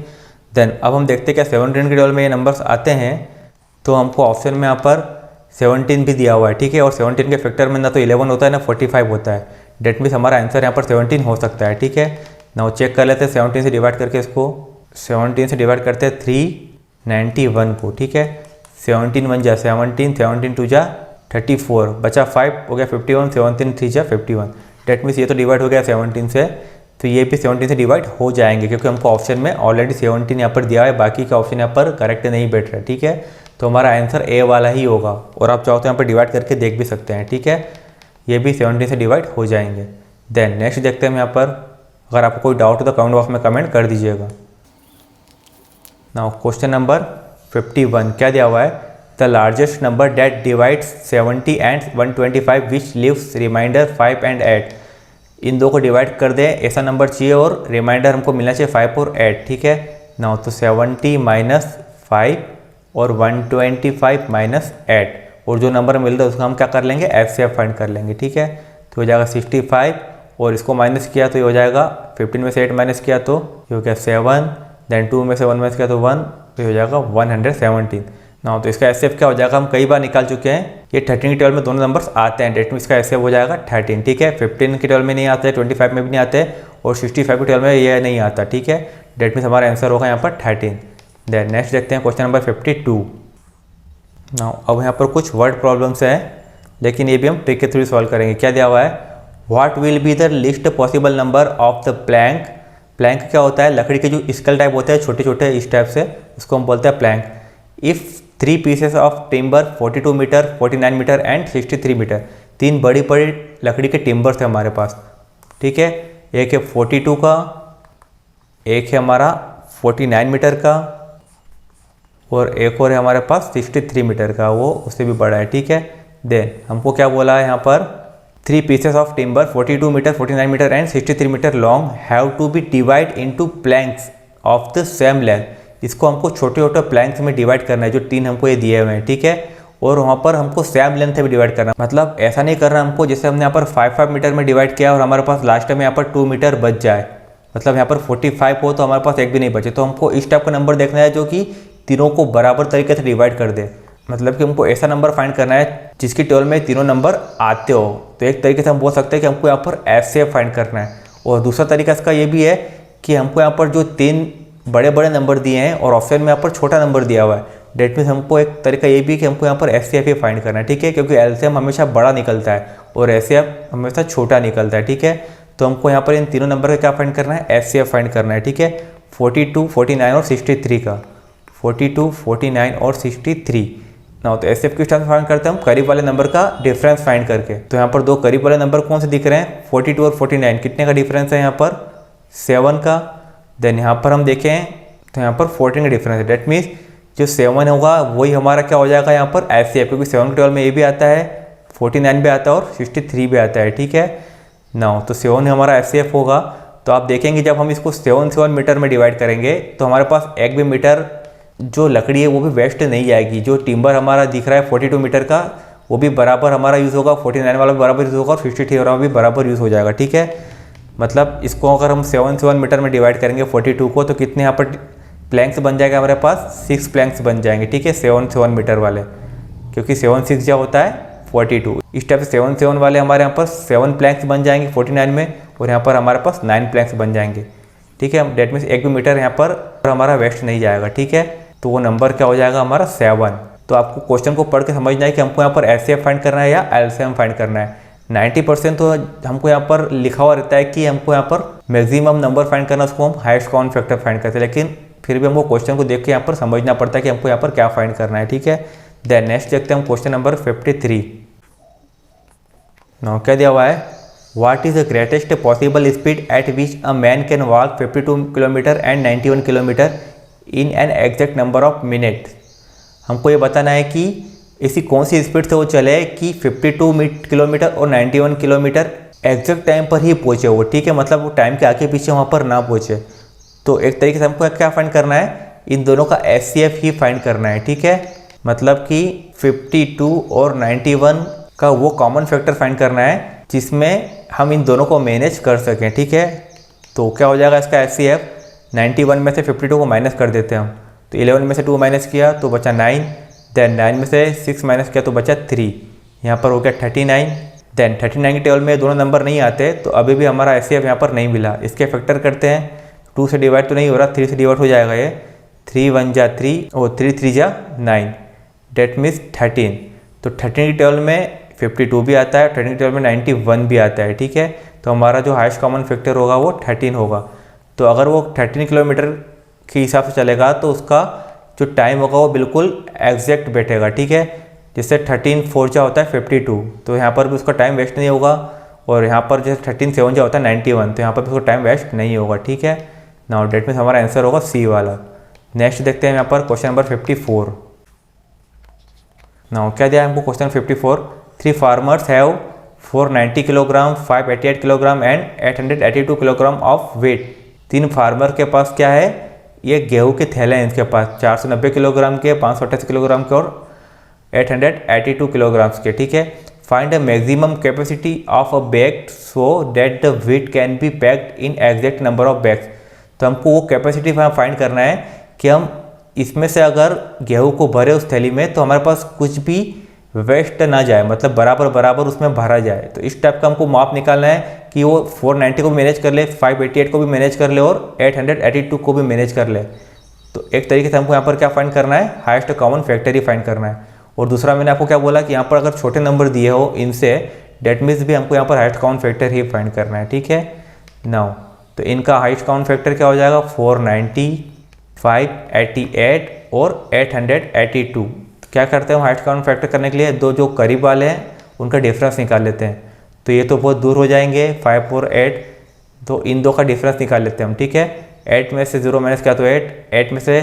देन अब हम देखते हैं क्या 17 के 12 में ये नंबर्स आते हैं। तो हमको ऑप्शन में यहाँ पर 17 भी दिया हुआ है। ठीक है, और 17 के फैक्टर में ना तो 11 होता है ना 45 होता है। डेट मीन्स हमारा आंसर यहाँ पर 17 हो सकता है। ठीक है, ना चेक कर लेते हैं 17 से डिवाइड करके, इसको 17 से डिवाइड करते हैं 391 को। ठीक है, 17 बन जाए 17, 17 2 जा 34, बचा 5 हो गया 51, 17 3 जा 51। डेट मीन्स ये तो डिवाइड हो गया 17 से, तो ये भी 17 से डिवाइड हो जाएंगे क्योंकि हमको ऑप्शन में ऑलरेडी 17 यहाँ पर दिया है, बाकी का ऑप्शन यहाँ पर करेक्ट नहीं बैठ रहा है। ठीक है, तो हमारा आंसर ए वाला ही होगा, और आप चाहो तो यहाँ पर डिवाइड करके देख भी सकते हैं। ठीक है, ये भी 17 से डिवाइड हो जाएंगे। देन नेक्स्ट देखते हैं हम यहाँ पर। अगर आपको कोई डाउट हो तो कमेंट बॉक्स में कमेंट कर दीजिएगा। नाउ क्वेश्चन नंबर 51 क्या दिया हुआ है, the largest number that divides 70 and 125 which leaves remainder 5 and 8। इन दो को डिवाइड कर दें, ऐसा नंबर चाहिए और रिमाइंडर हमको मिलना चाहिए 5 और 8, ठीक है ना। तो 70 माइनस 5 और 125 माइनस 8, और जो नंबर मिल रहा है उसका हम क्या कर लेंगे, एचसीएफ फाइंड कर लेंगे, ठीक है। तो हो जाएगा 65 और इसको माइनस किया तो ये हो जाएगा 15 में से 8 माइनस किया तो ये हो गया 7, देन 2 में से 1 माइनस किया तो 1, तो ये हो जाएगा 117 ना। तो इसका एचसीएफ क्या हो जाएगा, हम कई बार निकाल चुके हैं। ये 13 की 12 में दोनों नंबर्स आते हैं, डेट में इसका एचसीएफ हो जाएगा 13, ठीक है। 15 की 12 में नहीं आते, 25 में भी नहीं आते और 65 की 12 में ये नहीं आता, ठीक है। डेट में हमारा आंसर होगा यहाँ पर 13। देन नेक्स्ट देखते हैं क्वेश्चन नंबर 52 ना। अब यहाँ पर कुछ वर्ड प्रॉब्लम्स हैं, लेकिन ये भी हम ट्रिक के थ्रू सॉल्व करेंगे। क्या दिया हुआ है, what will be the least possible number of the plank. Plank क्या होता है, लकड़ी के जो स्कल टाइप होते हैं छोटे छोटे इस टाइप से, उसको हम बोलते हैं plank. If 3 pieces of timber 42 metre 49 metre and 63 metre, 3 बड़ी बड़ी लकड़ी के टिम्बर्स है हमारे पास, ठीक है। एक है 42 का, एक है हमारा 49 मीटर का, और एक और है हमारे पास 63 मीटर का, वो उससे भी बड़ा है, ठीक है। देन हमको क्या बोला है यहाँ पर, 3 pieces of timber 42 metre 49 metre and 63 metre long have to be divide into planks of the same length. इसको हमको छोटे छोटे प्लैंक्स में डिवाइड करना है, जो 3 हमको ये दिए हुए हैं, ठीक है। और वहाँ पर हमको सेम लेंथ से भी डिवाइड करना है, मतलब ऐसा नहीं करना हमको जैसे हमने यहाँ पर 5 मीटर में डिवाइड किया और हमारे पास लास्ट में यहाँ पर 2 मीटर बच जाए, मतलब यहाँ पर 45 हो तो हमारे पास एक भी नहीं बचे। तो हमको इस टाइप का नंबर देखना है जो कि तीनों को बराबर तरीके से डिवाइड कर दे, मतलब कि हमको ऐसा नंबर फाइंड करना है जिसकी टेबल में तीनों नंबर आते हो। तो एक तरीके से हम बोल सकते हैं कि हमको यहाँ पर एचसीएफ फाइंड करना है। और दूसरा तरीका इसका ये भी है कि हमको यहाँ पर जो 3 बड़े बड़े नंबर दिए हैं और ऑप्शन में यहाँ पर छोटा नंबर दिया हुआ है, डेट मीन्स हमको एक तरीका ये भी है कि हमको यहाँ पर एचसीएफ ही फाइंड करना है, ठीक है, क्योंकि एलसीएम हमेशा बड़ा निकलता है और एचसीएफ हमेशा छोटा निकलता है, ठीक है। तो हमको यहाँ पर इन तीनों नंबर का क्या फाइंड करना है, एचसीएफ फाइंड करना है, ठीक है। 42, 49 और 63 का, 42, 49 और 63 ना। तो एचसीएफ किस तरह से फाइंड करते हैं हम, करीब वाले नंबर का डिफरेंस फाइंड करके। तो यहाँ पर 2 करीब वाले नंबर कौन से दिख रहे हैं, 42 और 49, कितने का डिफरेंस है यहाँ पर, 7 का। देन यहाँ पर हम देखें तो यहाँ पर 14 का डिफरेंस है, डेट मीन्स जो 7 होगा वही हमारा क्या हो जाएगा यहाँ पर एचसीएफ, क्योंकि 7 के 12 में ये भी आता है, 49 भी आता है और 63 भी आता है, ठीक है ना। तो 7 हमारा एचसीएफ होगा। तो आप देखेंगे जब हम इसको 7 मीटर में डिवाइड करेंगे तो हमारे पास एक भी मीटर जो लकड़ी है वो भी वेस्ट नहीं जाएगी। जो टिम्बर हमारा दिख रहा है 42 मीटर का वो भी बराबर हमारा यूज़ होगा, 49 वाला भी बराबर यूज़ होगा और 63 वाला भी बराबर यूज़ हो जाएगा, ठीक है। मतलब इसको अगर हम 7 मीटर में डिवाइड करेंगे 42 को, तो कितने यहाँ पर प्लैंक्स बन जाएगा हमारे पास, 6 प्लैंक्स बन जाएंगे, ठीक है, 7 मीटर वाले, क्योंकि 7 6 जो होता है 42। इस टाइप से 7 वाले हमारे यहाँ पर 7 प्लैंक्स बन जाएंगे 49 में, और यहाँ पर हमारे पास 9 प्लैंक्स बन जाएंगे, ठीक है। डेट मीन्स एक भी मीटर यहाँ पर हमारा वेस्ट नहीं जाएगा, ठीक है। तो वो नंबर क्या हो जाएगा हमारा 7। तो आपको क्वेश्चन को पढ़ के समझना है कि हमको यहाँ पर एचसीएफ फाइंड करना है या एलसीएम फाइंड करना है। 90% तो हमको यहाँ पर लिखा हुआ रहता है कि हमको यहाँ पर मैक्सिमम नंबर फाइंड करना, उसको हम हाईएस्ट कॉमन फैक्टर फाइंड करते हैं, लेकिन फिर भी हमको क्वेश्चन को देख के यहाँ पर समझना पड़ता है कि हमको यहाँ पर क्या फाइंड करना है, ठीक है। देन नेक्स्ट देखते हैं हम क्वेश्चन नंबर 53 ना। क्या दिया हुआ है, what is the greatest possible speed at which a man can walk 52 kilometre and 91 kilometre in an exact number of minute. हमको ये बताना है कि ऐसी कौन सी स्पीड से वो चले कि 52 किलोमीटर और 91 किलोमीटर एग्जैक्ट टाइम पर ही पहुँचे वो, ठीक है, मतलब वो टाइम के आगे पीछे वहाँ पर ना पहुँचे। तो एक तरीके से हमको क्या फाइंड करना है, इन दोनों का एचसीएफ ही फाइंड करना है, ठीक है। मतलब कि 52 और 91 का वो कॉमन फैक्टर फाइंड करना है जिसमें हम इन दोनों को मैनेज कर सकें, ठीक है। तो क्या हो जाएगा इसका एचसीएफ, 91 में से 52 को माइनस कर देते हैं हम, तो 11 में से 2 माइनस किया तो बचा 9, देन 9 में से 6 माइनस किया तो बचा 3, यहाँ पर हो गया 39। देन 39 के टेबल में दोनों नंबर नहीं आते तो अभी भी हमारा एचसीएफ यहाँ पर नहीं मिला। इसके फैक्टर करते हैं, 2 से डिवाइड तो नहीं हो रहा, 3 से डिवाइड हो जाएगा ये, 3 1 जा 3 और 3 3 जा 9, डेट मीन्स 13। तो 13 के टेबल में 52 भी आता है, 13 के टेबल में 91 भी आता है, ठीक है। तो हमारा जो हाईएस्ट कॉमन फैक्टर होगा वो 13 होगा। तो अगर वो 13 किलोमीटर के हिसाब से चलेगा तो उसका जो टाइम होगा वो बिल्कुल एग्जैक्ट बैठेगा, ठीक है। जैसे 13 4 जा होता है 52, तो यहाँ पर भी उसका टाइम वेस्ट नहीं होगा, और यहाँ पर जैसे 13 7 जा होता है 91, तो यहाँ पर भी उसका टाइम वेस्ट नहीं होगा, ठीक है। नाउ डेट मीन्स हमारा आंसर होगा सी वाला। नेक्स्ट देखते हैं यहाँ पर क्वेश्चन नंबर 54 नाउ क्या दिया हमको question 54, 3 farmers have 490 kilogram, 588 kilogram and 882 kilogram of weight. 3 farmer के पास क्या है, ये गेहूं के थैले हैं, इसके पास 490 किलोग्राम के, 588 किलोग्राम के और 882 किलोग्राम्स के, ठीक है। Find the maximum capacity of a bag so that the wheat can be packed in exact number of bags. तो हमको वो कैपेसिटी फाइंड करना है कि हम इसमें से अगर गेहूं को भरे उस थैली में तो हमारे पास कुछ भी वेस्ट ना जाए, मतलब बराबर बराबर उसमें भरा जाए। तो इस टाइप का हमको माप निकालना है कि वो 490 को भी मैनेज कर ले, 588 को भी मैनेज कर ले और 882 को भी मैनेज कर ले। तो एक तरीके से हमको यहाँ पर क्या फाइंड करना है, हाईएस्ट कॉमन फैक्टर ही फाइंड करना है। और दूसरा मैंने आपको क्या बोला कि यहाँ पर अगर छोटे नंबर दिए हो इनसे, डेट मीन्स भी हमको यहाँ पर हाईएस्ट कॉमन फैक्टर ही फाइंड करना है, ठीक है। नाउ तो इनका हाईएस्ट कॉमन फैक्टर क्या हो जाएगा, 490, 588 और 882। क्या करते हैं हम हाईएस्ट कॉमन फैक्टर करने के लिए, दो जो करीब वाले हैं उनका डिफरेंस निकाल लेते हैं। तो ये तो बहुत दूर हो जाएंगे, 5 और 8, तो इन दो का डिफरेंस निकाल लेते हैं हम, ठीक है। 8 में से 0 माइनस किया तो 8, 8 में से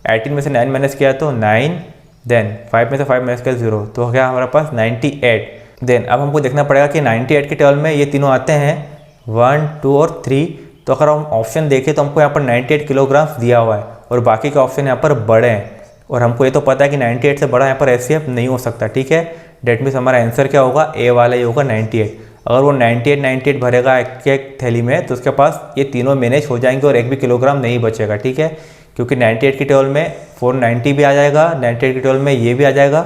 18 में से 9 माइनस किया तो 9, देन 5 में से 5 माइनस किया 0, तो क्या हमारे पास 98। देन अब हमको देखना पड़ेगा कि 98 के टेबल में ये तीनों आते हैं 1, 2 और 3। तो अगर हम ऑप्शन देखें तो हमको यहाँ पर 98 किलोग्राम्स दिया हुआ है और बाकी के ऑप्शन यहाँ पर बड़े हैं, और हमको ये तो पता है कि 98 से बड़ा यहाँ पर एचसीएफ नहीं हो सकता, ठीक है। डेट मीन्स हमारा आंसर क्या होगा, ए वाला ही होगा 98। अगर वो 98 भरेगा एक एक थैली में तो उसके पास ये तीनों मैनेज हो जाएंगे और एक भी किलोग्राम नहीं बचेगा, ठीक है। क्योंकि 98 की टेबल में 490 भी आ जाएगा, 98 की टेबल में ये भी आ जाएगा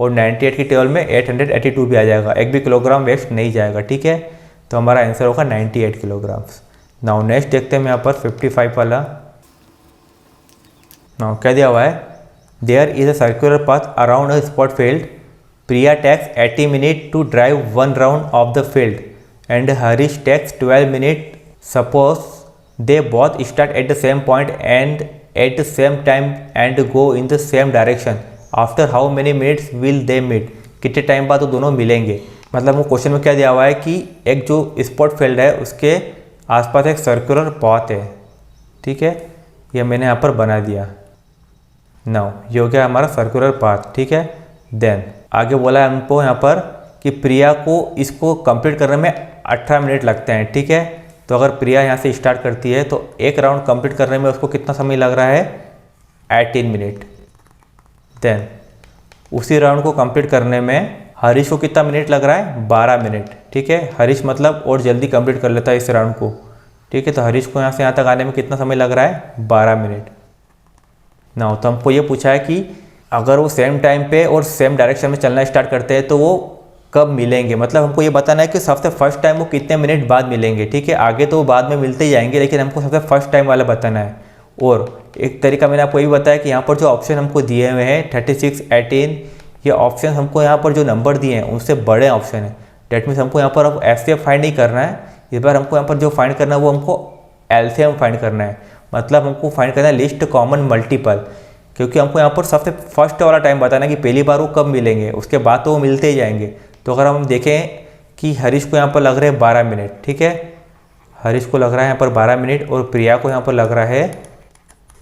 और 98 की टेबल में 882 भी आ जाएगा, एक भी किलोग्राम वेस्ट नहीं जाएगा, ठीक है। तो हमारा आंसर होगा 98 किलोग्राम्स। नाउ नेक्स्ट देखते हैं यहाँ पर 55 वाला। नाउ क्या दिया हुआ है, there is a circular path around a spot field, Priya takes 80 minute to drive 1 round of the field and Harish takes 12 minute. Suppose they both start at the same point and at the same time and go in the same direction, after how many minutes will they meet. कितने time बाद वो दोनों मिलेंगे। मतलब वो question में क्या दिया हुआ है कि एक जो स्पॉट फील्ड है उसके आसपास एक सर्कुलर पाथ है, ठीक है। ये मैंने यहाँ पर बना दिया। नाउ ये हो गया हमारा सर्कुलर पाथ, ठीक है। देन आगे बोला है हमको यहाँ पर कि प्रिया को इसको कंप्लीट करने में 18 मिनट लगते हैं, ठीक है। तो अगर प्रिया यहाँ से स्टार्ट करती है तो एक राउंड कंप्लीट करने में उसको कितना समय लग रहा है, 18 मिनट। देन उसी राउंड को कंप्लीट करने में हरीश को कितना मिनट लग रहा है, 12 मिनट, ठीक है। हरीश मतलब और जल्दी कंप्लीट कर लेता है इस राउंड को, ठीक है। तो हरीश को यहाँ से यहाँ तक आने में कितना समय लग रहा है, 12 मिनट। ना तो हमको ये पूछा है कि अगर वो सेम टाइम पे और सेम डायरेक्शन में चलना स्टार्ट करते हैं तो वो कब मिलेंगे। मतलब हमको ये बताना है कि सबसे फर्स्ट टाइम वो कितने मिनट बाद मिलेंगे, ठीक है। आगे तो वो बाद में मिलते ही जाएंगे, लेकिन हमको सबसे फर्स्ट टाइम वाला बताना है। और एक तरीका मैंने आपको ये भी बताया कि यहाँ पर जो ऑप्शन हमको दिए हुए हैं 36, 18, ये ऑप्शन हमको यहाँ पर जो नंबर दिए हैं उनसे बड़े ऑप्शन है। डेट मीन्स हमको यहाँ पर अब एचसीएफ फाइंड नहीं करना है, इस बार हमको यहाँ पर जो फाइंड करना है वो हमको एलसीएम फाइंड करना है। मतलब हमको फाइंड करना है लिस्ट कॉमन मल्टीपल, क्योंकि हमको यहाँ पर सबसे फर्स्ट वाला टाइम बताना है कि पहली बार वो कब मिलेंगे, उसके बाद तो वो मिलते ही जाएंगे। तो अगर हम देखें कि हरीश को यहाँ पर लग रहे हैं 12 मिनट, ठीक है। हरीश को लग रहा है यहाँ पर 12 मिनट और प्रिया को यहाँ पर लग रहा है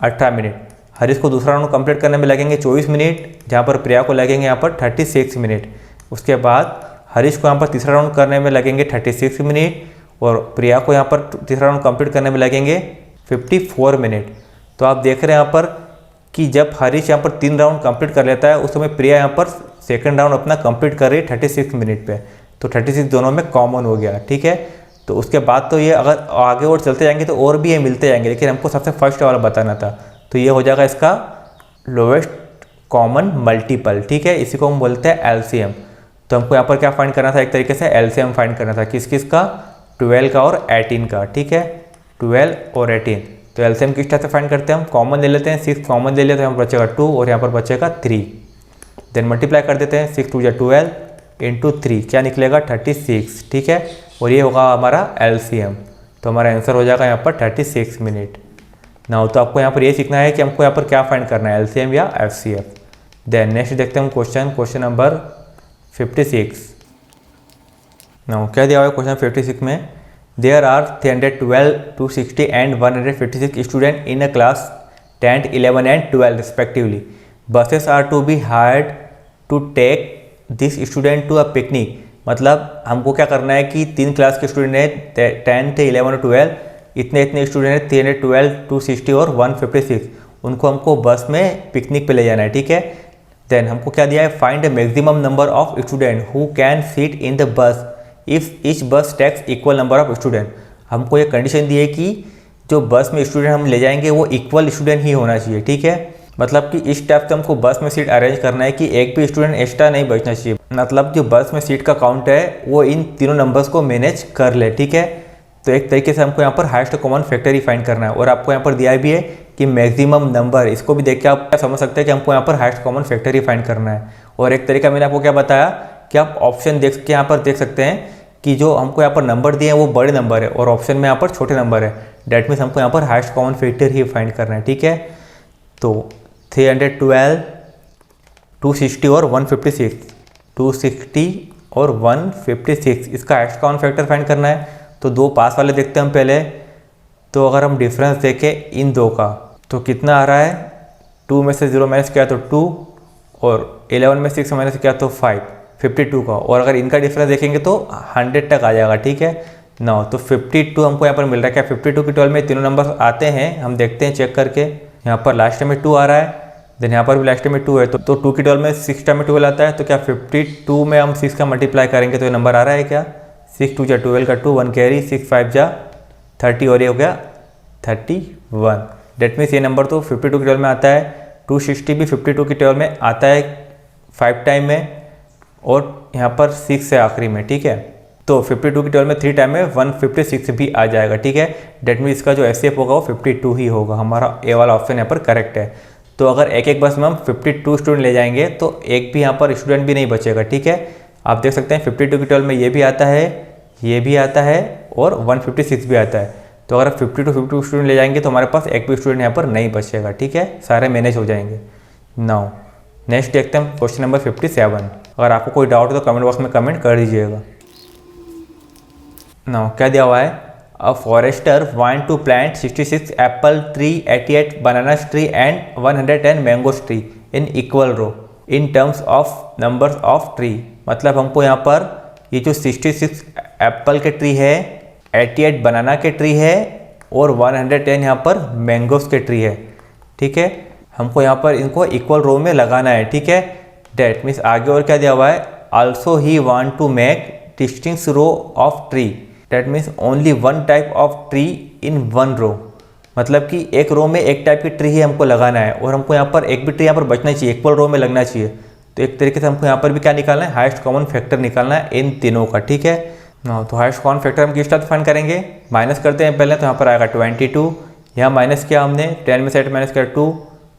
18 मिनट। हरीश को दूसरा राउंड कंप्लीट करने में लगेंगे 24 मिनट, जहाँ पर प्रिया को लगेंगे यहाँ पर 36 मिनट। उसके बाद हरीश को यहाँ पर तीसरा राउंड करने में लगेंगे 36 मिनट और प्रिया को यहाँ पर तीसरा राउंड कंप्लीट करने में लगेंगे 54 मिनट। तो आप देख रहे हैं यहाँ पर कि जब हरीश यहाँ पर 3 राउंड कंप्लीट कर लेता है उस समय प्रिया यहाँ पर सेकंड राउंड अपना कंप्लीट कर रही है 36 मिनट पे। तो 36 दोनों में कॉमन हो गया, ठीक है। तो उसके बाद तो ये अगर आगे और चलते जाएंगे तो और भी ये मिलते जाएंगे, लेकिन हमको सबसे फर्स्ट वाला बताना था। तो ये हो जाएगा इसका लोवेस्ट कॉमन मल्टीपल, ठीक है। इसी को हम बोलते हैं एलसीएम। तो हमको यहाँ पर क्या फाइंड करना था, एक तरीके से एलसीएम फाइंड करना था। किस किस का, 12 का और 18 का, ठीक है। 12 और 18। तो एलसीएम किस तरह से फाइंड करते हैं, हम कॉमन ले लेते हैं, 6 कॉमन ले लेते हैं, यहाँ पर बचेगा 2 और यहाँ पर बचेगा 3। देन मल्टीप्लाई कर देते हैं, 6 2 या 12 इंटू 3 क्या निकलेगा 36, ठीक है। और ये होगा हमारा एलसीएम। तो हमारा आंसर हो जाएगा यहाँ पर 36 मिनट। ना तो आपको यहाँ पर ये सीखना है कि हमको यहाँ पर क्या फाइंड करना है, एलसीएम या एफसीएफ। देन नेक्स्ट देखते हैं हम क्वेश्चन नंबर 56। ना क्या दिया हुआ है क्वेश्चन 56 में, there are 312, 260 and 156 student in a class 10, 11 and 12 respectively. Buses are to be hired to take this student to a picnic, मतलब हमको क्या करना है कि 3 क्लास के स्टूडेंट हैं, 10 थे, 11 और 12, इतने स्टूडेंट हैं, 312, 260 और 156, उनको हमको बस में पिकनिक पे ले जाना है, ठीक है। देन हमको क्या दिया है, find the maximum number of student who can seat in the bus if each bus takes equal number of student. हमको ये कंडीशन दी है कि जो बस में स्टूडेंट हम ले जाएंगे वो इक्वल स्टूडेंट ही होना चाहिए, ठीक है। मतलब कि इस टाइप से हमको बस में सीट अरेंज करना है कि एक भी स्टूडेंट एक्स्ट्रा नहीं बचना चाहिए, मतलब जो बस में सीट का काउंट है वो इन तीनों नंबर्स को मैनेज कर ले, ठीक है। तो एक तरीके से हमको यहाँ पर हाईएस्ट कॉमन फैक्टर ही फाइंड करना है, और आपको यहाँ पर दिया भी है कि मैक्सिमम नंबर, इसको भी देख के आप समझ सकते हैं कि हमको यहाँ पर हाईएस्ट कॉमन फैक्टर ही फाइंड करना है। और एक तरीका मैंने आपको क्या बताया कि आप ऑप्शन देख के यहाँ पर देख सकते हैं कि जो हमको यहाँ पर नंबर दिए हैं वो बड़े नंबर है और ऑप्शन में यहाँ पर छोटे नंबर है, डेट मीन्स हमको यहाँ पर हाईएस्ट कॉमन फैक्टर ही फाइंड करना है, ठीक है। तो 312, 260 और 156, 260 और 156, इसका हाईएस्ट कॉमन फैक्टर फाइंड करना है। तो दो पास वाले देखते हैं हम पहले। तो अगर हम डिफरेंस देखें इन दो का तो कितना आ रहा है, 2 में से 0 माइनस किया तो 2 और 11 में 6 माइनस किया तो 5, 52 का। और अगर इनका डिफरेंस देखेंगे तो 100 तक आ जाएगा, ठीक है। 9 तो 52 हमको यहाँ पर मिल रहा है। क्या 52 की 12 में तीनों नंबर आते हैं, हम देखते हैं चेक करके। यहाँ पर लास्ट में 2 आ रहा है, देन यहाँ पर भी लास्ट में 2 है, तो 2 की 12 में 6 टाइम में 12 आता है। तो क्या 52 में हम 6 का मल्टीप्लाई करेंगे तो ये नंबर आ रहा है क्या, 6 2 जा 12 का 2, 1 कैरी, 6 5 जा 30 और ये हो गया 31। डेट मीन्स ये नंबर तो 52 की 12 में आता है। 260 भी 52 की 12 में आता है 5 टाइम में, और यहाँ पर 6 है आखिरी में, ठीक है। तो 52 की 12 में 3 टाइम में 156 भी आ जाएगा, ठीक है। डेट मीन्स इसका जो एचसीएफ होगा वो 52 ही होगा। हमारा ए वाला ऑप्शन यहाँ पर करेक्ट है। तो अगर एक बस में हम 52 स्टूडेंट ले जाएंगे तो एक भी यहाँ पर स्टूडेंट भी नहीं बचेगा, ठीक है। आप देख सकते हैं 52 की 12 में ये भी आता है, ये भी आता है और 156 भी आता है। तो अगर 52 स्टूडेंट ले जाएंगे तो हमारे पास एक भी स्टूडेंट यहाँ पर नहीं बचेगा, ठीक है, सारे मैनेज हो जाएंगे। नाउ नेक्स्ट देखते हैं क्वेश्चन नंबर 57। अगर आपको कोई डाउट हो तो कमेंट बॉक्स में कमेंट कर दीजिएगा। नाउ क्या दिया हुआ है, a forester want to plant 66 apple tree, 88 banana tree and 110 mango tree in equal row in terms of numbers of tree. मतलब हमको यहाँ पर ये जो 66 एप्पल के ट्री है, 88 बनाना के ट्री है और 110 यहाँ पर मैंगोस के ट्री है, ठीक है। हमको यहाँ पर इनको इक्वल रो में लगाना है, ठीक है। डेट मीन्स आगे और क्या दिया हुआ है, also he want to make distinct row of tree, that means only one type of tree in one row. मतलब कि एक रो में एक टाइप की ट्री ही हमको लगाना है और हमको यहाँ पर एक भी ट्री यहाँ पर बचना चाहिए, इक्वल रो में लगना चाहिए। तो एक तरीके से हमको यहाँ पर भी क्या निकालना है, हाईएस्ट कॉमन फैक्टर निकालना है इन तीनों का, ठीक है। तो हाईएस्ट कॉमन फैक्टर हम किस टाइप से फाइंड करेंगे, माइनस करते हैं पहले। तो यहाँ पर आएगा 22, यहाँ माइनस किया हमने, 10 में से 8 माइनस किया 2,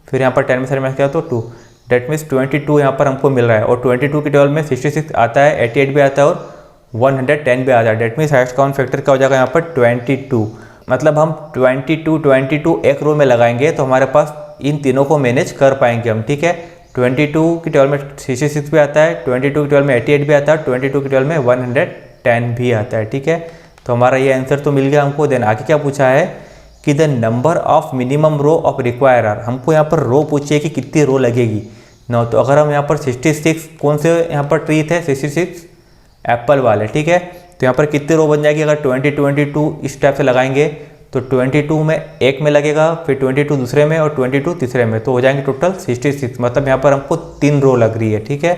फिर यहाँ पर 10 में से 8 माइनस किया तो 2, डेट मीन्स 22 यहाँ पर हमको मिल रहा है। और 22 की 12 में 66 आता है, 88 भी आता है और 110 भी आता है। That means highest common factor क्या हो जाएगा यहाँ पर 22। मतलब हम 22 एक रो में लगाएंगे तो हमारे पास इन तीनों को मैनेज कर पाएंगे हम, ठीक है। 22 की 12 में 66 भी आता है, 22 की 12 में 88 भी आता है, 22 की 12 में 110 भी आता है, ठीक है। तो हमारा ये आंसर तो मिल गया हमको। देन आगे क्या पूछा है कि the number of minimum row of required, हमको यहाँ पर रो पूछिए कि कितनी रो लगेगी। नो तो अगर हम यहाँ पर 66 कौन से यहाँ पर ट्री थे, 66 एप्पल वाले, ठीक है। तो यहाँ पर कितनी रो बन जाएगी, अगर 22 इस टाइप से लगाएंगे तो 22 में एक में लगेगा, फिर 22 दूसरे में और 22 तीसरे में, तो हो जाएंगे टोटल 66। मतलब यहाँ पर हमको 3 रो लग रही है, ठीक है।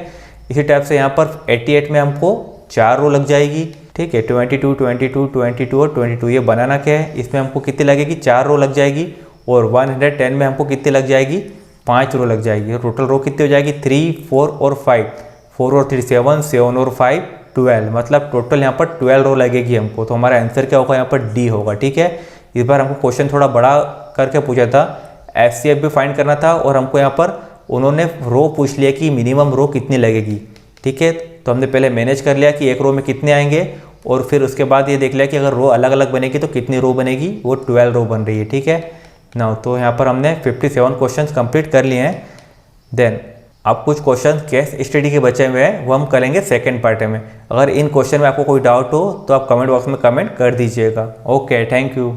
इसी टाइप से यहाँ पर 88 में हमको 4 रो लग जाएगी, ठीक है। 22 22 22 और 22 ये बनाना क्या है, इसमें हमको कितनी लगेगी, 4 रो लग जाएगी। और 110 में हमको कितनी लग जाएगी, 5 रो लग जाएगी। टोटल रो कितनी हो जाएगी, 3 4 और 5, 4 और 3 7, 7 और 5 12। मतलब टोटल यहाँ पर 12 रो लगेगी हमको। तो हमारा आंसर क्या होगा, यहाँ पर डी होगा, ठीक है। इस बार हमको क्वेश्चन थोड़ा बड़ा करके पूछा था, एचसीएफ भी फाइंड करना था और हमको यहाँ पर उन्होंने रो पूछ लिया कि मिनिमम रो कितनी लगेगी, ठीक है। तो हमने पहले मैनेज कर लिया कि एक रो में कितने आएंगे और फिर उसके बाद ये देख लिया कि अगर रो अलग अलग बनेगी तो कितनी रो बनेगी, वो 12 रो बन रही है, ठीक है ना। तो यहाँ पर हमने 57 क्वेश्चन कंप्लीट कर लिए हैं। देन अब कुछ क्वेश्चन केस स्टडी के बचे हुए हैं, वो हम करेंगे सेकेंड पार्ट में। अगर इन क्वेश्चन में आपको कोई डाउट हो तो आप कमेंट बॉक्स में कमेंट कर दीजिएगा। Okay, thank you.